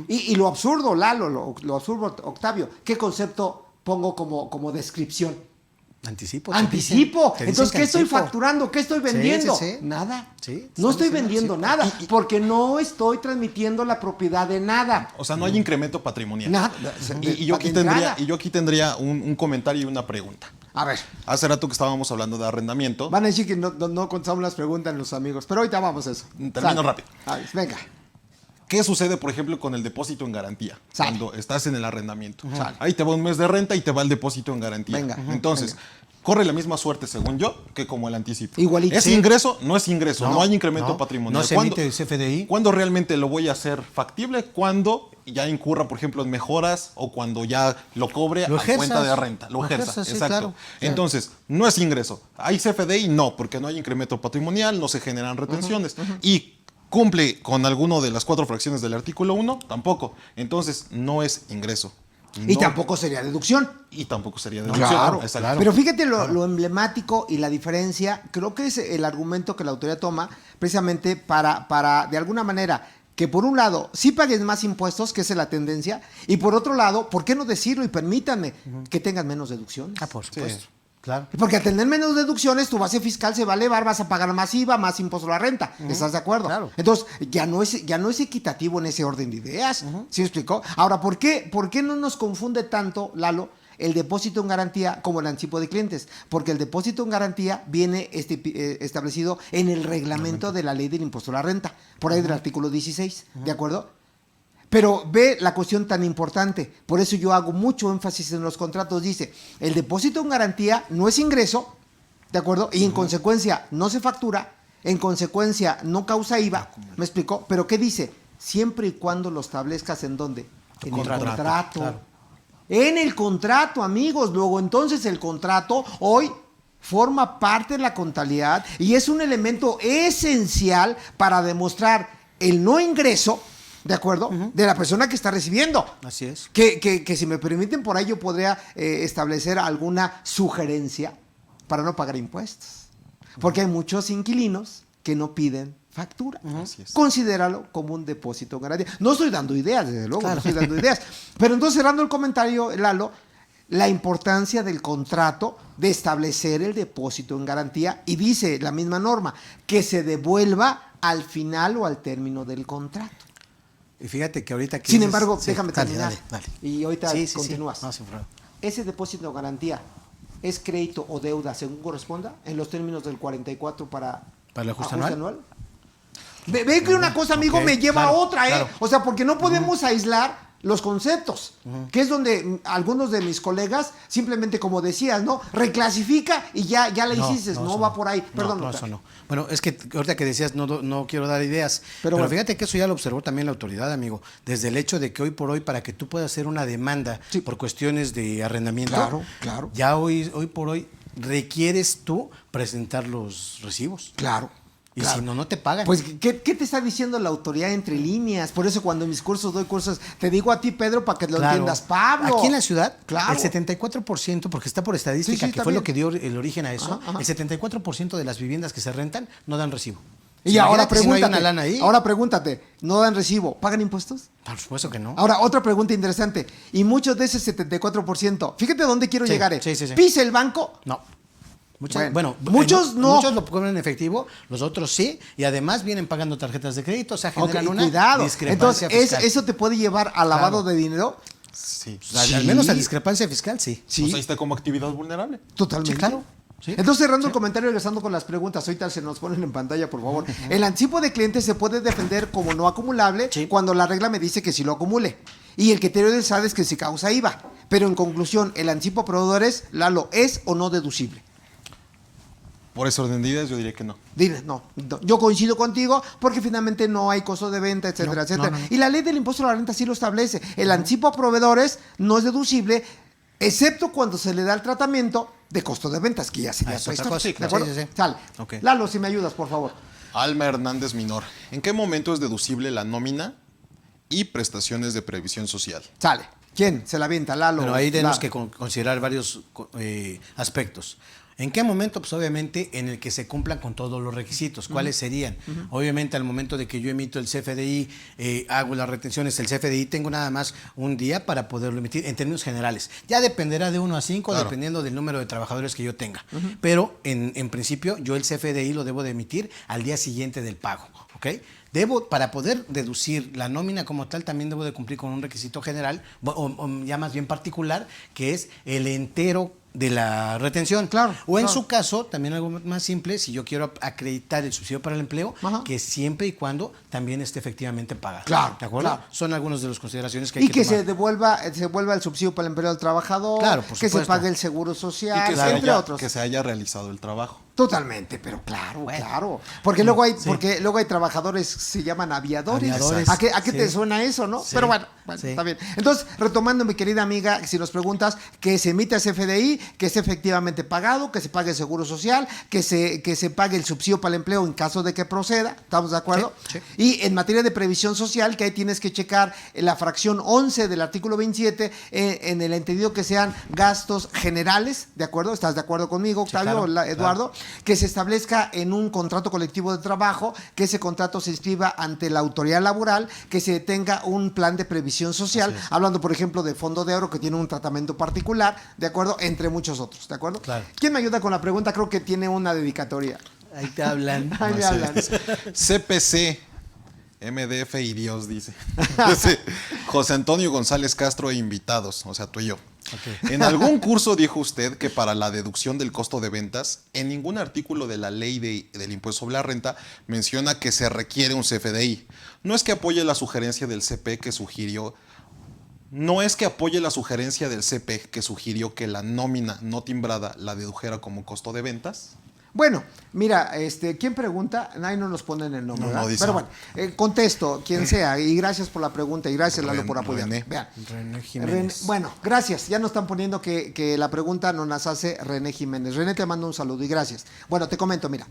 Y lo absurdo, Lalo, lo absurdo, Octavio, ¿qué concepto pongo como descripción? Anticipo. Anticipo. Te dicen Entonces, que ¿qué estoy anticipo. facturando? ¿Qué estoy vendiendo? Sí. Nada. Sí, No estoy estamos vendiendo diciendo nada, porque no estoy transmitiendo la propiedad de nada. O sea, no hay incremento patrimonial. Nada. Y yo aquí tendría un comentario y una pregunta. A ver, Hace rato que estábamos hablando de arrendamiento. van a decir que no contestamos las preguntas los amigos, pero ahorita vamos a eso. Termino Sale. rápido. A ver, venga. ¿Qué sucede, por ejemplo, con el depósito en garantía? Sale. Cuando estás en el arrendamiento. Sale. Ahí te va un mes de renta y te va el depósito en garantía. Venga. Entonces, Venga. corre la misma suerte, según yo, que como el anticipo. Igualito. ¿Es Sí. ingreso? No es ingreso. No, hay incremento no. patrimonial. No se emite CFDI. ¿Cuándo realmente lo voy a hacer factible? Cuando ya incurra, por ejemplo, en mejoras o cuando ya lo cobre a cuenta de renta. Lo ejerza, sí, exacto. claro. Entonces, no es ingreso. ¿Hay CFDI? No, porque no hay incremento patrimonial, no se generan retenciones. Y ¿cumple con alguno de las 4 fracciones del artículo 1? Tampoco. Entonces, no es ingreso. Y No- tampoco sería deducción. Y tampoco sería deducción. Claro, Exacto. Pero fíjate lo emblemático y la diferencia, creo que es el argumento que la autoridad toma precisamente para de alguna manera, que por un lado sí pagues más impuestos, que esa es la tendencia, y por otro lado, ¿por qué no decirlo? Y permítanme que tengan menos deducciones. Por supuesto. Claro. Porque al tener menos deducciones, tu base fiscal se va a elevar, vas a pagar más IVA, más impuesto a la renta. ¿Estás de acuerdo? Claro. Entonces, ya no es equitativo en ese orden de ideas. ¿Sí me explicó? Ahora, ¿por qué no nos confunde tanto, Lalo, el depósito en garantía como el anticipo de clientes? Porque el depósito en garantía viene establecido en el reglamento de la ley del impuesto a la renta, por ahí del artículo 16, ¿de acuerdo? Pero ve la cuestión tan importante, por eso yo hago mucho énfasis en los contratos, dice, el depósito en garantía no es ingreso, ¿de acuerdo? Y en consecuencia no se factura, en consecuencia no causa IVA, ¿me explicó? Pero ¿qué dice? Siempre y cuando lo establezcas ¿en dónde? En el contrato. Claro. En el contrato, amigos. Luego, entonces, el contrato hoy forma parte de la contabilidad y es un elemento esencial para demostrar el no ingreso, ¿de acuerdo? De la persona que está recibiendo. Así es. Que si me permiten, por ahí yo podría establecer alguna sugerencia para no pagar impuestos. Porque hay muchos inquilinos que no piden factura. Así es. Considéralo como un depósito en garantía. No estoy dando ideas, desde luego, Claro. no estoy dando ideas. Pero entonces, cerrando el comentario, Lalo, la importancia del contrato de establecer el depósito en garantía y dice la misma norma, que se devuelva al final o al término del contrato. Y fíjate que ahorita... Sin embargo, déjame dale, terminar. dale. Y ahorita Sí, sí, continúas. sí. No, sin problema. Ese depósito de garantía es crédito o deuda según corresponda en los términos del 44 para el ajuste anual. Ve que una cosa, amigo, Ok, me lleva claro, a otra, ¿eh? claro. O sea, porque no podemos aislar los conceptos, que es donde algunos de mis colegas simplemente, como decías, ¿no? Reclasifica y ya la hiciste, no, eso va por ahí. Perdón, No, doctor. eso no. Bueno, es que ahorita que decías, no quiero dar ideas, pero bueno. fíjate que eso ya lo observó también la autoridad, amigo, desde el hecho de que hoy por hoy, para que tú puedas hacer una demanda Sí. por cuestiones de arrendamiento, Claro. ya hoy por hoy requieres tú presentar los recibos. Claro. Y claro. si no, no te pagan. Pues, ¿qué te está diciendo la autoridad entre líneas? Por eso cuando en mis cursos doy cursos, te digo a ti, Pedro, para que lo Claro. entiendas, Pablo. Aquí en la ciudad, Claro. el 74%, porque está por estadística, Sí, que fue también. lo que dio el origen a eso, Ajá. el 74% de las viviendas que se rentan no dan recibo. Y ahora Imagínate si no hay pregúntate, una lana ahí. ahora pregúntate, ¿no dan recibo? ¿Pagan impuestos? Por supuesto que no. Ahora, otra pregunta interesante. Y muchos de ese 74%, fíjate dónde quiero Sí, llegar. sí. ¿Pisa el banco? No. Bueno, muchos no. Muchos lo cobran en efectivo, los otros sí, y además vienen pagando tarjetas de crédito, o sea, generan Ok, una cuidado. discrepancia Entonces, fiscal. ¿eso te puede llevar a lavado Claro. de dinero? Sí. O sea, al menos a discrepancia fiscal, sí. Sí, Pues ahí está como actividad vulnerable. totalmente. Sí, claro. Sí. Entonces, cerrando el comentario y regresando con las preguntas, ahorita se nos ponen en pantalla, por favor. El anticipo de clientes se puede defender como no acumulable Sí. cuando la regla me dice que sí lo acumule. Y el criterio del SAT es que se causa IVA. Pero en conclusión, el anticipo a proveedores, Lalo, ¿es o no deducible? Por ese orden de ideas, yo diría que no. Dile, no, yo coincido contigo porque finalmente no hay costo de venta, etcétera, No, etcétera. no. Y la ley del impuesto a la renta sí lo establece. El anticipo a proveedores no es deducible, excepto cuando se le da el tratamiento de costo de ventas, que ya sería Es otra otra historia. cosa, ¿De claro. acuerdo? Sí. Sale. Ok. Lalo, si me ayudas, por favor. Alma Hernández Minor. ¿En qué momento es deducible la nómina y prestaciones de previsión social? Sale. ¿Quién? Se la avienta, Lalo. Bueno, ahí tenemos La- que considerar varios aspectos. ¿En qué momento? Pues obviamente en el que se cumplan con todos los requisitos. ¿Cuáles serían? Obviamente al momento de que yo emito el CFDI, hago las retenciones, el CFDI tengo nada más un día para poderlo emitir en términos generales. Ya dependerá de 1 a 5, Claro. dependiendo del número de trabajadores que yo tenga. Pero en principio yo el CFDI lo debo de emitir al día siguiente del pago. ¿Ok? Para poder deducir la nómina como tal, también debo de cumplir con un requisito general, o ya más bien particular, que es el entero de la retención. Claro, O en claro. su caso, también algo más simple, si yo quiero acreditar el subsidio para el empleo, Ajá. que siempre y cuando también esté efectivamente pagado. Claro, ¿De acuerdo? claro. Son algunas de las consideraciones que hay Y que se tomar. devuelva el subsidio para el empleo del trabajador, Claro, por que se supuesto. pague el seguro social, Y que, entre otros. que se haya realizado el trabajo. Totalmente, pero claro, claro. Porque luego hay trabajadores que se llaman aviadores. ¿A qué te suena eso, no? Sí, pero bueno, sí. Está bien. Entonces, retomando, mi querida amiga, si nos preguntas, que se emita ese CFDI, que es efectivamente pagado, que se pague el seguro social, que se pague el subsidio para el empleo en caso de que proceda, ¿estamos de acuerdo? Sí, sí. Y en materia de previsión social, que ahí tienes que checar la fracción 11 del artículo 27, en el entendido que sean gastos generales, ¿de acuerdo? ¿Estás de acuerdo conmigo, Octavio, sí, claro, Eduardo? Claro. Que se establezca en un contrato colectivo de trabajo, que ese contrato se inscriba ante la autoridad laboral, que se tenga un plan de previsión social, hablando, por ejemplo, de Fondo de Oro, que tiene un tratamiento particular, ¿de acuerdo? Entre muchos otros, ¿de acuerdo? Claro. ¿Quién me ayuda con la pregunta? Creo que tiene una dedicatoria. Ahí te hablan. Ahí me hablan. CPC, MDF y Dios, dice. José Antonio González Castro e invitados, o sea, tú y yo. Okay. En algún curso dijo usted que para la deducción del costo de ventas, en ningún artículo de la ley del impuesto sobre la renta menciona que se requiere un CFDI. No es que apoye la sugerencia del CP que sugirió. No es que apoye la sugerencia del CP que sugirió que la nómina no timbrada la dedujera como costo de ventas. Bueno, mira, ¿quién pregunta? Ahí no nos ponen el nombre, no dice. Pero bueno, contesto, quien sea, y gracias por la pregunta, y gracias, Lalo, por apoyarme. René Jiménez. Bueno, gracias, ya nos están poniendo que la pregunta nos las hace René Jiménez. René, te mando un saludo y gracias. Bueno, te comento, mira.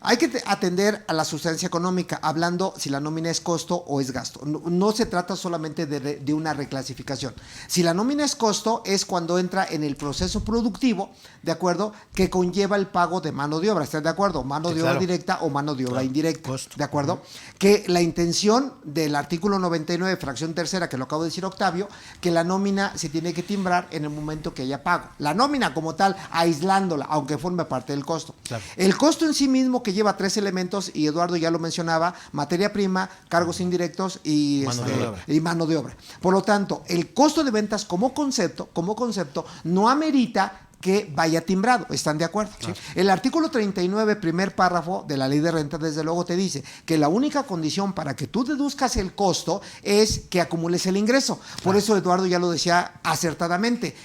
Hay que atender a la sustancia económica, hablando si la nómina es costo o es gasto. No se trata solamente de una reclasificación. Si la nómina es costo, es cuando entra en el proceso productivo, ¿de acuerdo? Que conlleva el pago de mano de obra, ¿estás de acuerdo? Mano de obra directa o mano de obra indirecta, costo. ¿De acuerdo? Que la intención del artículo 99, fracción tercera, que lo acabo de decir Octavio, que la nómina se tiene que timbrar en el momento que haya pago. La nómina como tal, aislándola, aunque forme parte del costo. Claro. El costo en sí mismo, que lleva 3 elementos, y Eduardo ya lo mencionaba: materia prima, cargos indirectos y mano de obra. Por lo tanto, el costo de ventas como concepto no amerita que vaya timbrado. ¿Están de acuerdo? Claro. ¿Sí? El artículo 39, primer párrafo de la ley de renta, desde luego te dice que la única condición para que tú deduzcas el costo es que acumules el ingreso. Por eso Eduardo ya lo decía acertadamente.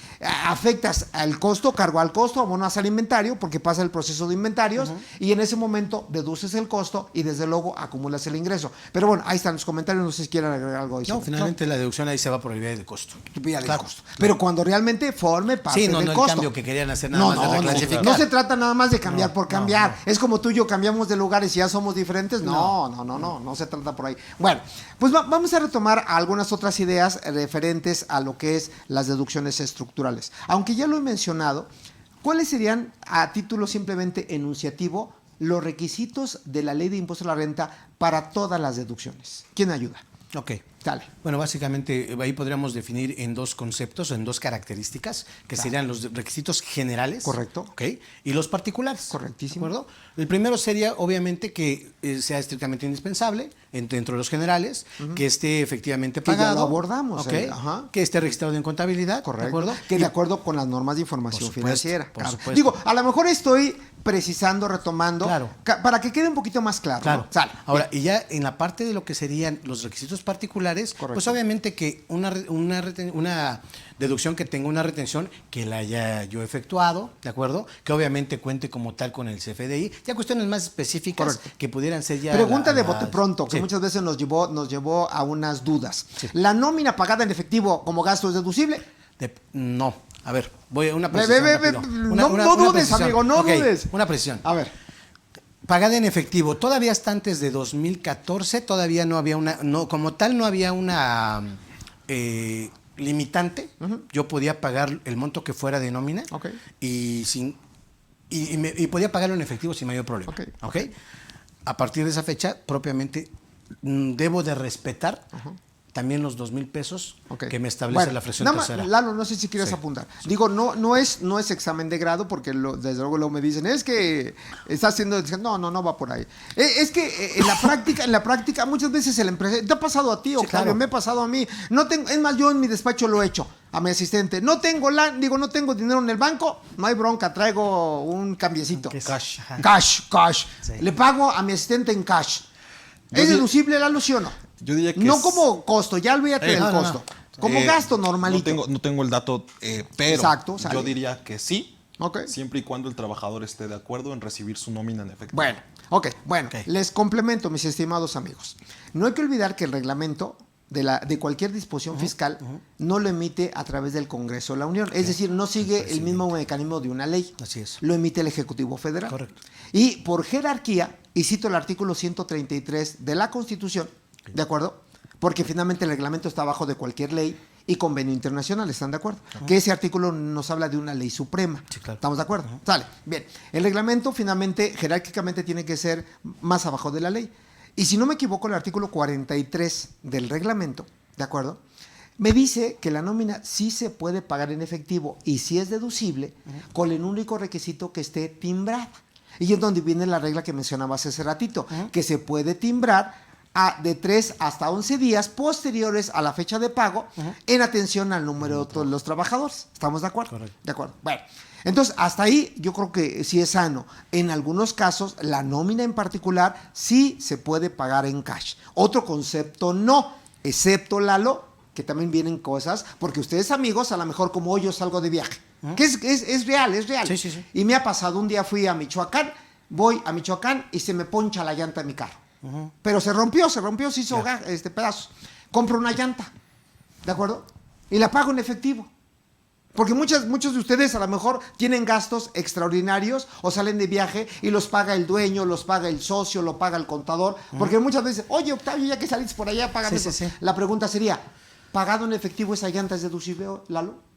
Afectas al costo, cargo al costo, abonas al inventario, porque pasa el proceso de inventarios, y en ese momento deduces el costo y desde luego acumulas el ingreso. Pero bueno, ahí están los comentarios, no sé si quieren agregar algo. No, finalmente la deducción ahí se va por el vía de costo. Pero cuando realmente forme parte del costo. El cambio que querían hacer nada más de reclasificar. No se trata nada más de cambiar por cambiar. Es como tú y yo cambiamos de lugares y ya somos diferentes. No se trata por ahí. Bueno, pues vamos a retomar algunas otras ideas referentes a lo que es las deducciones estructurales. Aunque ya lo he mencionado, ¿cuáles serían, a título simplemente enunciativo, los requisitos de la ley de impuesto a la renta para todas las deducciones? ¿Quién ayuda? Ok. Dale. Bueno, básicamente ahí podríamos definir en dos conceptos, en dos características, que serían los requisitos generales. Correcto. ¿Ok? Y los particulares. Correctísimo. ¿De acuerdo? El primero sería, obviamente, que sea estrictamente indispensable dentro de los generales, que esté efectivamente pagado. Que ya lo abordamos. ¿Okay? Que esté registrado en contabilidad. Correcto. ¿De acuerdo? Que de acuerdo con las normas de información financiera. Por supuesto. Digo, a lo mejor estoy precisando, retomando, para que quede un poquito más claro. Claro. ¿No? Sale. Ahora, y ya en la parte de lo que serían los requisitos particulares, pues obviamente que una deducción que tenga una retención que la haya yo efectuado, ¿de acuerdo? Que obviamente cuente como tal con el CFDI. Ya cuestiones más específicas que pudieran ser ya... Pregunta de bote pronto, que muchas veces nos llevó a unas dudas. Sí. ¿La nómina pagada en efectivo como gasto es deducible? No. A ver, voy a una precisión. No dudes, amigo, no dudes. Una precisión. A ver. Pagada en efectivo, todavía hasta antes de 2014, todavía no había como tal no había una limitante. Yo podía pagar el monto que fuera de nómina y podía pagarlo en efectivo sin mayor problema. Okay. A partir de esa fecha, propiamente, debo de respetar también los 2,000 pesos que me establece la fracción tercera. Lalo, no sé si quieres apuntar. Sí. Digo, no es examen de grado, porque desde luego me dicen, es que está haciendo... No va por ahí. Es que en la práctica, muchas veces el empresario... ¿Te ha pasado a ti, Octavio? Claro. Me ha pasado a mí. Es más, yo en mi despacho lo he hecho a mi asistente. No tengo dinero en el banco, no hay bronca, traigo un cambiecito. Cash. Sí. Le pago a mi asistente en cash. ¿Es deducible, Lalo, sí o no? Yo diría que no como costo, ya olvídate del costo. Como gasto normalito. No tengo el dato, pero yo diría que sí, Ok. Siempre y cuando el trabajador esté de acuerdo en recibir su nómina en efectivo. Bueno, les complemento, mis estimados amigos. No hay que olvidar que el reglamento de cualquier disposición fiscal no lo emite a través del Congreso de la Unión. Es decir, no sigue el mismo mecanismo de una ley. Así es. Lo emite el Ejecutivo Federal. Correcto. Y por jerarquía, y cito el artículo 133 de la Constitución, ¿de acuerdo? Porque finalmente el reglamento está abajo de cualquier ley y convenio internacional, ¿están de acuerdo? Que ese artículo nos habla de una ley suprema. Sí, claro. ¿Estamos de acuerdo? Sale. Bien. El reglamento finalmente, jerárquicamente, tiene que ser más abajo de la ley. Y si no me equivoco, el artículo 43 del reglamento, ¿de acuerdo? Me dice que la nómina sí se puede pagar en efectivo y sí es deducible con el único requisito que esté timbrada. Y es donde viene la regla que mencionabas hace ratito, que se puede timbrar de 3 hasta 11 días posteriores a la fecha de pago en atención al número de los trabajadores. ¿Estamos de acuerdo? Correcto. De acuerdo. Bueno, entonces hasta ahí yo creo que sí es sano. En algunos casos, la nómina en particular sí se puede pagar en cash. Otro concepto no, excepto Lalo, que también vienen cosas, porque ustedes amigos, a lo mejor como hoy yo salgo de viaje, que es real, es real. Sí, sí, sí. Y me ha pasado, un día fui a Michoacán, voy a Michoacán y se me poncha la llanta de mi carro. Pero se rompió, se hizo pedazos. Compro una llanta, ¿de acuerdo? Y la pago en efectivo. Porque muchos de ustedes a lo mejor tienen gastos extraordinarios o salen de viaje y los paga el dueño, los paga el socio, lo paga el contador. Porque muchas veces, oye, Octavio, ya que saliste por allá, págame eso. Sí. La pregunta sería, ¿pagado en efectivo esa llanta es deducible, Lalo?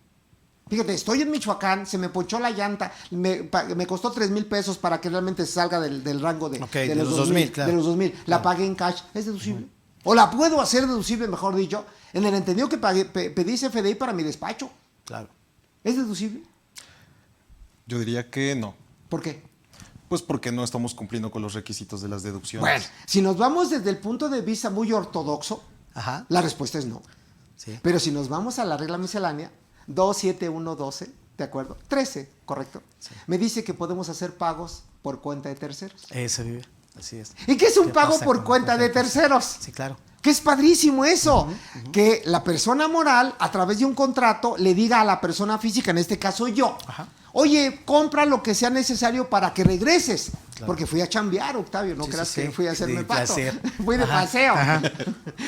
Fíjate, estoy en Michoacán, se me ponchó la llanta, me costó 3,000 pesos para que realmente salga del rango de los 2,000. Claro. De los 2,000. La pagué en cash, ¿es deducible? O la puedo hacer deducible, mejor dicho, en el entendido que pedí CFDI para mi despacho. Claro. ¿Es deducible? Yo diría que no. ¿Por qué? Pues porque no estamos cumpliendo con los requisitos de las deducciones. Bueno, si nos vamos desde el punto de vista muy ortodoxo, Ajá. la respuesta es no. Sí. Pero si nos vamos a la regla miscelánea, 27112, ¿de acuerdo? 13, ¿correcto? Sí. Me dice que podemos hacer pagos por cuenta de terceros. Eso vive. Así es. ¿Y qué es un ¿Qué pago pasa por con cuenta de terceros? Sí, claro. Que es padrísimo eso, que la persona moral a través de un contrato le diga a la persona física, en este caso yo, Ajá. oye, compra lo que sea necesario para que regreses, Claro. porque fui a chambear, Octavio, no Sí, creas sí, que sí. fui a hacerme De pato, placer. fui de Ajá, paseo, ajá.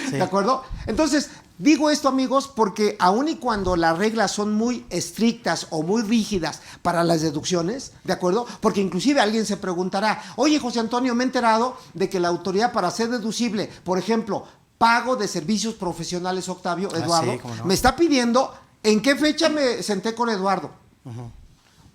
Sí. ¿de acuerdo? Entonces, digo esto, amigos, porque aun y cuando las reglas son muy estrictas o muy rígidas para las deducciones, ¿de acuerdo? Porque inclusive alguien se preguntará, oye, José Antonio, me he enterado de que la autoridad para hacer deducible, por ejemplo, pago de servicios profesionales, Octavio, Eduardo, sí, cómo no. me está pidiendo en qué fecha me senté con Eduardo.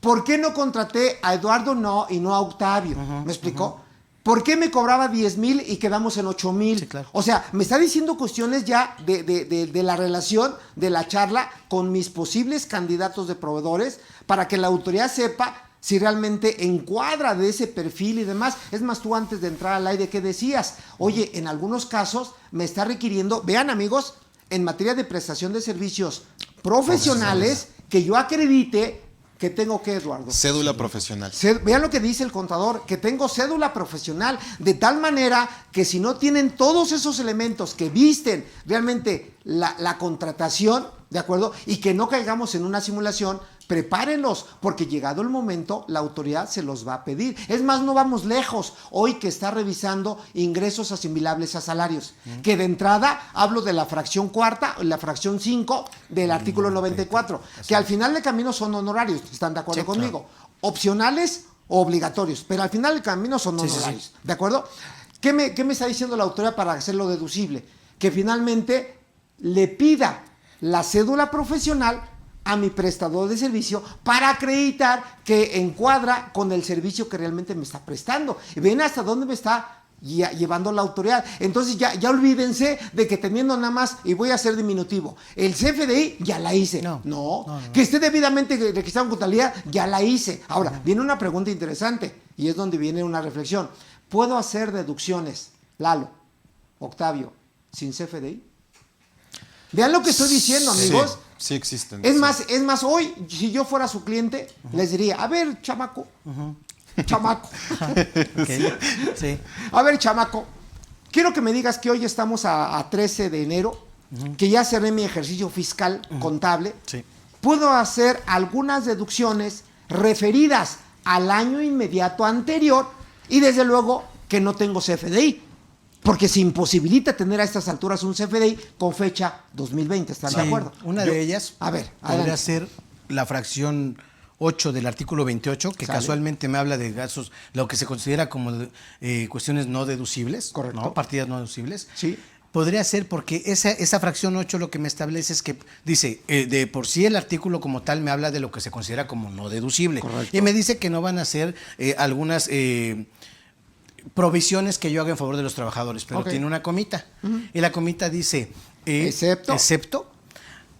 ¿Por qué no contraté a Eduardo y no a Octavio? ¿Me explicó? ¿Por qué me cobraba 10,000 y quedamos en 8,000? Sí, claro. O sea, me está diciendo cuestiones ya de la relación de la charla con mis posibles candidatos de proveedores para que la autoridad sepa si realmente encuadra de ese perfil y demás. Es más, tú antes de entrar al aire, ¿qué decías? Oye, en algunos casos me está requiriendo, vean amigos, en materia de prestación de servicios profesionales, que yo acredite que tengo que, Eduardo. Cédula profesional. Vean lo que dice el contador, que tengo cédula profesional, de tal manera que si no tienen todos esos elementos que visten realmente la contratación, ¿de acuerdo? Y que no caigamos en una simulación, prepárenlos, porque llegado el momento, la autoridad se los va a pedir. Es más, no vamos lejos. Hoy que está revisando ingresos asimilables a salarios, que de entrada hablo de la fracción cuarta, la fracción 5 del artículo 94, que al final del camino son honorarios, ¿están de acuerdo Sí, conmigo? Claro. Opcionales o obligatorios, pero al final del camino son honorarios, sí. ¿De acuerdo? ¿Qué me está diciendo la autoridad para hacerlo deducible? Que finalmente le pida la cédula profesional a mi prestador de servicio para acreditar que encuadra con el servicio que realmente me está prestando. Y ven hasta dónde me está llevando la autoridad. Entonces ya olvídense de que teniendo nada más, y voy a hacer diminutivo, el CFDI ya la hice. No. Que esté debidamente registrado en contabilidad, ya la hice. Ahora, viene una pregunta interesante y es donde viene una reflexión. ¿Puedo hacer deducciones, Lalo, Octavio, sin CFDI? Vean lo que estoy diciendo, amigos. Sí existen. Es más, hoy, si yo fuera su cliente, les diría, a ver, chamaco, chamaco. Okay. Sí. A ver, chamaco, quiero que me digas que hoy estamos a 13 de enero, que ya cerré mi ejercicio fiscal contable. Sí. Puedo hacer algunas deducciones referidas al año inmediato anterior y desde luego que no tengo CFDI. Porque se imposibilita tener a estas alturas un CFDI con fecha 2020, ¿están de acuerdo? Una de ellas podría ser la fracción 8 del artículo 28, que casualmente me habla de gastos, lo que se considera como cuestiones no deducibles, correcto, ¿no? Partidas no deducibles. Sí. Podría ser porque esa fracción 8 lo que me establece es que dice, de por sí el artículo como tal me habla de lo que se considera como no deducible. Correcto. Y me dice que no van a ser algunas provisiones que yo haga en favor de los trabajadores, pero tiene una comita. Y la comita dice, excepto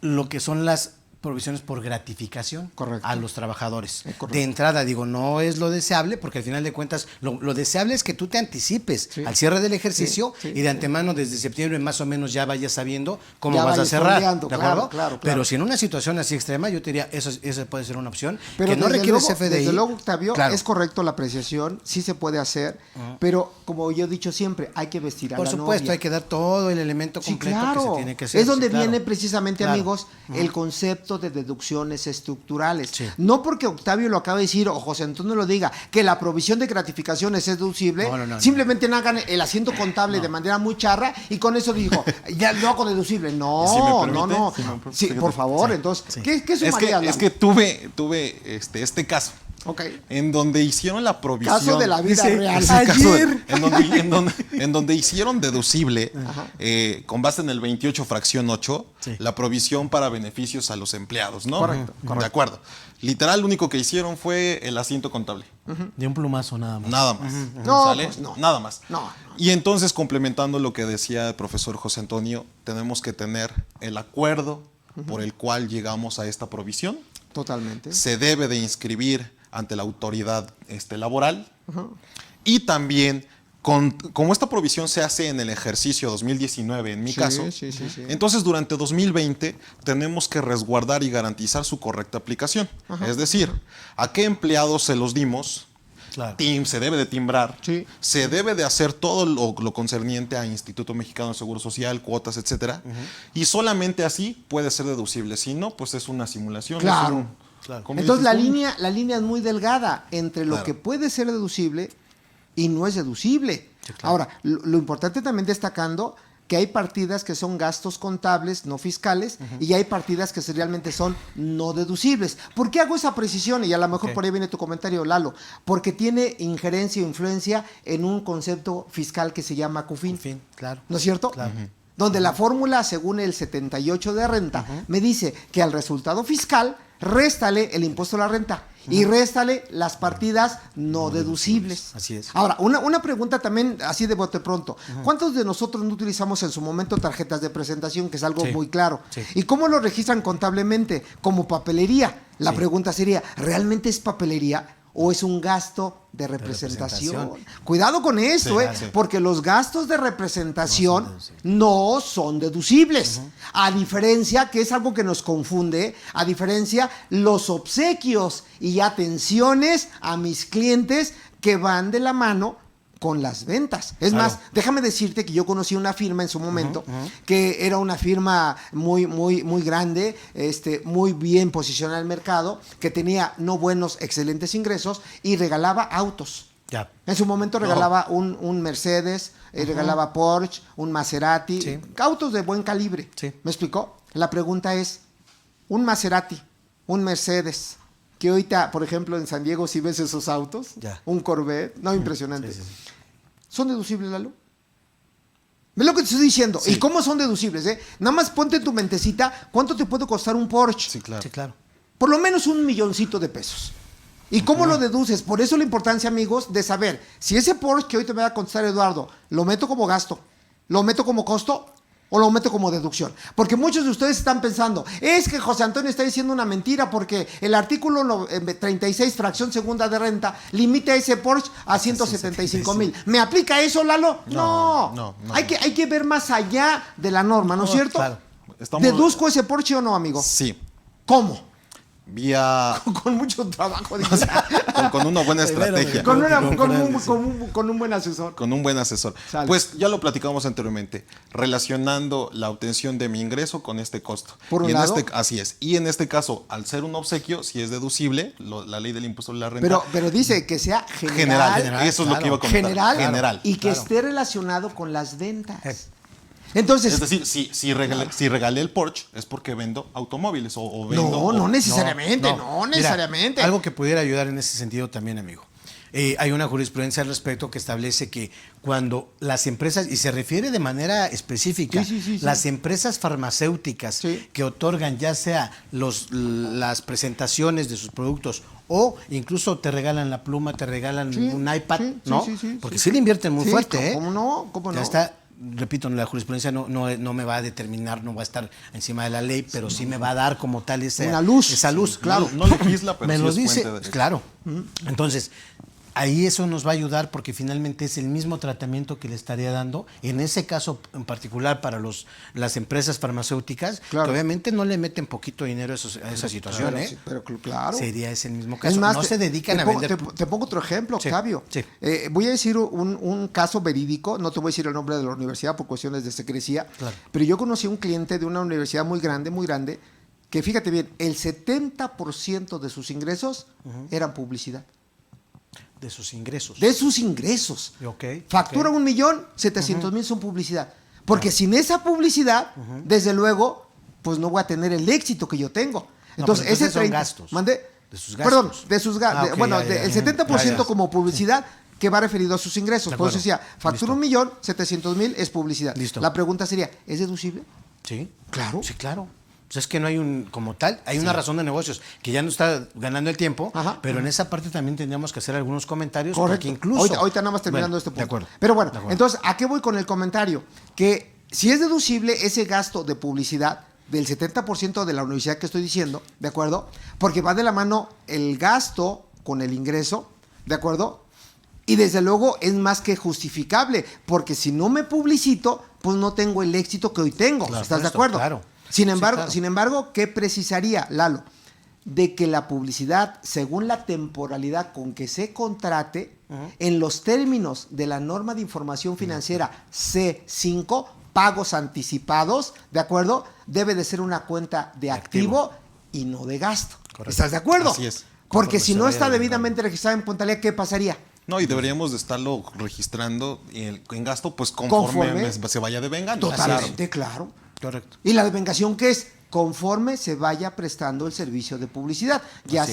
lo que son las provisiones por gratificación a los trabajadores. De entrada, digo, no es lo deseable, porque al final de cuentas, lo deseable es que tú te anticipes al cierre del ejercicio y de antemano desde septiembre más o menos ya vayas sabiendo cómo vas a cerrar. ¿De acuerdo? Claro. Pero si en una situación así extrema, yo te diría, esa puede ser una opción, pero que no requiere CFDI. Desde luego, Octavio, es correcto la apreciación, sí se puede hacer, pero como yo he dicho siempre, hay que vestir a la novia. Por supuesto, hay que dar todo el elemento completo que se tiene que hacer. Es donde viene precisamente, amigos, el concepto de deducciones estructurales. No porque Octavio lo acaba de decir o José Antonio lo diga, que la provisión de gratificaciones es deducible, simplemente no hagan el asiento contable de manera muy charra y con eso dijo, ya lo hago deducible. No, no. Sí, por favor, entonces, ¿qué sumaría? Es que tuve este caso. En donde hicieron la provisión. Caso de la vida real. Ayer. En donde hicieron deducible, con base en el 28 fracción 8, la provisión para beneficios a los empleados, ¿no? Correcto. De acuerdo. Literal, lo único que hicieron fue el asiento contable. De un plumazo nada más. Nada más. ¿Sale? Nada más. No. Y entonces, complementando lo que decía el profesor José Antonio, tenemos que tener el acuerdo por el cual llegamos a esta provisión. Totalmente. Se debe de inscribir ante la autoridad laboral y también como esta provisión se hace en el ejercicio 2019 en mi caso, entonces durante 2020 tenemos que resguardar y garantizar su correcta aplicación. Es decir, a qué empleados se los dimos, se debe de timbrar, se debe de hacer todo lo concerniente a Instituto Mexicano de Seguro Social, cuotas, etcétera, y solamente así puede ser deducible. Si no, pues es una simulación. Claro. Entonces la línea es muy delgada entre lo que puede ser deducible y no es deducible. Ahora, lo importante también destacando que hay partidas que son gastos contables, no fiscales, y hay partidas que realmente son no deducibles. ¿Por qué hago esa precisión? Y a lo mejor por ahí viene tu comentario, Lalo. Porque tiene injerencia o influencia en un concepto fiscal que se llama CUFIN. ¿No es cierto? Donde la fórmula, según el 78 de renta, me dice que al resultado fiscal réstale el impuesto a la renta y réstale las partidas no deducibles. Así es. Ahora, una pregunta también así de bote pronto. ¿Cuántos de nosotros no utilizamos en su momento tarjetas de presentación, que es algo muy claro? ¿Y cómo lo registran contablemente? Como papelería. La pregunta sería, ¿realmente es papelería o es un gasto de representación? Cuidado con esto, porque los gastos de representación no son deducibles. A diferencia, que es algo que nos confunde, a diferencia, los obsequios y atenciones a mis clientes que van de la mano con las ventas. Es más, déjame decirte que yo conocí una firma en su momento que era una firma muy grande, muy bien posicionada en el mercado, que tenía no buenos, excelentes ingresos y regalaba autos. En su momento regalaba un Mercedes, regalaba Porsche, un Maserati, autos de buen calibre. ¿Me explicó? La pregunta es, un Maserati, un Mercedes, que ahorita, por ejemplo, en San Diego, si ves esos autos, un Corvette, no, impresionante. ¿Son deducibles, Lalo? ¿Ves lo que te estoy diciendo? ¿Y cómo son deducibles? Nada más ponte en tu mentecita, ¿cuánto te puede costar un Porsche? Sí, claro. Por lo menos $1,000,000 de pesos. ¿Y cómo lo deduces? Por eso la importancia, amigos, de saber si ese Porsche que hoy te va a contestar Eduardo, lo meto como gasto, lo meto como costo o lo meto como deducción. Porque muchos de ustedes están pensando, es que José Antonio está diciendo una mentira porque el artículo 36, fracción segunda de renta, limita ese Porsche a 175,000. ¿Me aplica eso, Lalo? No. Hay que ver más allá de la norma, ¿no es cierto? Claro. ¿Deduzco ese Porsche o no, amigo? Sí. ¿Cómo? vía Con mucho trabajo, dice. con una buena estrategia. Con un buen asesor. Con un buen asesor. Sale. Pues ya lo platicamos anteriormente, relacionando la obtención de mi ingreso con este costo. Por un y en lado. así es. Y en este caso, al ser un obsequio, si es deducible, la ley del impuesto de la renta. Pero dice que sea general. Eso es lo que iba a comentar. General. Y que esté relacionado con las ventas. Entonces, Es decir, si regalé el Porsche es porque vendo automóviles o vendo... no necesariamente, Mira, necesariamente. algo que pudiera ayudar en ese sentido también, amigo. Hay una jurisprudencia al respecto que establece que cuando las empresas, y se refiere de manera específica, Sí. las empresas farmacéuticas Sí. que otorgan ya sea las presentaciones de sus productos o incluso te regalan la pluma, te regalan Sí, un iPad, sí, ¿no? sí, Porque sí. sí le invierten muy Sí, fuerte, ¿eh? ¿cómo no? ¿Cómo Ya no? está, repito, la jurisprudencia no me va a determinar, no va a estar encima de la ley, pero sí me va a dar como tal Una luz. esa luz, Sí, claro. No legisla, pero me sí lo es dice, fuente de- claro. Entonces, ahí eso nos va a ayudar porque finalmente es el mismo tratamiento que le estaría dando, en ese caso en particular para las empresas farmacéuticas, Claro. que obviamente no le meten poquito dinero a esa situación, Claro, ¿eh? sí, pero claro. Sería ese el mismo caso. Es más, no se dedican a vender. Te pongo otro ejemplo, Sí, Octavio. sí. Voy a decir un caso verídico, no te voy a decir el nombre de la universidad por cuestiones de secrecía, Claro. pero yo conocí a un cliente de una universidad muy grande, que fíjate bien, el 70% de sus ingresos eran publicidad. De sus ingresos. De sus ingresos. Ok, Factura ok. 1.700.000 son publicidad. Porque sin esa publicidad, desde luego, pues no voy a tener el éxito que yo tengo. Entonces, pero ese entonces son 30, gastos. ¿Mande? De sus gastos. Perdón, de sus gastos. Ok, Bueno, ya, ya, el ya. 70% Ya. como publicidad que va referido a sus ingresos. De Por eso acuerdo. decía, factura Listo. 1.700.000 es publicidad. Listo. La pregunta sería, ¿es deducible? Sí. Claro. Sí, claro. Pues es que no hay como tal, hay una razón de negocios que ya no está ganando el tiempo, Ajá. pero en esa parte también tendríamos que hacer algunos comentarios. Correcto. Porque incluso. Ahorita nada más terminando Bueno, este punto. De acuerdo. Pero bueno, de acuerdo. entonces, ¿a qué voy con el comentario? Que si es deducible ese gasto de publicidad del 70% de la universidad que estoy diciendo, ¿de acuerdo? Porque va de la mano el gasto con el ingreso, ¿de acuerdo? Y desde luego es más que justificable, porque si no me publicito, pues no tengo el éxito que hoy tengo. Claro, ¿Estás de por acuerdo? supuesto, claro. Sin Sí, embargo, claro. ¿qué precisaría, Lalo? De que la publicidad, según la temporalidad con que se contrate, en los términos de la norma de información financiera C5, pagos anticipados, ¿de acuerdo? Debe de ser una cuenta de activo y no de gasto. Correcto. ¿Estás de acuerdo? Así es. Porque Conforme si se no vaya está devengando. debidamente registrada en contabilidad, ¿qué pasaría? No, y deberíamos de estarlo registrando en gasto, pues conforme se vaya devengando. Totalmente, claro. Correcto. ¿Y la devengación qué es? Conforme se vaya prestando el servicio de publicidad, ya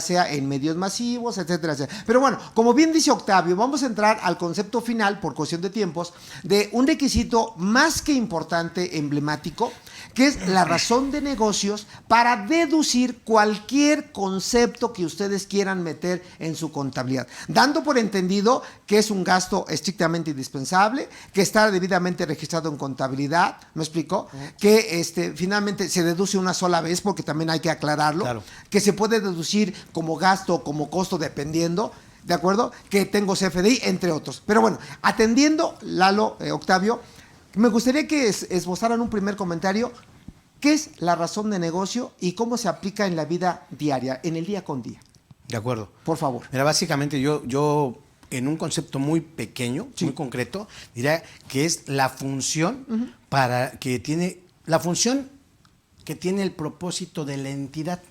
sea en medios masivos, etcétera, etcétera. Pero bueno, como bien dice Octavio, vamos a entrar al concepto final, por cuestión de tiempos, de un requisito más que importante, emblemático, que es la razón de negocios para deducir cualquier concepto que ustedes quieran meter en su contabilidad, dando por entendido que es un gasto estrictamente indispensable, que está debidamente registrado en contabilidad, ¿me explico? Que finalmente se deduce una sola vez, porque también hay que aclararlo, Claro. que se puede deducir como gasto o como costo dependiendo, ¿de acuerdo? Que tengo CFDI, entre otros. Pero bueno, atendiendo, Lalo, Octavio, me gustaría que esbozaran un primer comentario. ¿Qué es la razón de negocio y cómo se aplica en la vida diaria, en el día con día? De acuerdo. Por favor. Mira, básicamente yo en un concepto muy pequeño, muy concreto, diría que es la función la función que tiene el propósito de la entidad.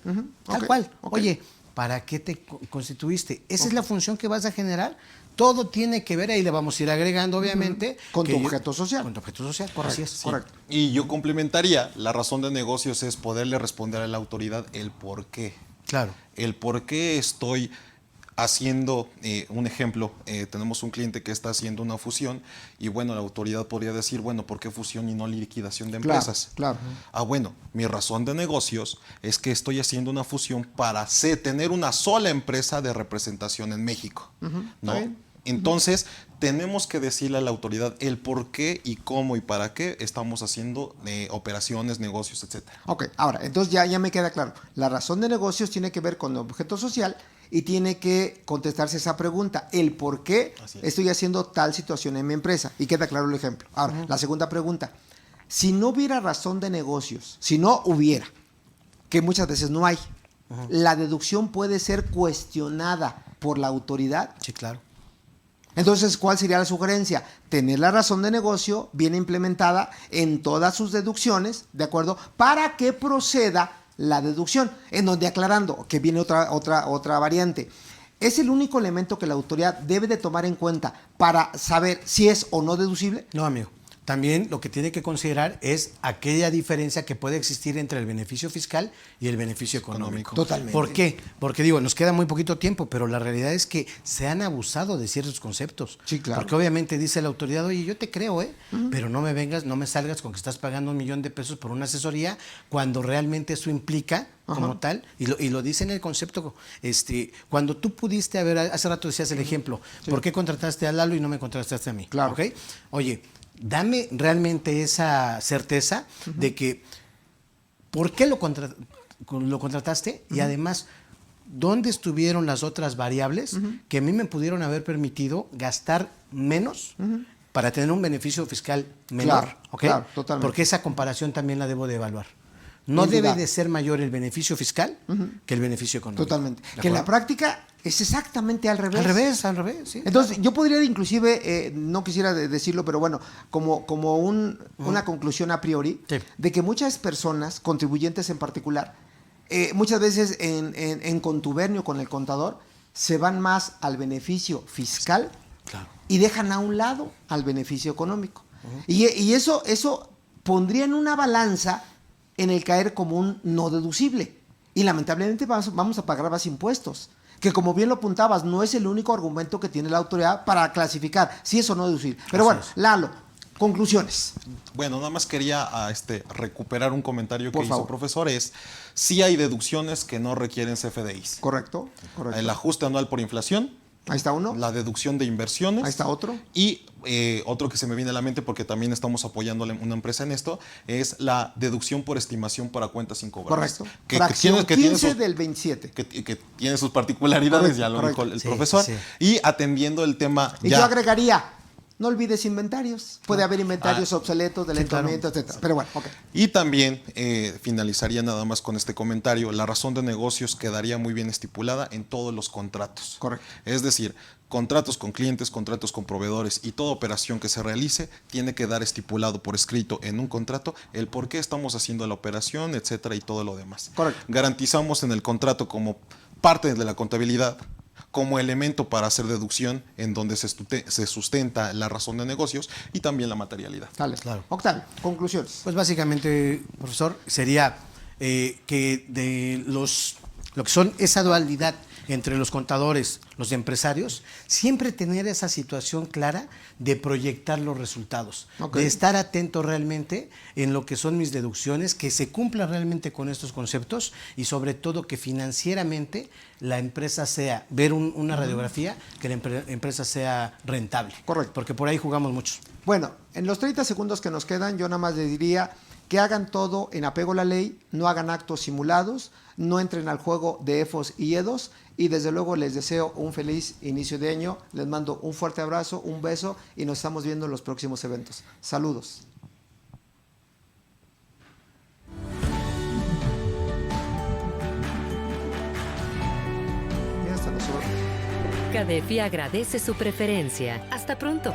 Tal Ok, cual. ok. Oye, ¿para qué te constituiste? Esa es la función que vas a generar. Todo tiene que ver, ahí le vamos a ir agregando, obviamente. Con tu que objeto social. Con tu objeto social, correcto. Así es. Sí. Correcto. Y yo complementaría, la razón de negocios es poderle responder a la autoridad el por qué. Claro. El por qué estoy haciendo, un ejemplo, tenemos un cliente que está haciendo una fusión y bueno, la autoridad podría decir, bueno, ¿por qué fusión y no liquidación de Claro, empresas? claro. Ah, bueno, mi razón de negocios es que estoy haciendo una fusión para tener una sola empresa de representación en México, ¿no? está bien. Entonces, tenemos que decirle a la autoridad el por qué y cómo y para qué estamos haciendo operaciones, negocios, etcétera. Ok, ahora, entonces ya me queda claro. La razón de negocios tiene que ver con el objeto social y tiene que contestarse esa pregunta, el por qué Así es. estoy haciendo tal situación en mi empresa. Y queda claro el ejemplo. Ahora, la segunda pregunta. Si no hubiera razón de negocios, si no hubiera, que muchas veces no hay, la deducción puede ser cuestionada por la autoridad. Sí, claro. Entonces, ¿cuál sería la sugerencia? Tener la razón de negocio bien implementada en todas sus deducciones, ¿de acuerdo? Para que proceda la deducción, en donde aclarando que viene otra variante. ¿Es el único elemento que la autoridad debe de tomar en cuenta para saber si es o no deducible? No, amigo. También lo que tiene que considerar es aquella diferencia que puede existir entre el beneficio fiscal y el beneficio económico. Totalmente. ¿Por qué? Porque digo, nos queda muy poquito tiempo, pero la realidad es que se han abusado de ciertos conceptos. Sí, claro. Porque obviamente dice la autoridad, oye, yo te creo, pero no me salgas con que estás pagando $1,000,000 por una asesoría, cuando realmente eso implica, como tal, y lo dice en el concepto, cuando tú pudiste haber, hace rato decías el ejemplo, ¿por qué contrataste a Lalo y no me contrataste a mí? Claro. ¿Ok? Oye, dame realmente esa certeza de que por qué lo contrataste y además dónde estuvieron las otras variables que a mí me pudieron haber permitido gastar menos para tener un beneficio fiscal menor. Claro, ¿Ok? claro, totalmente. Porque esa comparación también la debo de evaluar. No debe de ser mayor el beneficio fiscal que el beneficio económico. Totalmente. ¿De Que en la acuerdo? práctica es exactamente al revés. Al revés, sí. Entonces, yo podría inclusive, no quisiera decirlo, pero bueno, como una conclusión a priori, Sí. de que muchas personas, contribuyentes en particular, muchas veces en contubernio con el contador, se van más al beneficio fiscal Claro. y dejan a un lado al beneficio económico. Y eso pondría en una balanza en el caer como un no deducible. Y lamentablemente vamos a pagar más impuestos. Que como bien lo apuntabas, no es el único argumento que tiene la autoridad para clasificar si es o no deducible. Pero bueno, Lalo, conclusiones. Bueno, nada más quería recuperar un comentario que Por hizo favor. el profesor. Sí hay deducciones que no requieren CFDIs. Correcto. El ajuste anual por inflación, Ahí está uno. la deducción de inversiones. Ahí está otro. Y otro que se me viene a la mente, porque también estamos apoyando a una empresa en esto, es la deducción por estimación para cuentas sin cobrar. Correcto. Que Fracción tiene 15 sus- del 27. que tiene sus particularidades, Correcto, ya lo correcto. dijo el Sí, profesor. sí. Y atendiendo el tema Y yo agregaría, no olvides inventarios. Puede haber inventarios obsoletos, delentuamiento, etcétera. Pero bueno, ok. Y también finalizaría nada más con este comentario. La razón de negocios quedaría muy bien estipulada en todos los contratos. Correcto. Es decir, contratos con clientes, contratos con proveedores y toda operación que se realice tiene que dar estipulado por escrito en un contrato el por qué estamos haciendo la operación, etcétera, y todo lo demás. Correcto. Garantizamos en el contrato como parte de la contabilidad, como elemento para hacer deducción en donde se sustenta la razón de negocios y también la materialidad. Dale. Claro. Octavio, conclusiones. Pues básicamente, profesor, sería que de lo que son esa dualidad entre los contadores, los empresarios, siempre tener esa situación clara de proyectar los resultados, Ok. de estar atento realmente en lo que son mis deducciones, que se cumpla realmente con estos conceptos y sobre todo que financieramente la empresa sea, ver una radiografía, que la empresa sea rentable. Correcto. Porque por ahí jugamos mucho. Bueno, en los 30 segundos que nos quedan, yo nada más les diría que hagan todo en apego a la ley, no hagan actos simulados, no entren al juego de EFOS y EDOS y desde luego les deseo un feliz inicio de año, les mando un fuerte abrazo, un beso y nos estamos viendo en los próximos eventos. Saludos. Ya hasta nosotros. Cadefi agradece su preferencia. Hasta pronto.